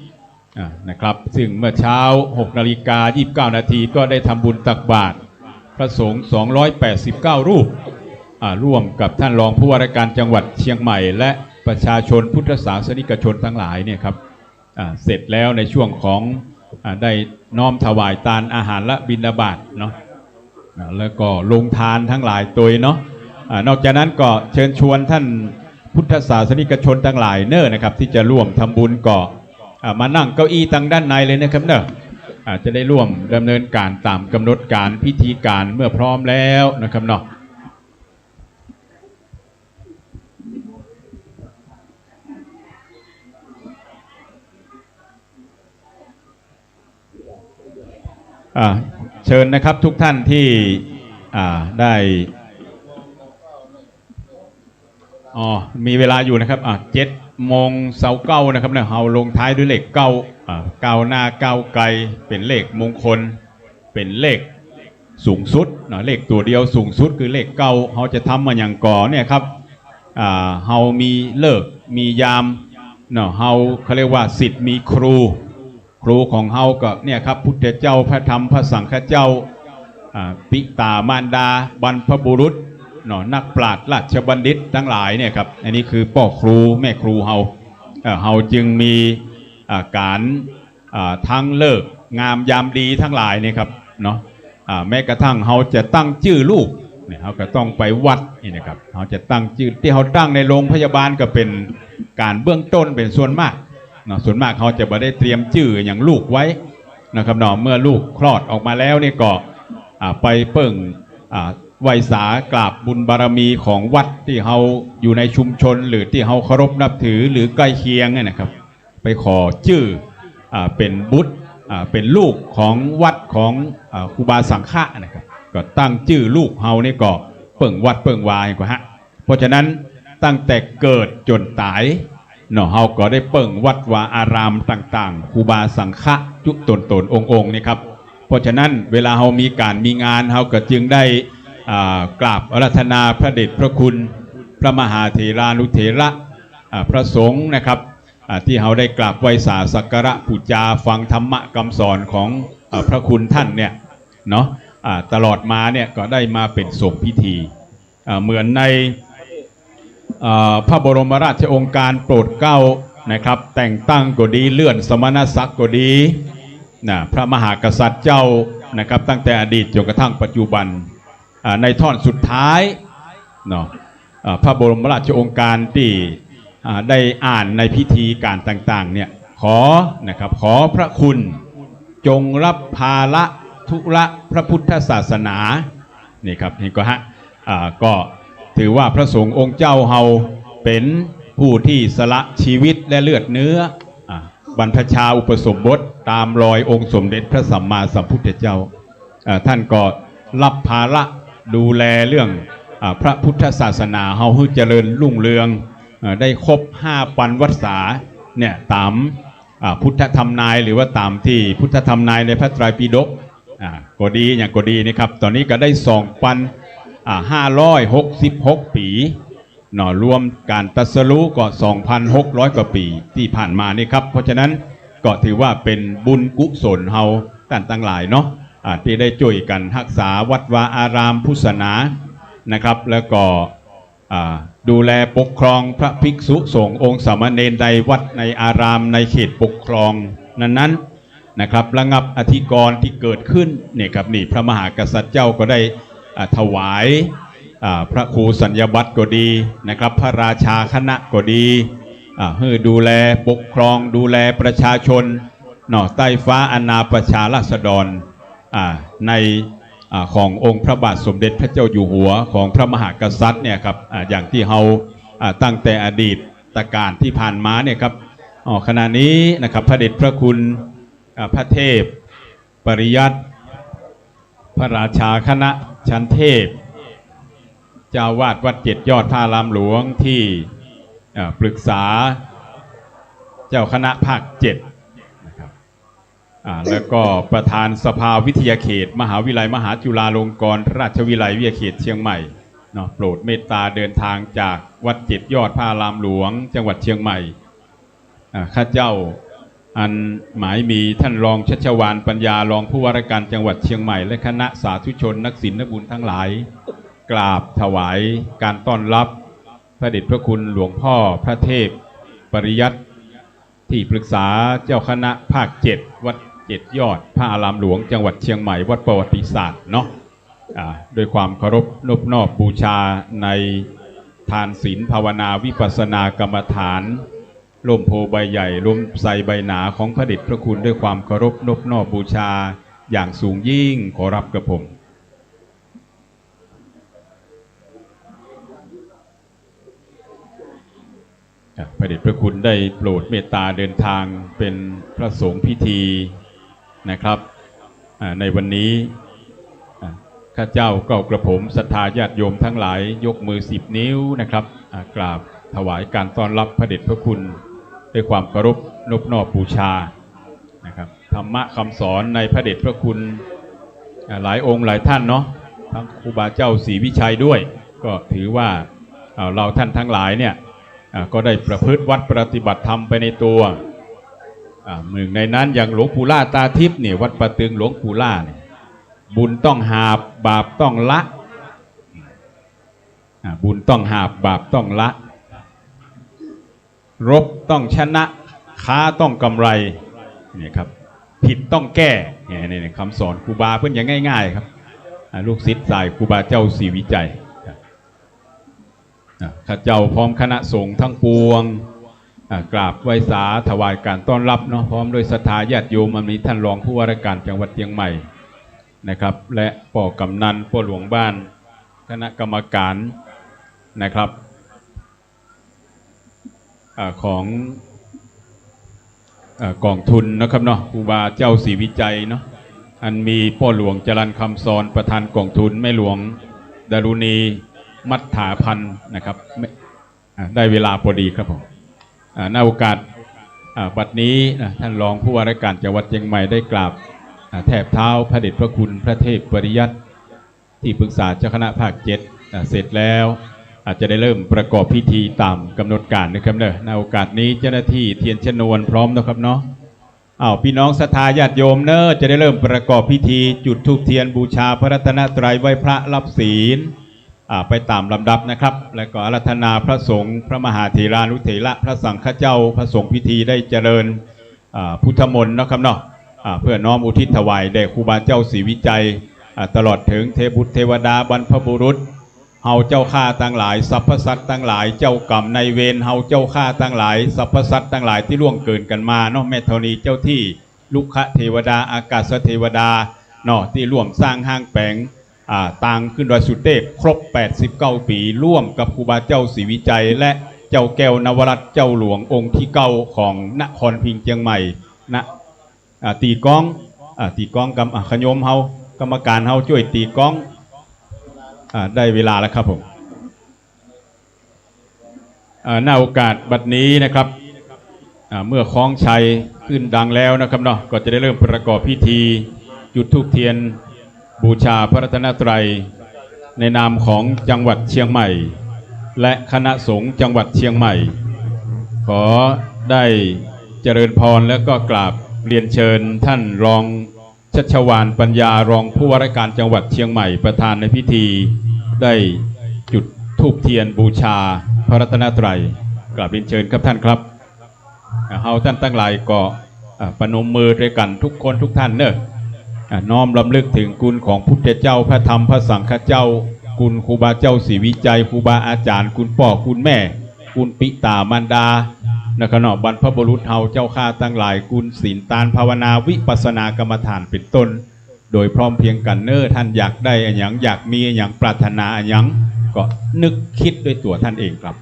นะครับซึ่งเมื่อเช้า 6:29 นาทีก็ได้ทำบุญตักบาตรพระสงฆ์289 รูปร่วมกับท่านรองผู้ว่าราชการจังหวัดเชียงใหม่และประชาชนพุทธศาสนิกชนทั้งหลายเนี่ยครับเสร็จแล้วในช่วงของได้น้อมถวายทานอาหารและบิณฑบาตเนาะแล้วก็ลงทานทั้งหลายตัวเนาะนอกจากนั้นก็เชิญชวนท่านพุทธศาสนิกชนทั้งหลายเนอะนะครับที่จะร่วมทำบุญก็มานั่งเก้าอี้ตั้งด้านในเลยนะครับเนอะจะได้ร่วมดำเนินการตามกำหนดการพิธีการเมื่อพร้อมแล้วนะครับเนาะเชิญนะครับทุกท่านที่ได้มีเวลาอยู่นะครับ7:09นะครับเนี่ยเราลงท้ายด้วยเลข9ก้าวหน้าก้าวไกลเป็นเลขมงคลเป็นเลขสูงสุดนะเลขตัวเดียวสูงสุดคือเลข9เราจะทำมาอย่างก่อเนี่ยครับเรามีเลิกมียามเนาะเขาเรียกว่าศิษย์มีครูของเฮาก็เนี่ยครับพุทธเจ้าพระธรรมพระสังฆเจ้าปิตามารดาบรรพบุรุษเนาะนักปราชญ์ราชบัณฑิตทั้งหลายเนี่ยครับอันนี้คือพ่อครูแม่ครูเฮาจึงมีการทั้งเลิกงามยามดีทั้งหลายเนี่ยครับเนาะแม้กระทั่งเฮาจะตั้งชื่อลูกเนี่ยเฮาก็ต้องไปวัดนี่นะครับเฮาจะตั้งชื่อที่เฮาตั้งในโรงพยาบาลก็เป็นการเบื้องต้นเป็นส่วนมากส่วนมากเขาจะไม่ได้เตรียมชื่ออย่างลูกไว้นะครับเนาะเมื่อลูกคลอดออกมาแล้วนี่ก็ไปเปิ่งไหว้สากราบบุญบารมีของวัดที่เขาอยู่ในชุมชนหรือที่เขาเคารพนับถือหรือใกล้เคียงเนี่ยนะครับไปขอชื่อเป็นบุตรเป็นลูกของวัดของครูบาสังฆะนะครับก็ตั้งชื่อลูกเขานี่ก็เปิ่งวัดเปิ่งวายกว่าฮะเพราะฉะนั้นตั้งแต่เกิดจนตายเนาะเฮาก็ได้เปิ่งวัดวาอารามต่างๆครูบาสังฆะจุตนองค์นี่ครับเพราะฉะนั้นเวลาเฮามีการมีงานเฮาก็จึงได้กราบอาราธนาพระเดชพระคุณพระมหาเถรานุเถระพระสงฆ์นะครับที่เฮาได้กราบไหว้สักการะบูชาฟังธรรมะคำสอนของพระคุณท่านเนี่ยเนาะตลอดมาเนี่ยก็ได้มาเป็นสงฆ์พิธีเหมือนในพระบรมราชโองการโปรดเกล้านะครับแต่งตั้งก็ดีเลื่อนสมณศักดิ์ก็ดีพระมหากษัตริย์เจ้านะครับตั้งแต่อดีตจนกระทั่งปัจจุบันในท่อนสุดท้ายเนาะพระบรมราชโองการที่ได้อ่านในพิธีการต่างๆเนี่ยขอพระคุณจงรับภาระธุระพระพุทธศาสนานี่ครับเห็นก็ฮะก็ถือว่าพระสงฆ์องค์เจ้าเฮาเป็นผู้ที่สละชีวิตและเลือดเนื้อบรรพชาอุปสมบทตามรอยองค์สมเด็จพระสัมมาสัมพุทธเจ้าท่านก็รับภาระดูแลเรื่องพระพุทธศาสนาเฮาให้เจริญรุ่งเรืองได้ครบ5 ปันวรรษาเนี่ยตามพุทธธรรมนายหรือว่าตามที่พุทธธรรมนายในพระไตรปิฎกก็ดีอย่างก็ดีนะครับตอนนี้ก็ได้2 ปัน566 ปีเนาะรวมการตรัสรู้ก็ 2,600 กว่าปีที่ผ่านมานี่ครับเพราะฉะนั้นก็ถือว่าเป็นบุญกุศลเฮาท่านทั้งหลายเนาะที่ได้ช่วยกันรักษาวัดวาอารามพุทธศาสนานะครับแล้วก็ดูแลปกครองพระภิกษุสงฆ์องค์สามเณรใดวัดในอารามในเขตปกครองนั้น นะครับระงับอธิกรณ์ที่เกิดขึ้นเนี่ยครับนี่พระมหากษัตริย์เจ้าก็ได้ถวายพระครูสัญญบัตรก็ดีนะครับพระราชาคณะก็ดีให้ดูแลปกครองดูแลประชาชนใต้ฟ้าอาณาประชาราษฎรในขององค์พระบาทสมเด็จพระเจ้าอยู่หัวของพระมหากษัตริย์เนี่ยครับอย่างที่เราตั้งแต่อดีตการที่ผ่านมาเนี่ยครับขณะนี้นะครับพระเดชพระคุณพระเทพปริยัติพระราชาคณะชั้นเทพเจ้าวาดวัดเจ็ดยอดพระอารามหลวงที่ปรึกษาเจ้าคณะภาคเจ็ดนะครับแล้วก็ประธานสภาวิทยาเขตมหาวิทยาลัยมหาจุฬาลงกรณราชวิทยาลัยวิทยาเขตเชียงใหม่โปรดเมตตาเดินทางจากวัดเจ็ดยอดพระอารามหลวงจังหวัดเชียงใหม่ข้าเจ้าอันหมายมีท่านรองชัชวาลปัญญารองผู้ว่าราชการจังหวัดเชียงใหม่และคณะสาธุชนนักศิลป์นักบุญทั้งหลายกราบถวายการต้อนรับพระเดชพระคุณหลวงพ่อพระเทพปริยัติที่ปรึกษาเจ้าคณะภาคเจ็ดวัดเจ็ดยอดพระอารามหลวงจังหวัดเชียงใหม่วัดประวัติศาสตร์โดยความเคารพนอบน้อมบูชาในทานศีลภาวนาวิปัสสนากรรมฐานร่มโพใบใหญ่ร่มใสใบหนาของพระเดชพระคุณด้วยความเคารพนอบน้อมบูชาอย่างสูงยิ่งขอรับกระผมพระเดชพระคุณได้โปรดเมตตาเดินทางเป็นพระสงฆ์พิธีนะครับในวันนี้ข้าเจ้าก็กระผมศรัทธาญาติโยมทั้งหลายยกมือ10 นิ้วนะครับกราบถวายการต้อนรับพระเดชพระคุณด้วยความเคารพนอบน้อมบูชานะครับธรรมะคำสอนในพระเดชพระคุณหลายองค์หลายท่านเนาะทั้งครูบาเจ้าศรีวิชัยด้วยก็ถือว่าเราท่านทั้งหลายเนี่ยก็ได้ประพฤติวัดปฏิบัติธรรมไปในตัวหนึ่งในนั้นอย่างหลวงปู่ล่าตาทิพย์เนี่ยวัดประตึงหลวงปู่ล่าเนี่ยบุญต้องหาบบาปต้องละบุญต้องหาบบาปต้องละรบต้องชนะค้าต้องกำไรเนี่ยครับผิดต้องแก้เนี่ยคำสอนครูบาเพื่อนอย่างง่ายๆครับลูกศิษย์สายครูบาเจ้าศรีวิจัยข้าเจ้าพร้อมคณะสงฆ์ทั้งปวงกราบไหว้สาถวายการต้อนรับเนาะพร้อมโดยศรัทธาญาติโยมมีท่านรองผู้ว่าราชการจังหวัดเชียงใหม่นะครับและป่อกำนันป่อหลวงบ้านคณะกรรมการนะครับของกองทุนนะครับเนาะครูบาเจ้าศรีวิจัยเนาะอันมีพ่อหลวงจรัญคำสอนประธานกองทุนแม่หลวงดารุณีมัทธาพันธ์นะครับได้เวลาพอดีครับผมในโอกาสบัดนี้ท่านรองผู้ว่าราชการจังหวัดเชียงใหม่ได้กราบแทบเท้าพระเดชพระคุณพระเทพปริยัติที่ปรึกษาเจ้าคณะภาคเจ็ดเสร็จแล้วอาจจะได้เริ่มประกอบพิธีตามกำหนดการนะครับเนอะในโอกาสนี้เจ้าหน้าที่เทียนชนวนพร้อมนะครับเนาะพี่น้องศรัทธาญาติโยมเนอะจะได้เริ่มประกอบพิธีจุดธูปเทียนบูชาพระรัตนตรัยไหว้พระรับศีลไปตามลำดับนะครับแล้วก็อาราธนาพระสงฆ์พระมหาเถรานุเถระพระสังฆเจ้าพระสงฆ์พิธีได้เจริญพุทธมนต์นะครับเนาะเพื่อน้อมอุทิศถวายแด่ครูบาเจ้าศรีวิจัยตลอดถึงเทพบุตรเทวดาบรรพบุรุษเฮาเจ้าข้าทั้งหลายสรรพสัตว์ทั้งหลายเจ้ากรรมในเวรเฮาเจ้าข้าทั้งหลายสรรพสัตว์ทั้งหลายที่ล่วงเกินกันมาเนาะแม่ธรณีเจ้าที่ลุกขเทวดาอากาศเทวดาเนาะที่ร่วมสร้างห้างแปลงต่างขึ้นโดยสุเทพครบ89 ปีร่วมกับครูบาเจ้าศรีวิจัยและเจ้าแก้วนวรัตน์เจ้าหลวงองค์ที่9ของนครพิงค์เชียงใหม่นะตีกองกับขยมเฮากรรมการเฮาช่วยตีกองได้เวลาแล้วครับผมณโอกาสบัดนี้นะครับเมื่อคล้องชัยขึ้นดังแล้วนะครับเนาะก็จะได้เริ่มประกอบพิธีจุดธูปเทียนบูชาพระรัตนตรัยในนามของจังหวัดเชียงใหม่และคณะสงฆ์จังหวัดเชียงใหม่ขอได้เจริญพรและก็กราบเรียนเชิญท่านรองชัชวาลปัญญารองผู้ว่าราชการจังหวัดเชียงใหม่ประธานในพิธีได้จุดธูปเทียนบูชาพระรัตนตรัยกราบเรียนเชิญครับท่านครับเฮาท่านตั้งหลายก็ ประนมมือด้วยกันทุกคนทุกท่านเนอะน้อมรำลึกถึงคุณของพุทธเจ้าพระธรรมพระสังฆเจ้าคุณครูบาเจ้าศรีวิจัยครูบาอาจารย์คุณพ่อคุณแม่คุณปิตามารดานะครับเนาะบรรพบุรุษเฮาเจ้าข้าตั้งหลายคุณศีลทานภาวนาวิปัสสนากรรมฐานเป็นต้นโดยพร้อมเพียงกันเนอท่านอยากได้อย่างอยากมีอย่างปรารถนาอย่างก็นึกคิดด้วยตัวท่านเองครับ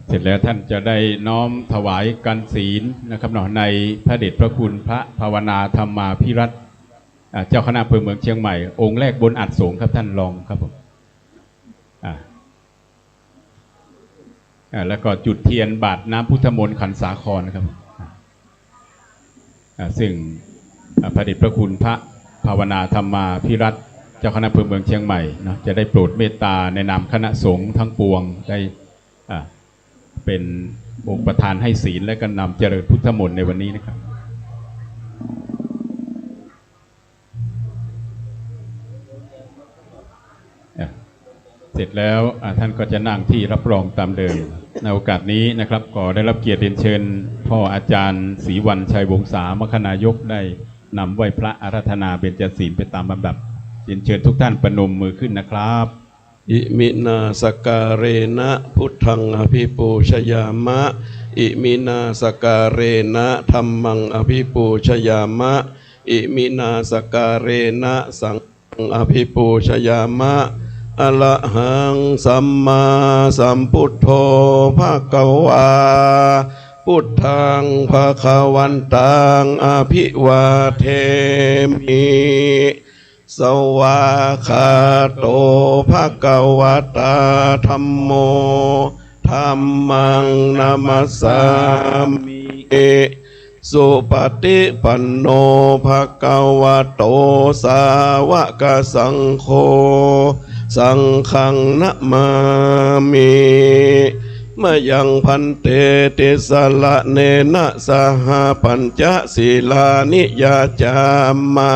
เสร็จแล้วท่านจะได้น้อมถวายกันศีลนะครับเนาะในพระเดชพระคุณพระภาวนาธรรมาภิรัตน์เจ้าคณะอำเภอเมืองเชียงใหม่องค์แรกบนอัฐสงฆ์ครับท่านรองครับผมแล้วก็จุดเทียนบาทน้ำพุทธมนต์ขันสาครนะครับซึ่งพระเดชพระคุณพระภาวนาธรรมาภิรัตน์เจ้าคณะอำเภอเมืองเชียงใหม่เนาะจะได้โปรดเมตตาในนามคณะสงฆ์ทั้งปวงได้เป็นองค์ประธานให้ศีลและก็นำเจริญพุทธมนต์ในวันนี้นะครับเสร็จแล้วท่านก็จะนั่งที่รับรองตามเดิมในโอกาสนี้นะครับก็ได้รับเกียรติเรียนเชิญพ่ออาจารย์ศรีวรรณชัยวงศามคณายกได้นำไหว้พระอาราธนาเบญจศีลไปตามลำดับเรียนเชิญทุกท่านประนมมือขึ้นนะครับอิมินาสการเรนะพุทธังอภิปูชยามะอิมินาสการเรนะธัมมังอภิปูชยามะอิมินาสการเรนะสังฆังอภิปูชยามะอะระหังสัมมาสัมพุทโธภะคะวาพุทธังภะคะวันตังอภิวาเทมิสวาคาโตภะคะวะตาธัมโมธัมมังนามัสสามิสุปฏิปันโนภะคะวะโตสาวกสังโฆสังฆังนะมามิมะยังพันเตติสละเนนะสหปัญจศีลานิยาจามะ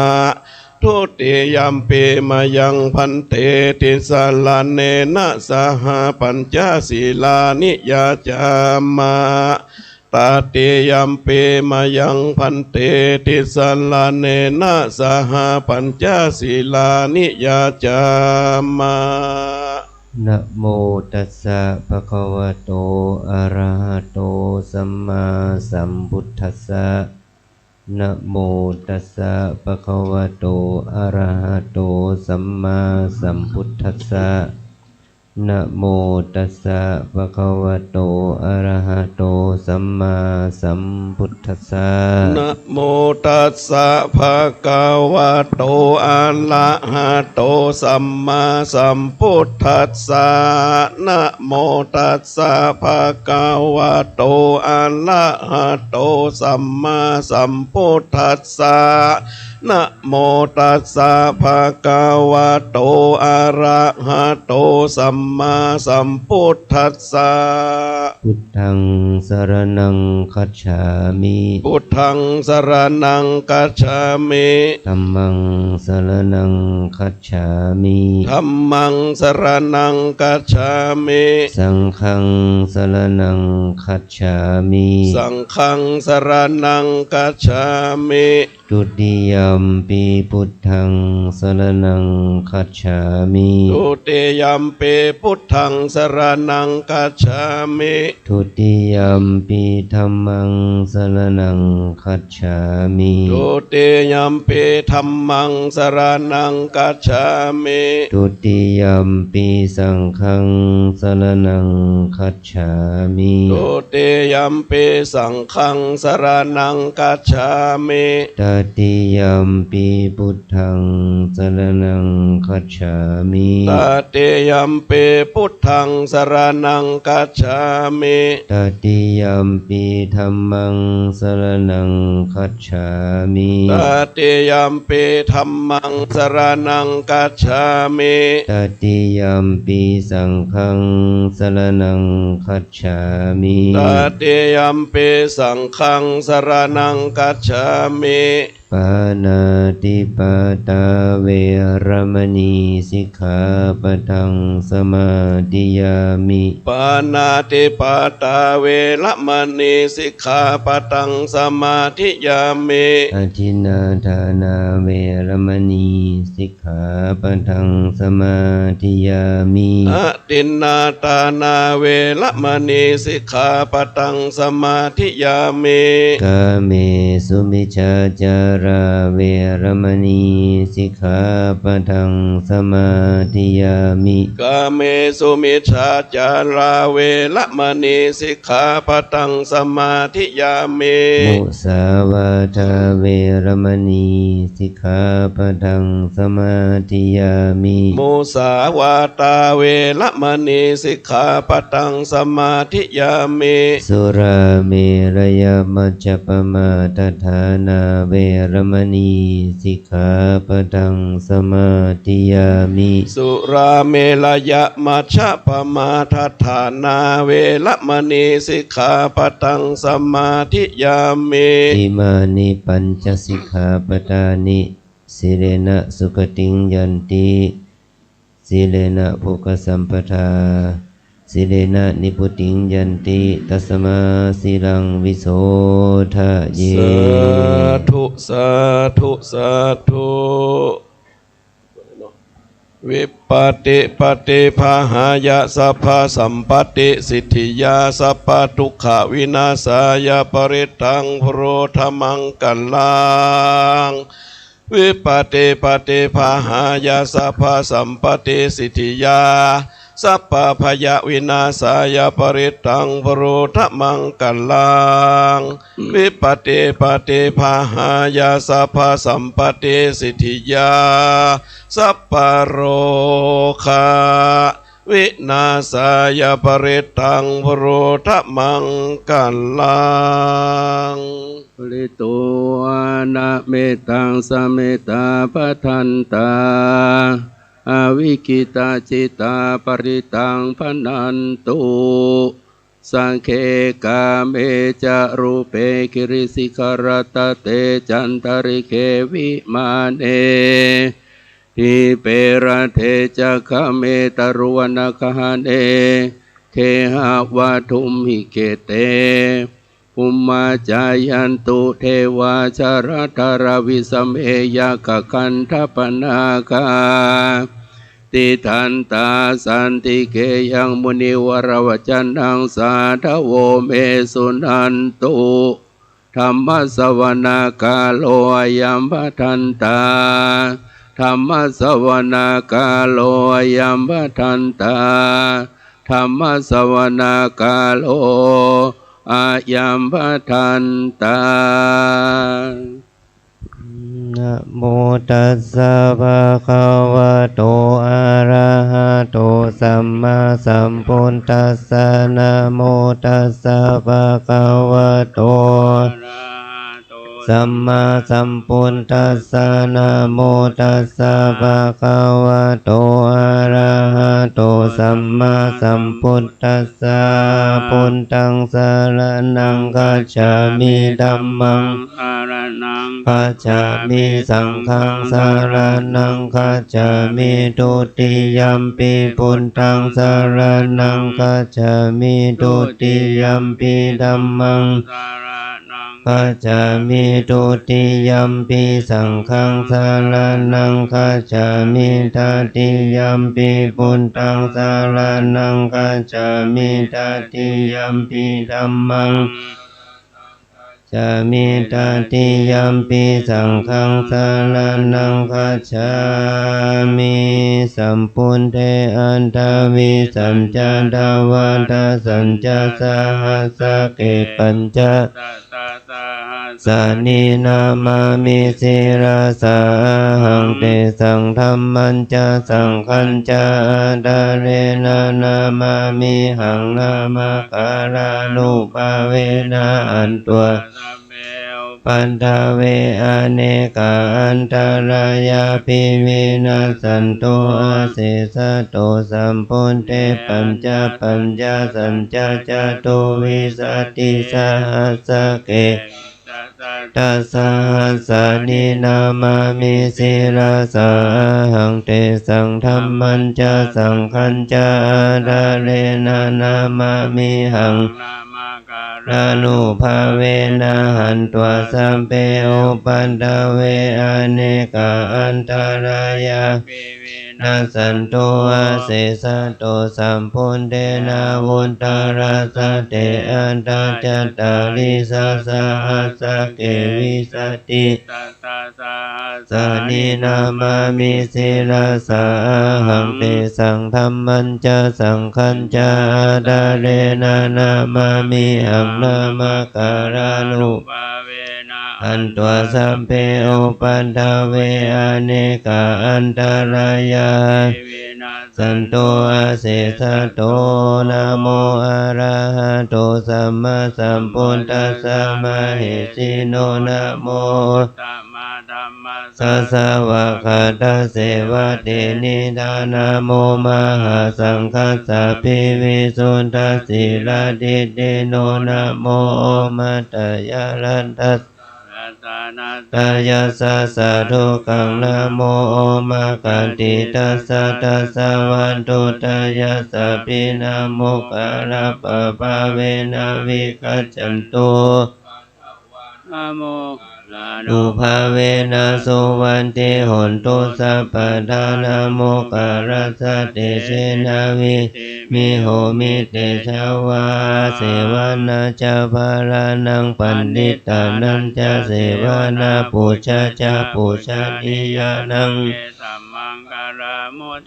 ทุติยัมปิมายังพันเตติสละเนนะสหปัญจศีลานิยาจามะตติยัมปิมายังพันเตติสละเนนะสหปัญจศีลานิยาจามะนะโมตัสสะภะคะวะโตอะระหะโตสัมมาสัมพุทธัสสะนะโมตัสสะภะคะวะโตอะระหะโตสัมมาสัมพุทธัสสะนะโมตัสสะภะคะวะโตอะระหะโตสัมมาสัมพุทธัสสะนะโมตัสสะภะคะวะโตอะระหะโตสัมมาสัมพุทธัสสะนะโมตัสสะภะคะวะโตอะระหะโตสัมมาสัมพุทธัสสะนะโมตัสสะภะคะวะโตอะระหะโตสัมมาสัมพุทธัสสะพุทธังสรณังคัจฉามิพุทธังสรณังคัจฉามิธัมมังสรณังคัจฉามิธัมมังสรณังคัจฉามิสังฆังสรณังคัจฉามิสังฆังสรณังคัจฉามิทุติยัมปิพุทธังสรณังคัจฉามิทุติยัมปิพุทธังสรณังคัจฉามิทุติยัมปิธัมมังสรณังคัจฉามิทุติยัมปิธัมมังสรณังคัจฉามิทุติยัมปิสังฆังสรณังคัจฉามิทุติยัมปิสังฆังสรณังคัจฉามิต ติยัมปิพุทธังสรณังคัจฉามิ ตติยัมปิพุทธังสรณังกัจฉามิ ตติยัมปิธัมมังสรณังคัจฉามิ ตติยัมปิธัมมังสรณังกัจฉามิ ตติยัมปิสังฆังสรณังคัจฉามิ ตติยัมปิสังฆังสรณังกัจฉามิ ปานาติปาตาเวรมณีสิกขาปะทังสมาธิยามิ ปานาติปาตาเวรมณีสิกขาปะทังสมาธิยามิ อทินนาทานาเวรมณีสิกขาปะทังสมาธิยามิ อตินนาตานาเวรมณีสิกขาปะทังสมาธิยามิ กาเมสุมิชาจาราเวรมณีสิกขาปะทังสมาธิยามิ กาเมสุมิชฌาจาราเวรมณีสิกขาปะทังสมาธิยามิ มุสาวาทาเวรมณีสิกขาปะทังสมาธิยามิ มุสาวาตาเวรมณีสิกขาปะทังสมาธิยามิ สุราเมรยมัจจปมาทฐานาเวรมณีสิกขาปะทังสมาธิยามิ สุราเมลยะมัชฌะปมาทัฏฐานาเวรมณีสิกขาปะทังสมาธิยามิ อิมานิปัญจสิกขาปทานิสิเลนะสุขติงยันติสิเลนะภุคสัมปทาสิเลนะนิพุติงยันติตัสมาสิลังวิโสทะเย สาธุสาธุสาธุวิปัสติปฏิภาหายะสัพพสัมปติสิทธิยาสัพพทุกขวินาศายาปริตังพโรธมังกัลลังวิปัสติปฏิภาหายะสัพพสัมปติสิทธิยาสัพพพยาวินาศายาปริตังพโรธมังกัลลังวิปัสติปฏิภาหายาสัพพสัมปติสิทธิยาสัพพโรคาวินาศายาปริตังพโรธมังกัลลังปริตุนะเมตังสเมตาปทันตาอวิกิตาจิตาปริตังพนันตุสังเคกาเมจะรูเปกิริสิกรตเตจันทริเควิมาเนทิเประเทจะคเมตรุวนคหเนเคหาวะทุมหิเกเตอุมมาจายันตุเทวาชรธารวิสเมยกคันทปนาคาติทันตาสันติเกยังมุนิวรวจันนังสาธโวเมสุนันตุธรรมสวนาคาโลยัมปทันตาธรรมสวนาคาโลยัมปทันตาธรรมสวนาคาโลอายัมปทันตานะโมตัสสะภะคะวะโตอะระหะโตสัมมาสัมพุทธัสสะนะโมตัสสะภะคะวะโตสัมมาสัมพุทธัสสะนะโมตัสสะภะคะวะโตอะระหะโตสัมมาสัมพุทธัสสะพุทธังสรณังคัจฉามิธัมมังคัจฉามิสังฆังสรณังคัจฉามิทุติยัมปิพุทธังสรณังคัจฉามิทุติยัมปิธัมมังคัจฉามิทุติยัมปิสังฆังสรณังคัจฉามิตติยัมปิพุทธังสรณังคัจฉามิตติยัมปิธัมมังจามิตติยัมปิสังฆังสรณังคัจฉามิสัมพุทเทอันตวิสัมจดาวัฏสัญจสหัสสะเกปัญจ สานีนามามิสิราสาหังเตสังธัมมันจะสังฆัญจะดาเรนะนามามิหังนามาการานุภาเวนะอันตัวปันทเวอเนกาอันตรายาภิวินาสันโตอาเสสะโตสัมพุนเตปัญจสัญจจโตวิสติสหัสสะเกตัสสะหัสสะนินามามิสิราสาหังเตสังธัมมันจะสังฆัญจะดาเรนะนามามิหังรานุภาเวนะหันตัวสัมเปโอปันทเวอเนกาอันตรายานาสันโตอาเสสะโตสัมพุนเตนะวุตตรัสสะเตอันตจัตตาริสัสสะหัสสะเกวิสติสานินามามิสิราสาหังเตสังธัมมันจะสังฆัญจะดาเรนะนามามิหังนามาการานุอันตัวสัมเพโอปันทเวอเนกาอันตรายาสันโตอาเสสะโตนะโมอะระหะโตสัมมาสัมพุทธัสสะมะเหสิโนนะโมสัสสะวะคะตะเสวะเตนิดานะโมมหาสังฆัสสะภิวิสุทธัสสิลาดิเตโนนะโมมัตตยารันตัสตายาสะสะทุกังนะโมมากันติตัสสะตัสสะวันตุตายาสะปินะโมกะระปะปะเวนะวิคัจจันตุนะโมนุภาเวนะสุวันติหนตุสัพพะทานะโมกะรัสสะเตเชนะวิมิโหมิเตชาวาเสวานาจะภารานังปันดิตานันจะเสวานาปุชาจะปุชานิยานัง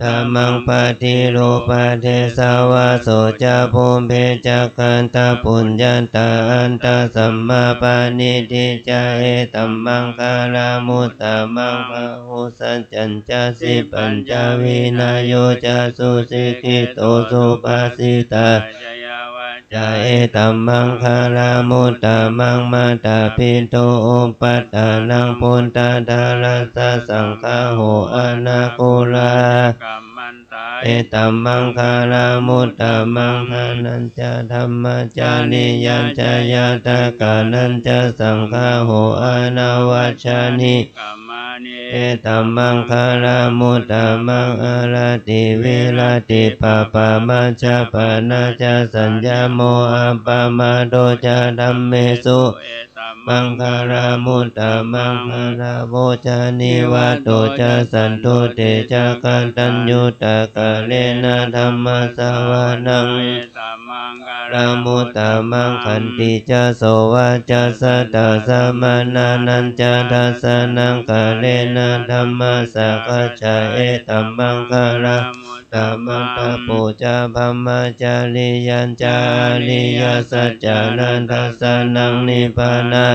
ธรรมังปฏิโลปะเทสาวาโสจะภูมิเพจักขันตาปุญญาตาอันตาสัมมาปานิทิจาเอตัมมังคารามุตตะมังพะหุสัจจัญจะสิปัญจวินาโยจะสุสิกิโตสุภาสิตาจาเอตัมมังคารามุตตะมังมาตาปิโตโอปัตตานังพุทธาดารัสสะสังฆาโหอนาคุลาเอตัมมังคารามุตตะมังทานันจะธัมมจานิยัญจะยาตากานันจะสังฆาโหอนาวาชานิเอตัมมังคารามุตตะมังอาราติวิราติปะปะมัจจปะนาจะสัญญาโมอัปปะมาโดจะธัมเมสุมังคารามุตตะมังคาราโวจานิวัตโตจะสันตุเตจะกันตัญญูตะกะเลนะธัมมาสวานังรามุตตะมังขันติจะโสวะจะสัตตะสัมมานานันจะทัสสะนังกะเลนะธัมมาสักขะจาเอตัมมังคาราตัมมังตะปุจะภัมมาจาริยัญจาริยสัจจานันทัสสะนังนิพพานะ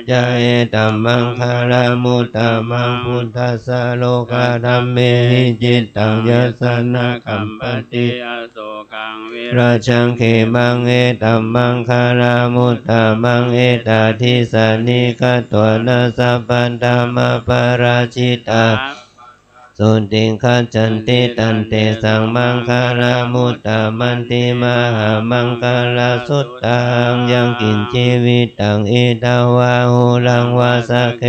จาเอตัมมังคารามุตตะมังพุทธัสสะโลกะธัมเมหิจิตตังยัสสนะกัมปติราชังเขมังเอตัมมังคารามุตตะมังเอตาทิสานิกะตัวนาสัพพันธรรมปาราชิตาสุติขัจจันติตันเตสังมังคารามุตตะมันติมหามังคาราสุตตังยังกินชีวิตังอิทาวาหุลังวาสะเค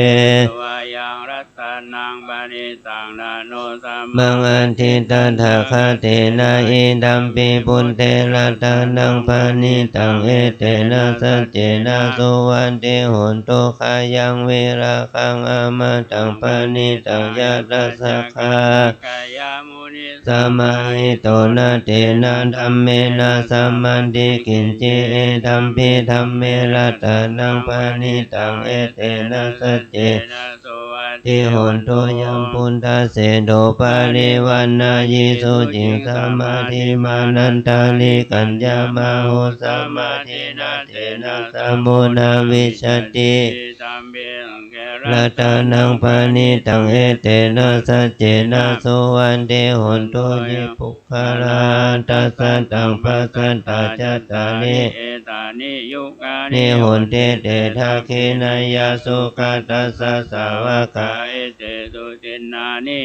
มังอันทิตันทาคาเตนะอิดัมปิปุนเตระตานังปานิตังเอเตนะสัจเจนะสุวันติโหนตุขายังเวราคังอามาตังปานิตังยะตัสสะคาสมาหิโตนะเตนะธัมเมนะสัมมันติกินจิเอธัมปิธัมเมระตานังปานิตังเอเตนะสัจเจ ติโหนตุยัมปุณฑสเสโดปาริวันนายิสุจิงสมาธิมานันตาลิกัญญามาโหสมาธินาเทนะสมุนาวิชติรัตนังปานิตังเอเตนะสัจเจนะสุวันเตโหนตุยิปุคคาราตัสสะตังปัสสัตตาจัตตานินิโหนเตเตทาคินายาสุขตัสสะสาวกาเอเตตุตินานิ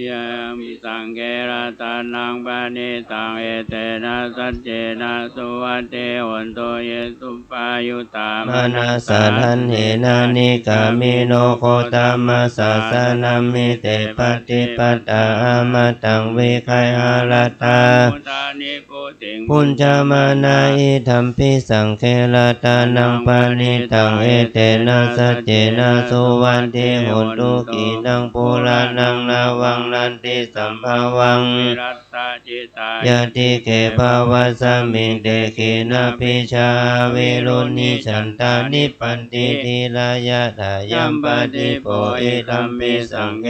ยามสังเกระตานังปานิตังเอเตนะสัจเจนะสุวัตเตโหนตุเยสุปายุตามนัสสะทันเหนานิกามิโนโคตามัสสะสะนามิเตปฏิปัตตาอามาตังวิคัยหารตาปุญจมานาอิธัมปิสังเคระตานังปานิตังเอเตนะสัจเจนะสุวันเตโหนตุกีนังปุรานังนาวังนันติสัมภาวังยะติเกภาวะสัมมิเตขินาปิชาวิรุณิฉันตานิปันติทิลายะทายัมปฏิโปอิธัมปิสังเก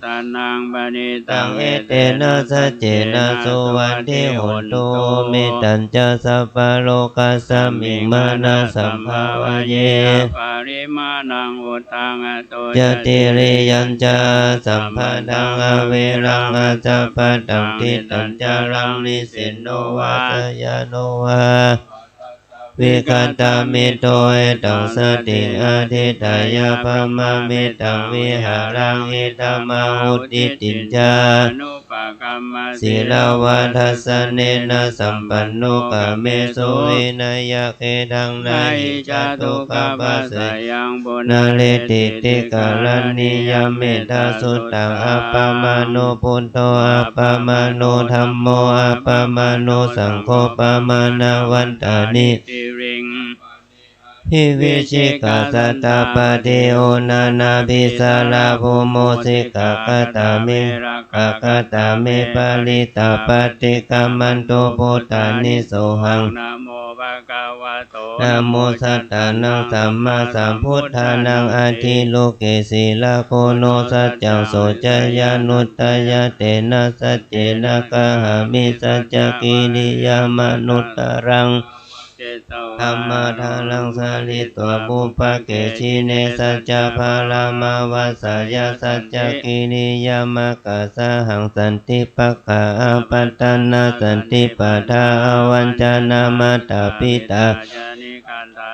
ตานังปณิตังเอเตนะสัจเจนะสุวันเทโหนตุเมตัญจะสัพพะโลกัสสมิงมานะสัมภาวะเยปริมาณังอุตังอโตยติริยัญจะสัมภะทังอเวรังอาจาปะตังทิตัญจารังนิสินโนวาสยโนวาวิคัตามิโตเอตังสติอาทิตายาภมะมิตังวิหารังอิตมาหุติติจาศีลวัฏัสสะเนนะสัมปันโนกะเมสุวินัยเขดังนาหิจตุกะปัสสะยังปุนาเลติติกาลนิยามเมตตาสุตตังอัปปมาโนพุทโธอัปปมาโนธัมโมอัปปมาโนสังโฆปมานาวันตานิหิวิชิกาสัตตาปฏิโอนานาภิสาลาภูโมสิกะกตามิกะกตามิปาลิตาปฏิกัมมันโตพุทธานิโสหังนะโมภะคะวะโตนะโมสัตตานังสัมมาสัมพุทธานังอาทิโลเกศีลาโคโนสัจจังโสจยานุตตยเตนะสัจเจนะกะหามิสัจจกิริยามนุตตรังธรรมทาลังสาลิตัวบุปเกชิเนสัจจภาลามาวาสายาสัจจกิริยามะกะสะหังสันติปัคคะปัตตนาสันติปัฏฐาวัญจนามาตาปิตา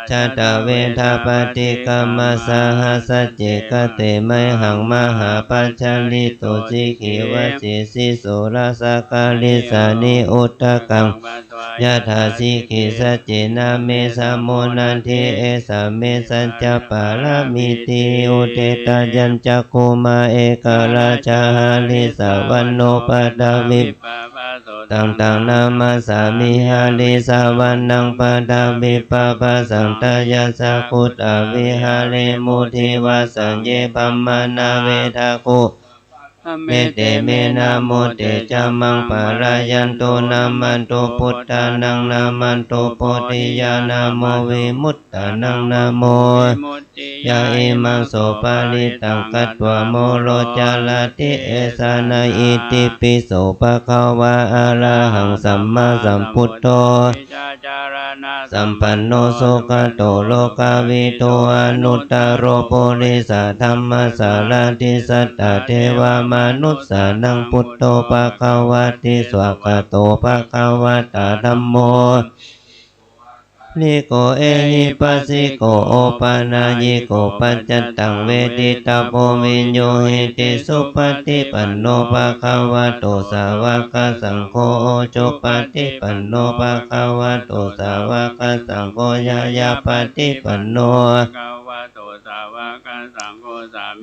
ชาตเวทาปฏิกัมมัสสหัสสจเจกเตไมหังมหาปัจจลิโตสิกิวสิสิโสราสกาลิสานิอุตตะกังยะถาสิกิสัจเจนะเมสะโมนันทิเอสะเมสัจจปารามิติอุเตตะยัญจักขุมาเอกราชาหาลิสาวันโนปะดาวิตังนามาสามิหาลิสาวันนังปะดาวิปะปะสังตายาสักุตอวิหาริมุทิวาสัญเยปัมมานาเวทาคุเมเตเมนะโมเตจามังปารายันโตนามันโตพุทธานังนามันโตโพธิญาณโมวิมุตตานังนาโมยะอิมังโสปาลิตังกัตวะโมโลจาลาติเอสานาอิติปิโสภะคะวะอะระหังสัมมาสัมพุทโธสัมปันโนสุขโตโลกาวิโตอนุตตโรปุริสธรรมสารติสัตตเทวามนุสสานังพุทโธภะคะวะติสวากาโตภะคะวะตาธัมโมลิโกเอหิปัสสิโกโอปานายิโกปัจจตังเวทิตาโพวิญโยหิติสุปฏิปันโนภะคะวะโตสาวกสังโฆโอโจปฏิปันโนภะคะวะโตสาวกสังโฆยายาปฏิปันโน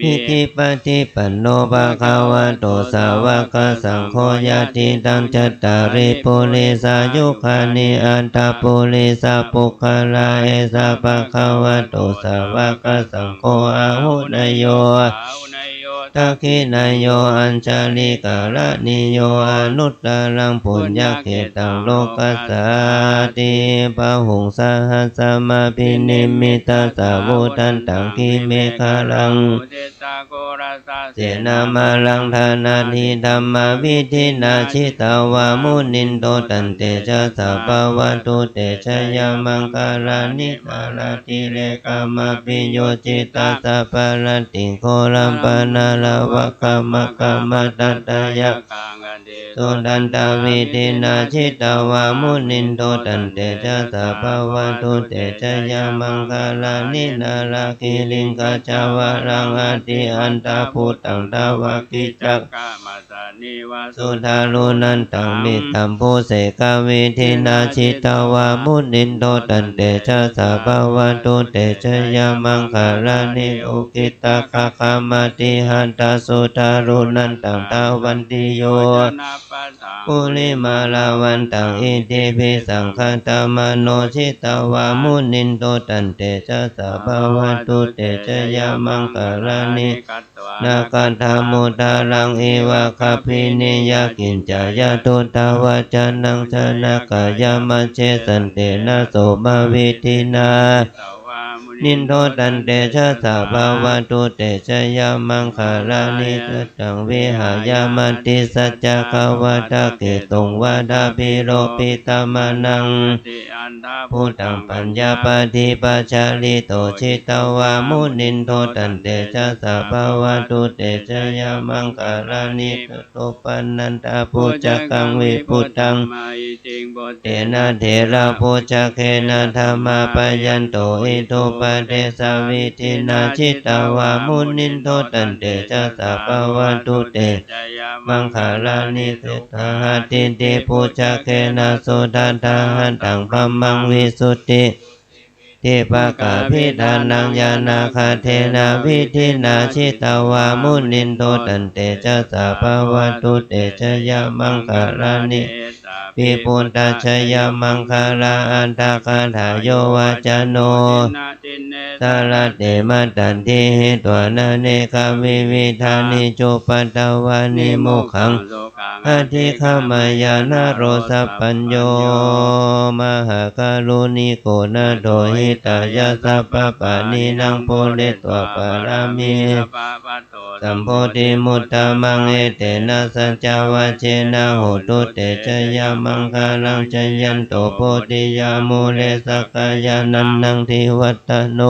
อิติปฏิปันโนภะคะวะโตสาวกสังโฆยะติตังจัตตาริปุริสายุคานิอัตตปุริสาปุคลาเอสะภะคะวะโตสาวกสังโฆอาหุนโย ทักขินายโยอัญชลิกาลนิโยอนุตตรังปุญญเขตังโลกัสสาติปะหุงสหัสสมาพินิมมิตาสาวุทันตังคิเมฆาลังเสนามาลังธานาทิธัมมาวิธินาชิตาวามุนินโตตันเตชะสัพพวตุเตชะยามังคารานิกาลติเลกามาปิโยจิตาสัพพะติโคลัมปนาลาวะกามะกามะตัตตายะสุดันตวิธินาชิตาวามุนินโตตันเตชะสัพพวตุเตชะยามังคารานินาลาคิลิงกาจาวารังอติอันตาภูตังตาวากิจักสุทารุนันตังมิตัมภูเสกวิธินาชิตาวามุนินโตตันเตชะสัพพวตุเตชะยามังคารานิอุกิตาคาคามาติหันตาสุทารุนันตังตาวันติโยปุริมาลาวันตังอิติปิสังฆตามโนชิตาวามุนินโตตันเตชะสัพพวตุเตชะยามังคารานินาคันธามุตารังเอวะคพินิยากินจายาตุตาวาจานังชนะกายามัชเชสันเตนะโสมาวิธินานินโทตันเตชะสัพพวตุเตชะยามังคารานิสัจจังวิหายามติสัจจะขาวตาเกตุงวาดาภิโรปิตามานังพุทธังปัญญาปฏิปัจจาริโตชิตาวามุนินโทตันเตชะสัพพวตุเตชะยามังคารานิโตปันนันตาพุจกังวิพุทธังเตนะเถระพุจเขนะธรรมาปยันโตอิโตปะเทสาวิธินาชิตาวามุนินโทตันเตชะสัพพวตุเตมังคารานิเสตหะติติพุจเขนะสุทันตาหันตังพมังวิสุทธิทิปะกะพิธานังยานาคาเทนะวิธินาชิตาวามุนินโทตันเตชะสัพพวตุเตชะยามังคารานิปิปุตตะชยมังคาราอันตาคาถาโยวาจโนสารเตมัตตันติหิตวานาเนคาวิวิธานิจุปัตตวานิโมขังอธิขามายานาโรสัพปัญโยมหาการุณิโกนาโดหิตายาสัพพปานินังโพเลตวปารามิสัมโพธิมุตตะมังเอเตนะสัจจวัชเชนะโหตุเตชะยามังคารังชยันโตโพธิยามุเลสักกายานันนังทิวัตโน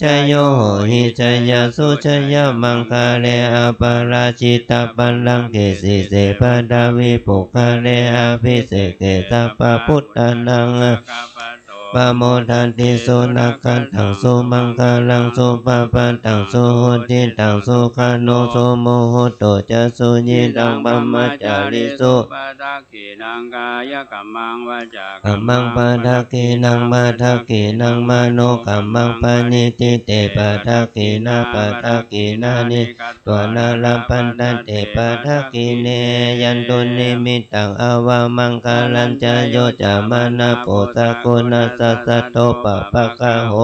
ชยโยโหหิชยาสุชยมังคาเลอปาราชิตาปัลลังเกสิเสปดาวิปุคาเลอภิเสกเกสัพพพุทธานังปะโมทันติสุนักขันตังสุมังคาลังสุปปันตังสุโหติตังสุขโนสุโมโหโตจะสุญิตังปัมมัจจาริสุกัมมังปะทักขินังมาทักขินังมโนกัมมังปณิติเตปะทักขินาปะทักขินานิตัวนาลปันตันเตปะทักขิเนยันตุนิมิตังอวามังคาลัญจโยจามานะโปสะกุณาสัสสะโตปะปะกะโห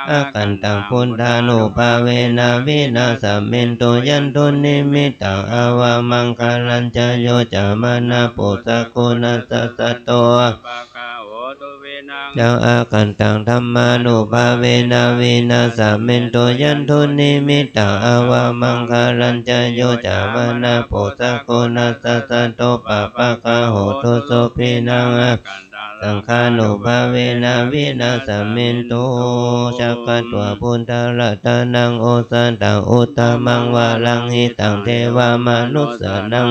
อากันตังพุทธานุภาเวนะวินาสมินตุยันตุนิมิตังอวามังคาลัญจโยจามานะโปสะกุณาสัสสะโตจังอากันตังธรรมานุภาเวนะวินาสมินตุยันตุนิมิตังอวามังคาลัญจโยจามานะโปสะกุณาสัสสะโตปะปะกะโหตุโสภินังสังฆานุภาเวนะวินาสมินตุจักขัตวะพุทธรัตนังโอสันตังอุตตมังวาลังหิตังเทวามนุสสานัง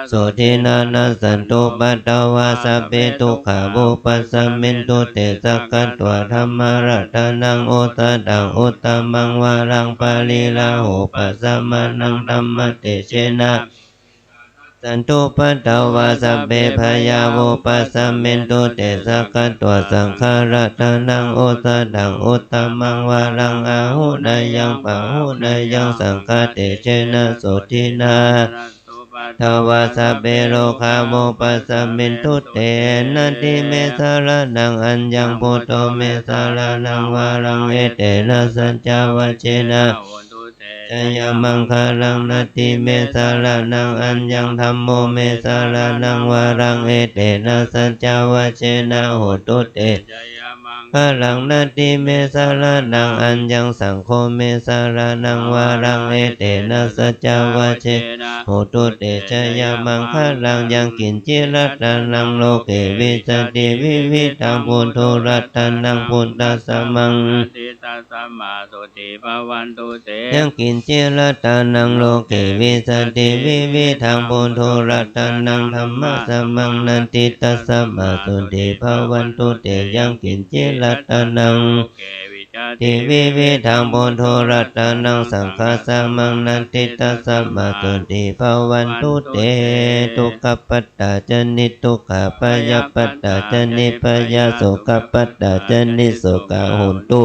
โสทินานัสสันตุปัตตวาสัพเพทุกขาบุปัสสมินตุเตสักขัตวะธรรมรัตนังโอสันตังอุตตมังวาลังปาลิลาโหปัสสมานังธรรมเตเชนะสันตุปัตตวาสัพเพพยาโวปัสสมินตุเตสักขัตวะสังฆรัตนังโอสันตังอุตตมังวาลังอาหุนายังปะหุนายังสังฆเตเชนะโสทินา ทวาสเปโรคาโมปัสสมินทุเตนะติเมสารนังอัญญังพุทโธเมสารนังวารังเอเตนะสัจจาวเชนะจยมังคารังนาติเมสารนังอัญญังธัมโมเมสารนังวารังเอเตนะสัจจาวเชนะโหตุเตคารังนาติเมสารนังอัญญังสังโฆเมสารนังวารังเอเตนะสัจจาวเชนะโหตุเตจยมังคารังยังกินจิรัตนังโลเกวิสติวิวิตังพุทโธรัตนังพุทธัสสะมังยังกินจิรัตนังโลเกวิสติวิวิทังพุทโธรัตนังธัมมัสสะมังนันติตัสสะมาสุติภวันตุเตยังกินจิรัตนังติวิวิทังพุทโธรัตนังสังฆัสสะมังนันติตัสสะมาสุติภวันตุเตทุกขปัตตาจนิทุกขปยปัตตาจนิปยาโสกปัตตาจนิโสกหุนตุ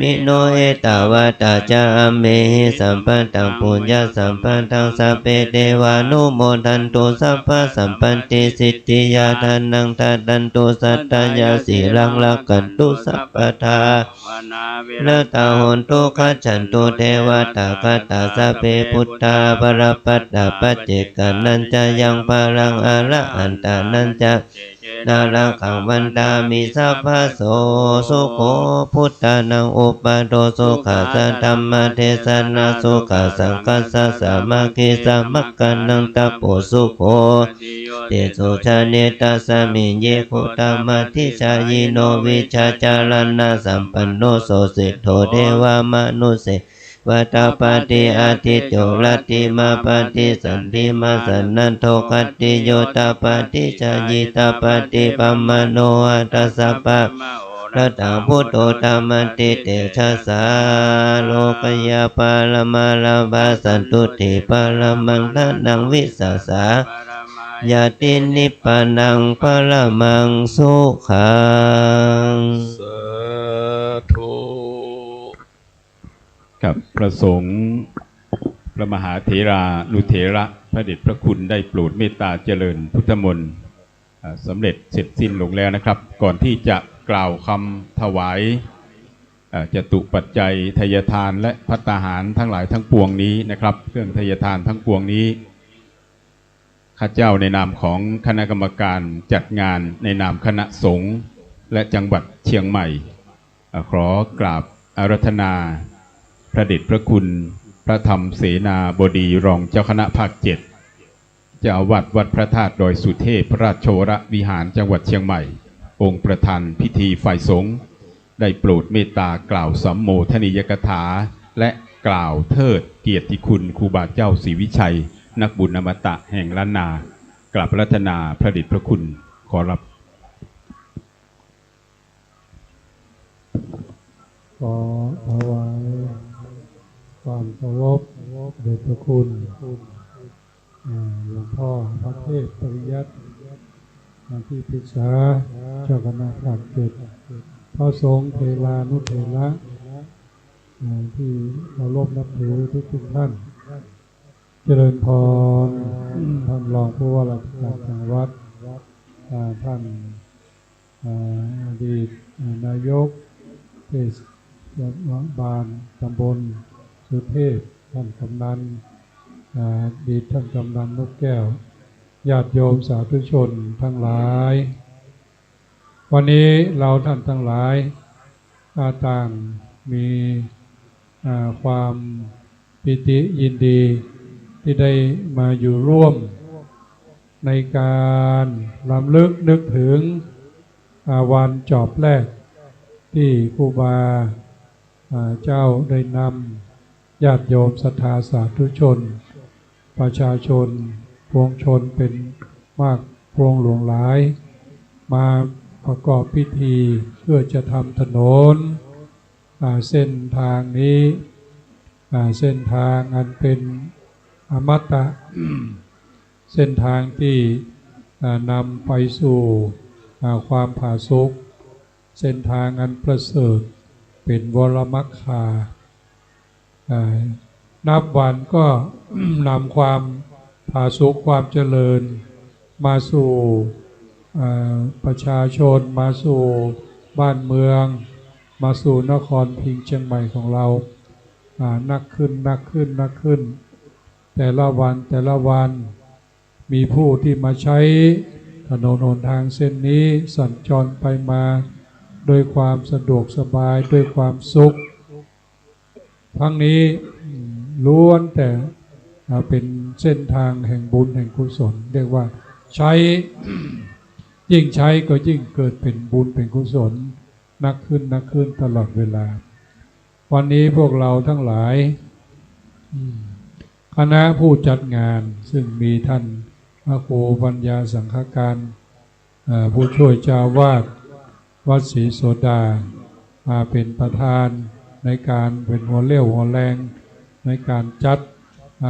มิโนเอตาวาตาจาเมหิสัมปันตังปุญญาสัมปันตังสัพเพเทวานุโมทันตุสัพพะสัมปันติสิทธิยาทานังทัดดันตุสัตตยาสีลังลักขันตุสัพพทาละตาหุนตุขัจฉันตุเทวตาคตาสัพเพพุทธาปรปัตตาปัจเจกานันจะยังปารังอระหันตานันจะนารังขังวันตามิสัพพะโสสุโขพุทธานังอุปาโทสุขาสัธรรมเทศนาสุขาสังคัสสะสามาคิสามักกันังตะโปสุโขเตโสชาเนตัสสะมิเยโคตามะทิชายิโนวิชาจารณะสัมปันโนโสสิทโธเทวามนุเสวัตปาติอาทิโจรติมาปาติสันติมาสันนันโทคัตติโยตปาติชายิตปาติปัมมโนอัตสสะปะระตังพุทโธธรรมติเตชะสาโลกยาปาลมาลาบาสันตุติปาลมังทานังวิสัสสายาตินิพพานังปรมังสุขังสาธุ กับประสงค์พระมหาเถรานุเถระพระเดชพระคุณได้โปรดเมตตาเจริญพุทธมนต์สำเร็จเสร็จสิ้นลงแล้วนะครับก่อนที่จะกล่าวคำถวายจตุปัจจัยทายทานและภัตตาหารทั้งหลายทั้งปวงนี้นะครับเครื่องทายทานทั้งปวงนี้ข้าเจ้าในนามของคณะกรรมการจัดงานในนามคณะสงฆ์และจังหวัดเชียงใหม่ขอกราบอาราธนาพระเดชพระคุณพระธรรมเสนาบดีรองเจ้าคณะภาค7เจ้าอาวาสวัดพระธาตุดอยสุเทพพระราชโชรวิหารจังหวัดเชียงใหม่องค์ประธานพิธีฝ่ายสงฆ์ได้โปรดเมตตากล่าวสัมโมทนียกถาและกล่าวเทิดเกียรติคุณครูบาเจ้าศรีวิชัยนักบุญอมตะแห่งล้านนากราบอาราธนาพระเดชพระคุณขอรับขอถวายความเคารพเดชพระคุณหลวงพ่อพระเทพปริยัติที่ปรึกษาเจ้าคณะภาค7พระสงฆ์เทรานุเถระที่เคารพนับถือทุกท่านเจริญพรท่านรองผู้ว่าราชการจังหวัดท่านอดีตนายกเทศบาลตำบลสุเทพท่านกำนันดีท่านกำนันนกแก้วญาติโยมสาธุชนทั้งหลายวันนี้เราท่านทั้งหลายต่างมีความปิติยินดีที่ได้มาอยู่ร่วมในการรำลึกนึกถึงวันจอบแรกที่ครูบาเจ้าได้นำญาติโยมศรัทธาสาธุชนประชาชนพวงชนเป็นมากพวงหลวงหลายมาประกอบพิธีเพื่อจะทำถนนเส้นทางนี้เส้นทางอันเป็นอมตะ เส้นทางที่นำไปสู่ความผาสุกเส้นทางอันประเสริฐเป็นวรมัคคานับวันก็ นำความ าสุขความเจริญมาสู่ประชาชนมาสู่บ้านเมืองมาสู่นครพิงค์เชียงใหม่ของเรานักขึ้นนักขึ้นนักขึ้นแต่ละวันมีผู้ที่มาใช้ถนนหนทางเส้นนี้สัญจรไปมาโดยความสะดวกสบายด้วยความสุขทั้งนี้ล้วนแต่เป็นเส้นทางแห่งบุญแห่งกุศลเรียกว่าใช้ ยิ่งใช้ก็ยิ่งเกิดเป็นบุญเป็นกุศลนักขึ้นตลอดเวลาวันนี้พวกเราทั้งหลายคณะผู้จัดงานซึ่งมีท่านพระครูปัญญาสังฆการผู้ช่วยเจ้าวาดวัดศรีโสดามาเป็นประธานในการเป็นหัวเรี่ยวหัวแรงในการจัด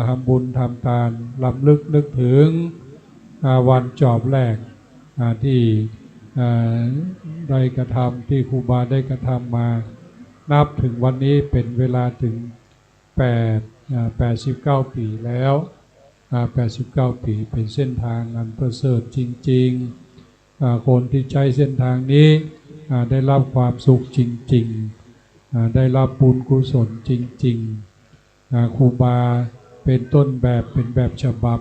ทำบุญทำทานรำลึกนึกถึงวันจอบแรกที่ได้กระทำที่ครูบาได้กระทำมานับถึงวันนี้เป็นเวลาถึง89 ปีแล้ว89 ปีเป็นเส้นทางอันประเสริฐจริงๆคนที่ใช้เส้นทางนี้ได้รับความสุขจริงๆได้รับบุญกุศลจริงๆครูบาเป็นต้นแบบเป็นแบบฉบับ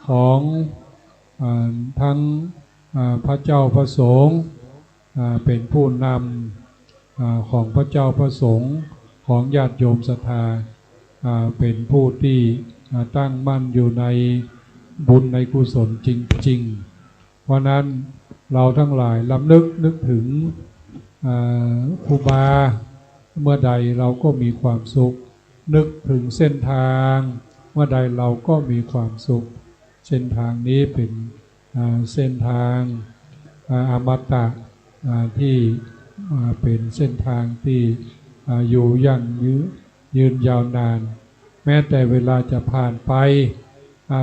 ของทั้งพระเจ้าพระสงฆ์เป็นผู้นำของพระเจ้าพระสงฆ์ของญาติโยมศรัทธาเป็นผู้ที่ตั้งมั่นอยู่ในบุญในกุศลจริงๆเพราะนั้นเราทั้งหลายลำนึกถึงครูบาเมื่อใดเราก็มีความสุขนึกถึงเส้นทางเมื่อใดเราก็มีความสุขเส้นทางนี้เป็นเส้นทางอมตะที่เป็นเส้นทางที่อยู่ยั่งยืนยาวนานแม้แต่เวลาจะผ่านไป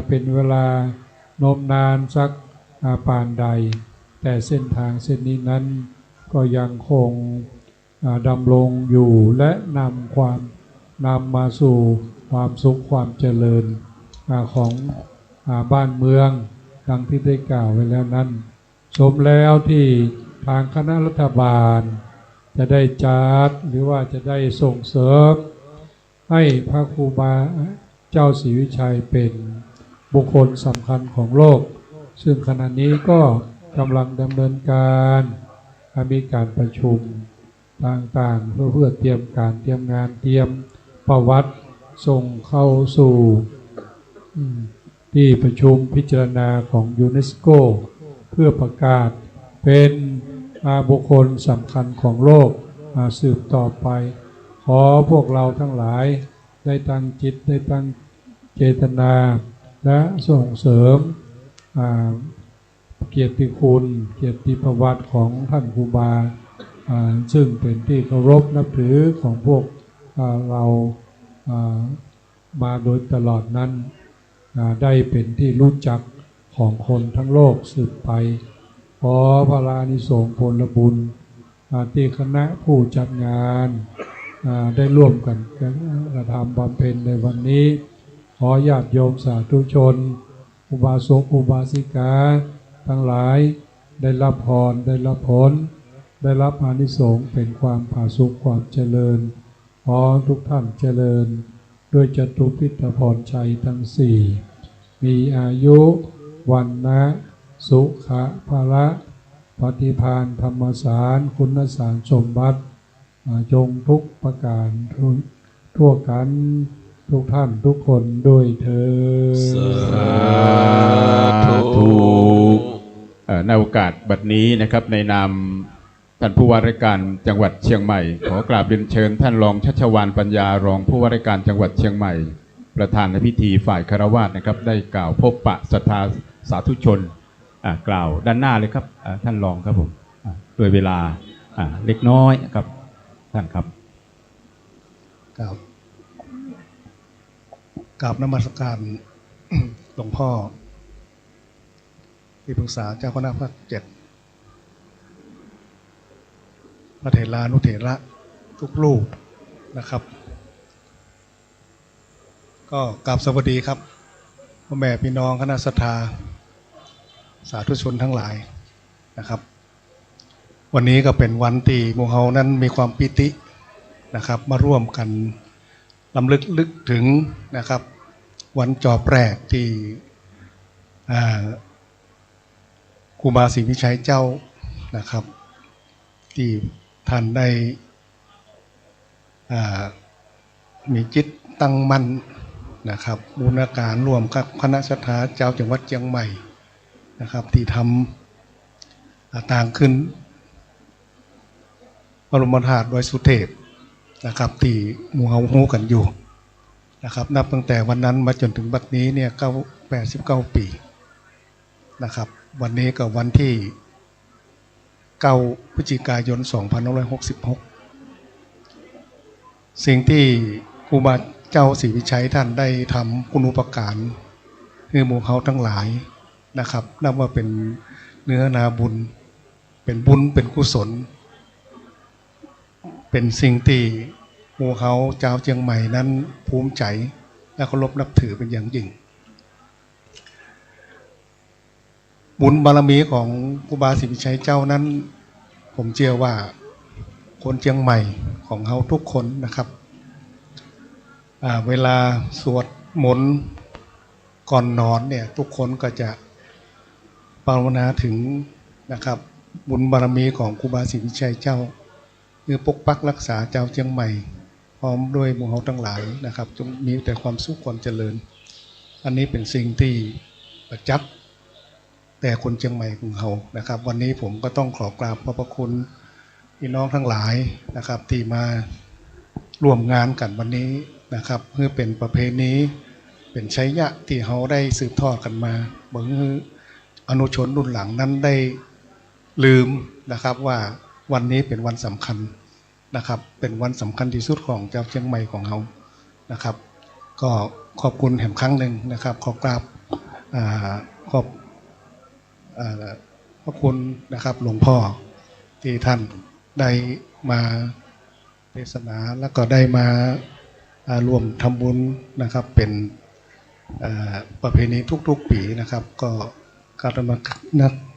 เป็นเวลานมนานสักปานใดแต่เส้นทางเส้นนี้นั้นก็ยังคงดำรงอยู่และนำมาสู่ความสุขความเจริญของบ้านเมืองดังที่ได้กล่าวไว้แล้วนั้นสมแล้วที่ทางคณะรัฐบาลจะได้จัดหรือว่าจะได้ส่งเสริมให้พระครูบาเจ้าศรีวิชัยเป็นบุคคลสำคัญของโลกซึ่งขณะนี้ก็กำลังดำเนินการมีการประชุมต่างๆเพื่อเตรียมการเตรียมงานเตรียมประวัติส่งเข้าสู่ที่ประชุมพิจารณาของยูเนสโกเพื่อประกาศเป็นบุคคลสำคัญของโลกสืบต่อไปขอพวกเราทั้งหลายได้ตั้งจิตได้ตั้งเจตนาและส่งเสริมเกียรติคุณเกียรติประวัติของท่านครูบาซึ่งเป็นที่เคารพนับถือของพวกเรามาโดยตลอดนั้นได้เป็นที่รู้จักของคนทั้งโลกสืบไปขอพระอานิสงส์ผลบุญที่คณะผู้จัดงานได้ร่วมกันกระทำบำเพ็ญในวันนี้ขอญาติโยมสาธุชนอุบาสกอุบาสิกาทั้งหลายได้รับพรได้รับผลได้รับอานิสงส์เป็นความผาสุกความเจริญขอทุกท่านเจริญด้วยจตุพิธพรชัยทั้งสี่มีอายุวันนะสุขะภละปฏิภาณธรรมสารคุณสารสมบัติจงทุกประการทั่วกันทุกท่านทุกคนด้วยเถิดสาธุ ในโอกาสบัดนี้นะครับในนามท่านผู้ว่าราชการจังหวัดเชียงใหม่ขอกราบเรียนเชิญท่านรองชัชวาลปัญญารองผู้ว่าราชการจังหวัดเชียงใหม่ประธานในพิธีฝ่ายคฤหัสถ์นะครับได้กล่าวพบปะศรัทธาสาธุชนกล่าวด้านหน้าเลยครับท่านรองครับผมโดยเวลาเล็กน้อยครับท่านครับกราบนมัสการ หลวงพ่อที่ปรึกษาเจ้าคณะภาค 7พระเถรานุเถระทุกรูปนะครับก็กราบสวัสดีครับ พ่อแม่พี่น้องคณะศรัทธาสาธุชนทั้งหลายนะครับ วันนี้ก็เป็นวันที่หมู่เฮานั้นมีความปิตินะครับมาร่วมกันรำลึกถึงนะครับวันจอบแรกที่ครูบาศรีวิชัยเจ้านะครับที่ท่านได้มีจิตตั้งมั่นนะครับบูรณาการร่วมกับคณะศรัทธาเจ้าจังหวัดเชียงใหม่นะครับที่ทำต่างขึ้นบรมธาตุโดยสุเทพนะครับที่หมู่เฮาฮู้กันอยู่นะครับนับตั้งแต่วันนั้นมาจนถึงบัดนี้เนี่ย89 ปีนะครับวันนี้ก็วันที่9 พฤศจิกายน 2566สิ่งที่ครูบาเจ้าศรีวิชัยท่านได้ทำคุณูปการคือหมู่เฮาทั้งหลายนะครับนับว่าเป็นเนื้อนาบุญเป็นบุญเป็นกุศลเป็นสิ่งที่หมู่เฮาเจ้าเชียงใหม่นั้นภูมิใจและเคารพนับถือเป็นอย่างยิ่งบุญบารมีของครูบาศรีวิชัยเจ้านั้นผมเชื่อว่าคนเชียงใหม่ของเฮาทุกคนนะครับเวลาสวดมนต์ก่อนนอนเนี่ยทุกคนก็จะภาวนาถึงนะครับบุญบารมีของครูบาศรีวิชัยเจ้าคือปกปักรักษาเจ้าเชียงใหม่พร้อมด้วยหมู่เฮาทั้งหลายนะครับจงมีแต่ความสุขความเจริญอันนี้เป็นสิ่งที่ประจักษ์แต่คนเชียงใหม่ของเฮานะครับวันนี้ผมก็ต้องขอกราบขอบพระคุณพี่น้องทั้งหลายนะครับที่มาร่วมงานกันวันนี้นะครับเพื่อเป็นประเพณีเป็นชัยยะที่เฮาได้สืบทอดกันมาเบิ่งอนุชนรุ่นหลังนั้นได้ลืมนะครับว่าวันนี้เป็นวันสำคัญนะครับเป็นวันสำคัญที่สุดของเจ้าเชียงใหม่ของเฮานะครับก็ขอบคุณแห่งครั้งหนึ่งนะครับขอกราบขอบพระคุณนะครับหลวงพ่อที่ท่านได้มาเทศนาแล้วก็ได้มารวมทำบุญนะครับเป็นประเพณีทุกๆปีนะครับก็การ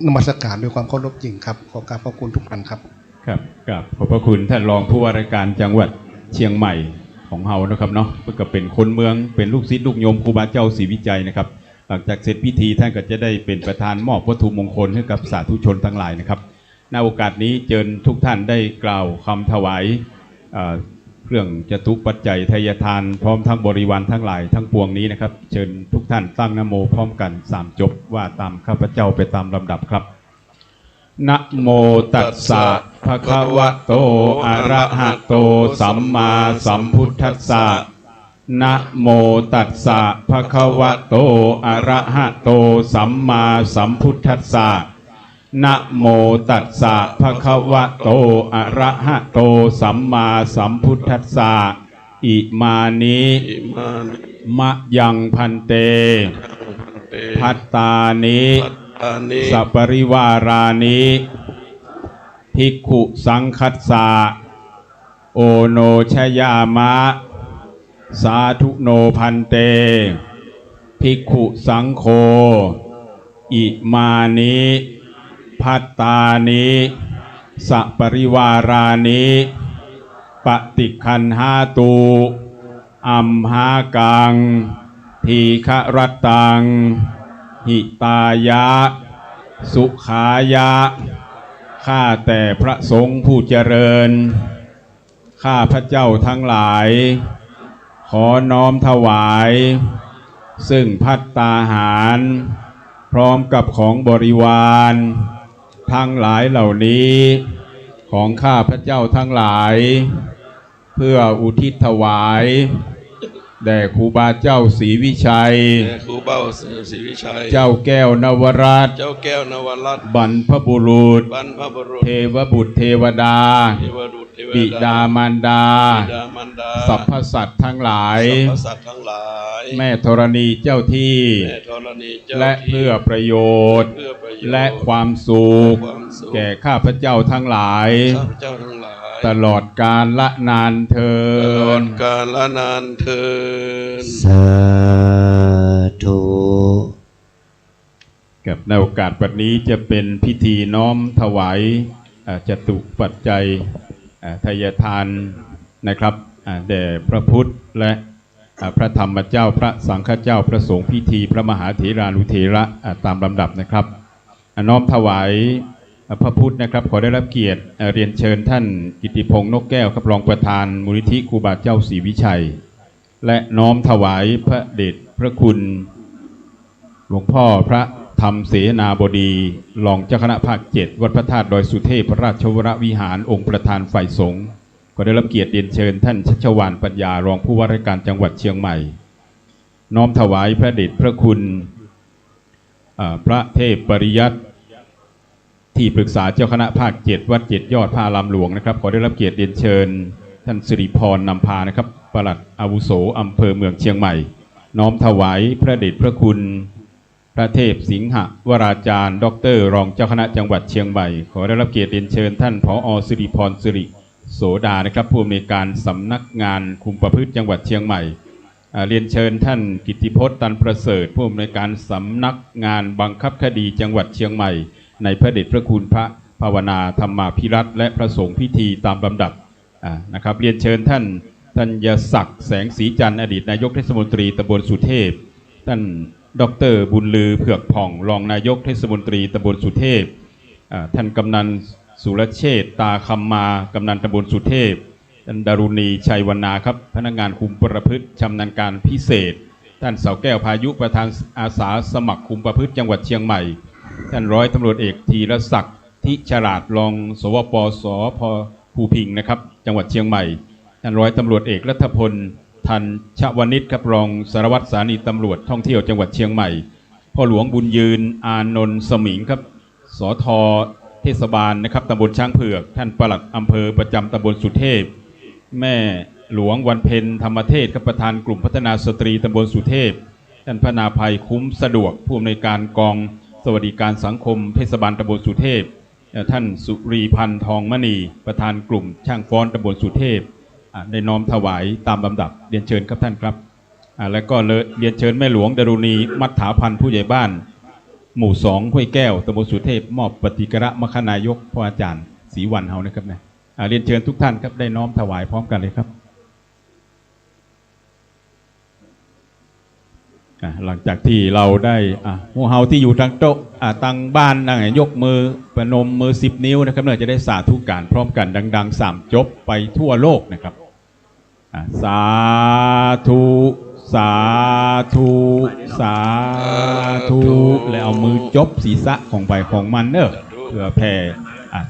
นมัสการด้วยความเคารพยิ่งครับขอกราบขอบคุณทุกท่านครับครับกับขอบพระคุณท่านรองผู้ว่าราชการจังหวัดเชียงใหม่ของเฮานะครับเนาะเพื่อก็เป็นคนเมืองเป็นลูกศิษย์ลูกโยมครูบาเจ้าศรีวิชัยนะครับหลังจากเสร็จพิธีท่านก็จะได้เป็นประธานมอบวัตถุมงคลให้กับสาธุชนทั้งหลายนะครับในโอกาสนี้เชิญทุกท่านได้กล่าวคำถวายเครื่องจตุปัจจัยทายทานพร้อมทั้งบริวารทั้งหลายทั้งปวงนี้นะครับเชิญทุกท่านตั้งนะโมพร้อมกัน3จบว่าตามข้าพเจ้าไปตามลำดับครับนะโมตัสสะภะคะวะโตอะระหะโตสัมมาสัมพุทธัสสะนะโมตัสสะภะคะวะโตอะระหะโตสัมมาสัมพุทธัสสะนะโมตัสสะภะคะวะโตอะระหะโตสัมมาสัมพุทธัสสะอิมานิมะยังพันเตภัตตานิสัปริวารานิภิกขุสังคัสสะโอโนชยามะสาธุโนพันเตภิกขุสังโฆอิมานิภัตตานิสัปริวารานิปฏิคันหาตุอัมหากังทีฆรัตตังหิตายะสุขายะข้าแต่พระสงฆ์ผู้เจริญข้าพระเจ้าทั้งหลายขอน้อมถวายซึ่งภัตตาหารพร้อมกับของบริวารทั้งหลายเหล่านี้ของข้าพระเจ้าทั้งหลายเพื่ออุทิศถวายแด่ครูบาเจ้าศรีวิชัยครูบาศรีวิชัยเจ้าแก้วนวรัตน์เจ้าแก้วนวรัตน์บรรพบุรุษเทวบุตรเทวดาบิดามารดาสรรพสัตว์ทั้งหลายแม่ธรณีเจ้าที่และเพื่อประโยชน์และความสุขแก่ข้าพเจ้าทั้งหลาย ตลอดกาลละนานเทิ ตลอด น กาลนานเทิน สาธุ กับในโอกาสวันนี้จะเป็นพิธีน้อมถวายจตุปัจจัยทายทานนะครับแด่พระพุทธและพระธรรมเจ้าพระสังฆเจ้าพระสงฆ์พิธีพระมหาเถรานุเถระตามลำดับนะครับน้อมถวายพระพุทธนะครับขอได้รับเกียรติเรียนเชิญท่านกิติพงษ์นกแก้วครับรองประธานมูลนิธิครูบาเจ้าศรีวิชัยและน้อมถวายพระเดชพระคุณหลวงพ่อพระธรรมเสนาบดีรองเจ้าคณะภาค 7วัดพระธาตุดอยสุเทพพระราชวรวิหารองค์ประธานฝ่ายสงฆ์ก็ได้รับเกียรติเรียนเชิญท่านชัชวาลปัญญารองผู้ว่าราชการจังหวัดเชียงใหม่น้อมถวายพระเดชพระคุณพระเทพปริยัติที่ปรึกษาเจ้าคณะภาค 7วัด7ยอดพระอารามหลวงนะครับขอได้รับเกียรติเรียนเชิญท่านสิริพรนำพานะครับปลัดอาวุโสอำเภอเมืองเชียงใหม่น้อมถวายพระเดชพระคุณพระเทพสิงหวราจารย์ดร.รองเจ้าคณะจังหวัดเชียงใหม่ขอได้รับเกียรติเรียนเชิญท่านผอ.สิริพรสิริโสดานะครับผู้อำนวยการสำนักงานคุมประพฤติจังหวัดเชียงใหม่เรียนเชิญท่านกิตติพจน์ตันประเสริฐผู้อำนวยการสำนักงานบังคับคดีจังหวัดเชียงใหม่ในพระเดชพระคุณพระภาวนาธรรมาภิรัตน์และพระสงฆ์พิธีตามลำดับนะครับเรียนเชิญท่านธัญศักดิ์แสงสีจันทร์อดีตนายกเทศมนตรีตำบลสุเทพท่านดร.บุญลือเผือกผ่องรองนายกเทศมนตรีตำบลสุเทพท่านกำนันสุรเชษฐ์ตาคำมากำนันตำบลสุเทพท่านดารุณีชัยวรรณาครับพนักงานคุมประพฤติชำนาญการพิเศษท่านเสาแก้วพายุประธานอาสาสมัครคุมประพฤติจังหวัดเชียงใหม่ท่านร้อยตำรวจเอกธีรศักดิ์ทิฉลาดรองสวปสพภูพิงค์นะครับจังหวัดเชียงใหม่ท่านร้อยตำรวจเอกรัฐพลทันชวนิชครับรองสารวัตรสถานีตำรวจท่องเที่ยวจังหวัดเชียงใหม่พ่อหลวงบุญยืนอานนท์สมิงครับสทเทศบาลนะครับตำบลช้างเผือกท่านปลัดอำเภอประจำตำบลสุเทพแม่หลวงวันเพ็ญธรรมเทศครับประธานกลุ่มพัฒนาสตรีตำบลสุเทพท่านพนาภัยคุ้มสะดวกผู้อำนวยการกองสวัสดิการสังคมเทศบาลตำบลสุเทพท่านสุรีพันธ์ทองมณีประธานกลุ่มช่างฟ้อนตำบลสุเทพได้น้อมถวายตามลำดับเรียนเชิญครับท่านครับแล้วก็เรียนเชิญแม่หลวงดารุณีมัทถาพันธ์ผู้ใหญ่บ้านหมู่2ห้วยแก้วตำบลสุเทพมอบปฏิกระมคณายกพ่ออาจารย์ศรีวันเฮานะครับนะเรียนเชิญทุกท่านครับได้น้อมถวายพร้อมกันเลยครับหลังจากที่เราได้หมู่เฮาที่อยู่ทางโต๊ะตั้งบ้านนั่งยกมือประนมมือ10 นิ้วนะครับเราจะได้สาธุการพร้อมกันดังๆ3 จบไปทั่วโลกนะครับสาธุสาธุสาธุแล้วเอามือจบศีรษะของไปของมันเนอะเพื่อแผ่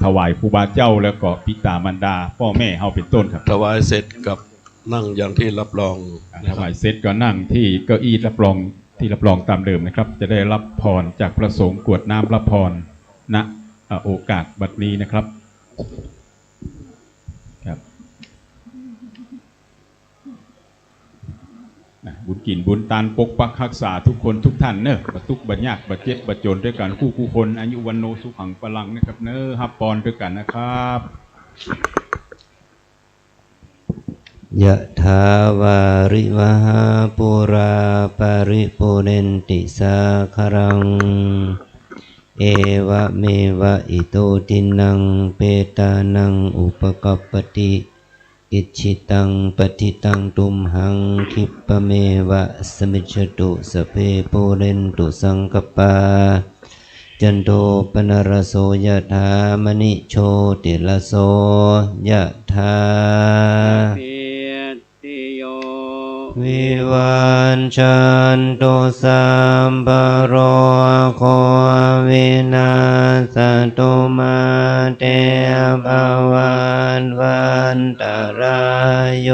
ถวายครูบาเจ้าแล้วก็ปิตามารดาพ่อแม่เฮาเป็นต้นครับถวายเสร็จกับนั่งอย่างที่รับรองถวายเสร็จก็นั่งที่เก้าอี้รับรองที่รับรองตามเดิมนะครับจะได้รับพรจากพระสงฆ์กรวดน้ำรับพรณโอกาสบัดนี้นะครับครับบุญกินบุญตานปกปักรักษาทุกคนทุกท่านเนอะบทุกบัญญัติบัจเจ็บบัจจนด้วยกันคู่คนอายุวันโนสุขังพลังนะครับเนอะฮับปอนด้วยกันนะครับยะถาวาริวหาปุราปาริปุเรนติสาคารังเอวะเมวะอิโตทินังเปตานังอุปกัปปติอิชิตังปฏิตังตุมหังคิปะเมวะสมิจฉตุสเพปุเรนตุสังกปาจันโทปนรโสยะถามณิโชติลโสยะถาวิวันชันตุสัมปโรโควินาศตุมาเตภวันวันตรายโย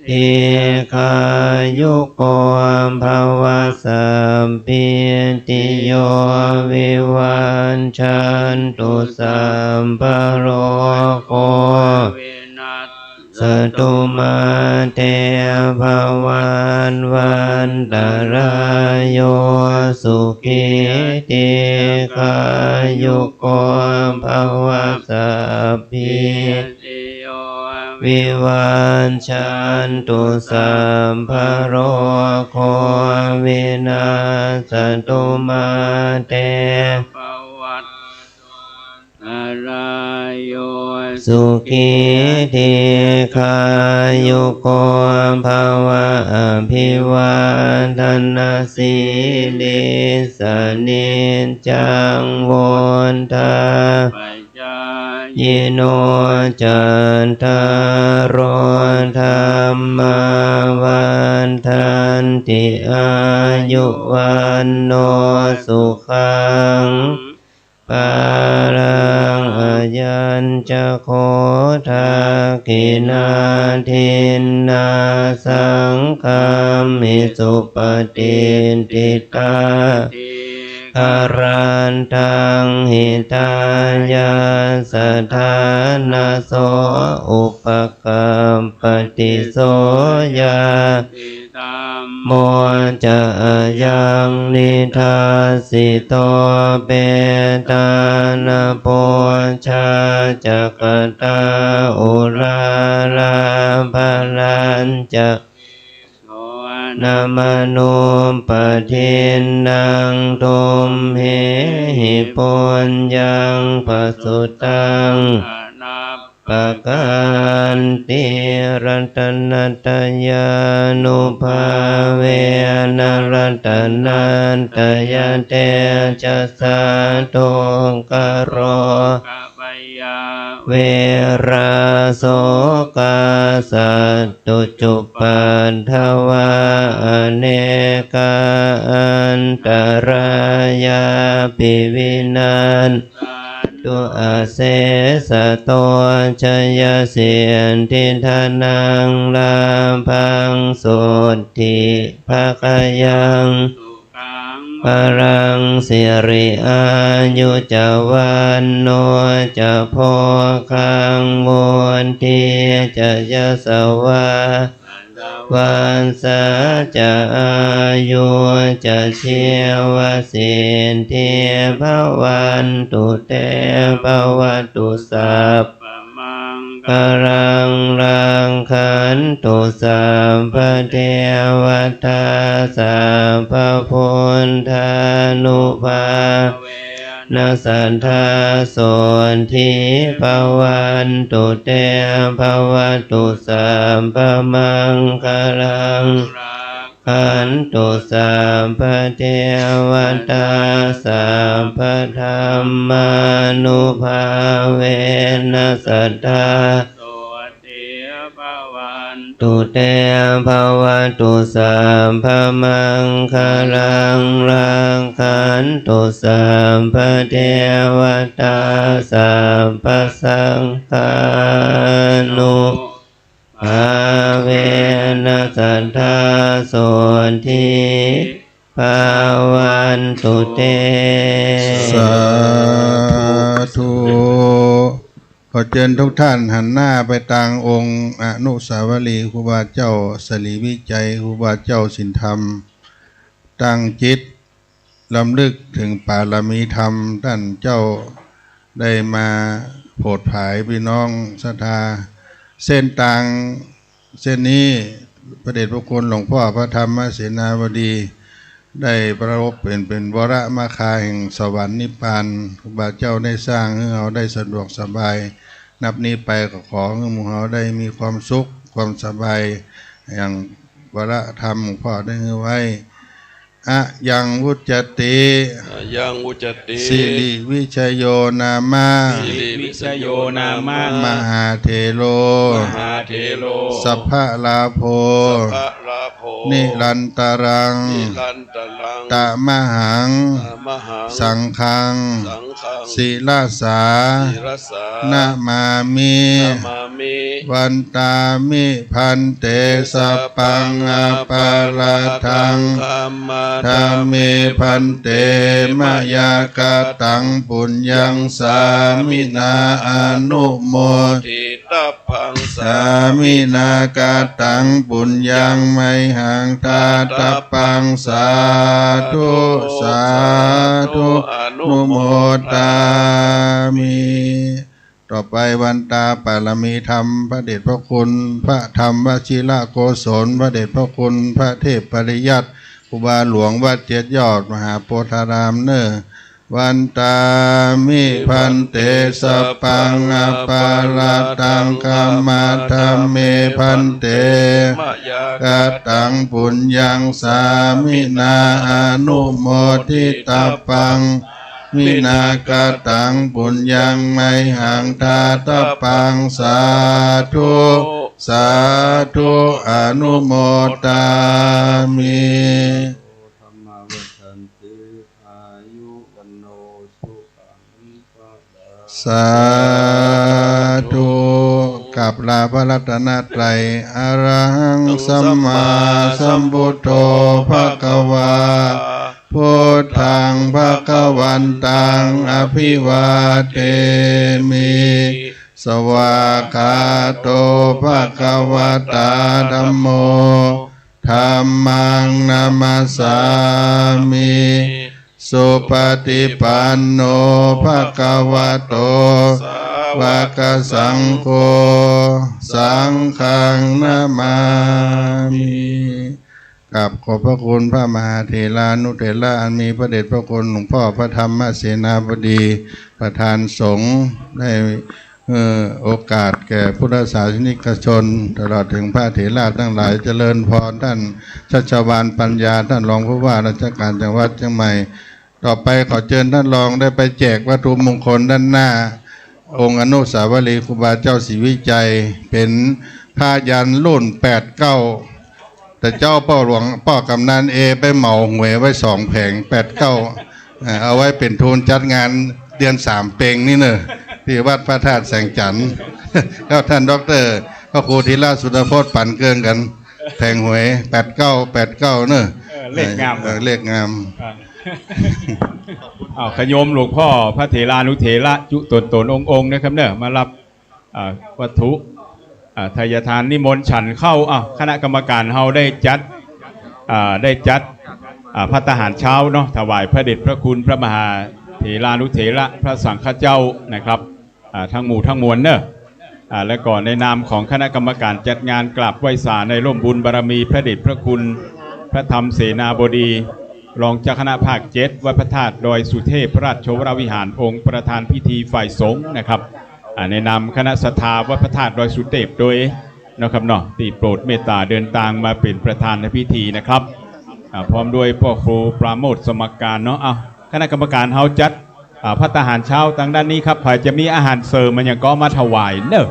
อิคายุโกภวสัมปิติโยวิวันชันตุสัมปโรโคส สตุมาเตภวันวันตรายโยสุขิติขายุโกภวสัพพิวิวันชันตุสัมภโรโควินาสตุมาเตสุขีติขายุโกภวะอภิวาทนาสีลิสนิจจังโวนทายิโนจันทารธรรมวันทันติอายุวันโนสุขังปารังอายัญจะโคทากินาทินนาสังฆามิสุปฏิทิตาคารันตังหิตายาสถานาโสอุปกัมปติโสยาโมจะยังนิทาสิโตเปตานาโปชาจักตาอุราลาภลัญจะนามานุปทินนางทุมเหหิปุญญังปสุตังปะกันติรัตนัตยานุภาเวนรัตนันตยเตจะสาตุกโรเวราโสกาสัตตุจุปันทวาอเนกาอันตรายาปิวินันตุอาเสสะโตชยเสียนทิทานังลาพังโสติภาคยังปรังสิริอายุจวันโนจะโพคังโมนทิจะยะสวาวันสาจะอายุจะเชียวสินเทภวันตุเตภวตุสัพกรังรังขันตุสัมปเทวตาสัมปพุทธานุภานาสันทาโสนทิภวันตุเตภวตุสัมปมังคลังขันตุสัมปเทวตาสัมปธรรมานุภาเวนัสสัทธาตุเตภวตุสัมปมังคลังรังขันตุสัมปเทวตาสัมปสังฆานุภาเวนัสสัทธาโสนทิภาวันตุเต สาธุขอเชิญทุกท่านหันหน้าไปทางองค์อนุสาวรีย์ครูบาเจ้าสลีวิจัยครูบาเจ้าสินธรรมตั้งจิตลำลึกถึงปารมีธรรมท่านเจ้าได้มาโปรดภายพี่น้องศรัทธาเส้นต่างเส้นนี้พระเดชพระคุณหลวงพ่อพระธรรมเสนาบดีได้ประรบเป็นวรมาคาแห่งสวรรค์นิพพานครูบาเจ้าได้สร้างให้เราได้สะดวกสบายนับนี้ไปก็ขอให้หมู่เราได้มีความสุขความสบายอย่างวรธรรมหลวงพ่อได้ให้ไว้อะยังวุจติ ยังอุจติ สิริวิชโยนามะ สิริวิชโยนามะ มหาเทโล มหาเทโล สัพพะลาโภ พระลาโภ นิรันตรัง นิรันตรัง ตะมหัง มหัง สังฆัง สังฆัง ศิลาสา ศิรสา นามามิ นามามิ วันตามิพันเตสัพพังอปาราทัง ธัมมา ธรรมเมพันเตมายากตังปุญญังสามินาอนุโม ทิตาภ พังสา สามินากาตังปุญญังไมหังทาตปังสาธุสาธุอนุโมทามิ ต่อไปวันตาปารมีธรรมพระเดชพระคุณพระธรรมวชิระโกศลพระเดชพระคุณพระเทพปริยัติครูบาหลวงวัดเจ็ดยอดมหาโพธารามเนอวันตามิพันเตสปปังอปาราตังกามาธรรมเมพันเต มะยาก าตังปุญญังสามินาอนุโมทิตาปังมินากาตังปุญญังไมหังทาตปังสาธุสาธุอนุโมทามิ ธรรมวัฏันติอายุวันโนสุขังภะลัง สาธุกับลาพระรัตนตรัยอรหังสัมมาสัมพุทโธภะคะวาพุทธังภะคะวันตังอภิวาเทมิสวากขาโตภะคะวะตาธัมโมธัมมังนามัสสามิสุปฏิปันโนภะคะวะโตภะคะสังโฆสังฆังนามามิกับขอบพระคุณพระมหาเถรานุเถระอันมีพระเดชพระคุณหลวงพ่อพระธรรมเสนาบดีประธานสงฆ์ได้โอกาสแก่พุทธศาสนิกชนตลอดถึงพระเถระทั้งหลายเจริญพรท่านชัชวาลปัญญาท่านรองผู้ว่าราชการจังหวัดเชียงใหม่ต่อไปขอเชิญท่านรองได้ไปแจกวัตถุมงคลด้านหน้าองค์อนุสาวรีย์ครูบาเจ้าศรีวิจัยเป็นผ้ายันรุ่น89แต่เจ้าพ่อหลวงพ่อกำนันไปเหมาหวยไว้2 แผง89เอาไว้เป็นทุนจัดงานเดือน3 เปงนี่เนอะที่วัดพระธาตุแสงจันทร์แล้วท่านด็อกเตอร์พระครูธีระสุทธพจน์ปั่นเกินกันแทงหวย89เนอะ เลขงาม เลขงาม ขโยมหลวงพ่อพระเถรานุเถระจุตนองค์นะครับเนี่ยมารับวัตถุทายทานนิมนต์ฉันเข้าคณะกรรมการเฮาได้จัดพระทหารเช้าเนาะถวายพระเดชพระคุณพระมหาเถรานุเถระพระสังฆเจ้านะครับทั้งหมู่ทั้งมวลเนอะและก่อนในนามของคณะกรรมการจัดงานกราบไหว้สาในร่มบุญบารมีพระเดชพระคุณพระธรรมเสนาบดีรองเจ้าคณะภาค7วัดพระธาตุดอยสุเทพพระราชวรวิหารองค์ประธานพิธีฝ่ายสงฆ์นะครับในนามคณะศรัทธาวัดพระธาตุดอยสุเทพโดยนะครับเนาะที่โปรดเมตตาเดินทางมาเป็นประธานในพิธีนะครับพร้อมด้วยพ่อครูปราโมทสมการเนาะคณะกรรมการเฮาจัดพระทหารเช้าทางด้านนี้ครับใครจะมีอาหารเสริมมันยังก็มาถวายเนอะ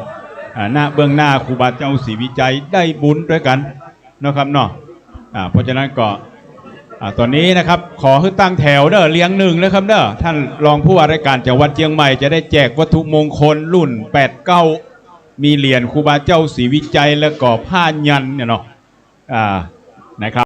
หน้าเบื้องหน้าครูบาเจ้าศรีวิจัยได้บุญด้วยกันนะครับเนาะเพราะฉะนั้นก็ตอนนี้นะครับขอให้ตั้งแถวเด้อเลี้ยงหนึ่งนะครับเด้อท่านรองผู้ว่าราชการจังหวัดเชียงใหม่จะได้แจกวัตถุมงคลรุ่น89มีเหรียญครูบาเจ้าศรีวิจัยและก็ผ้ายันเนี่ยเนาะนะครับ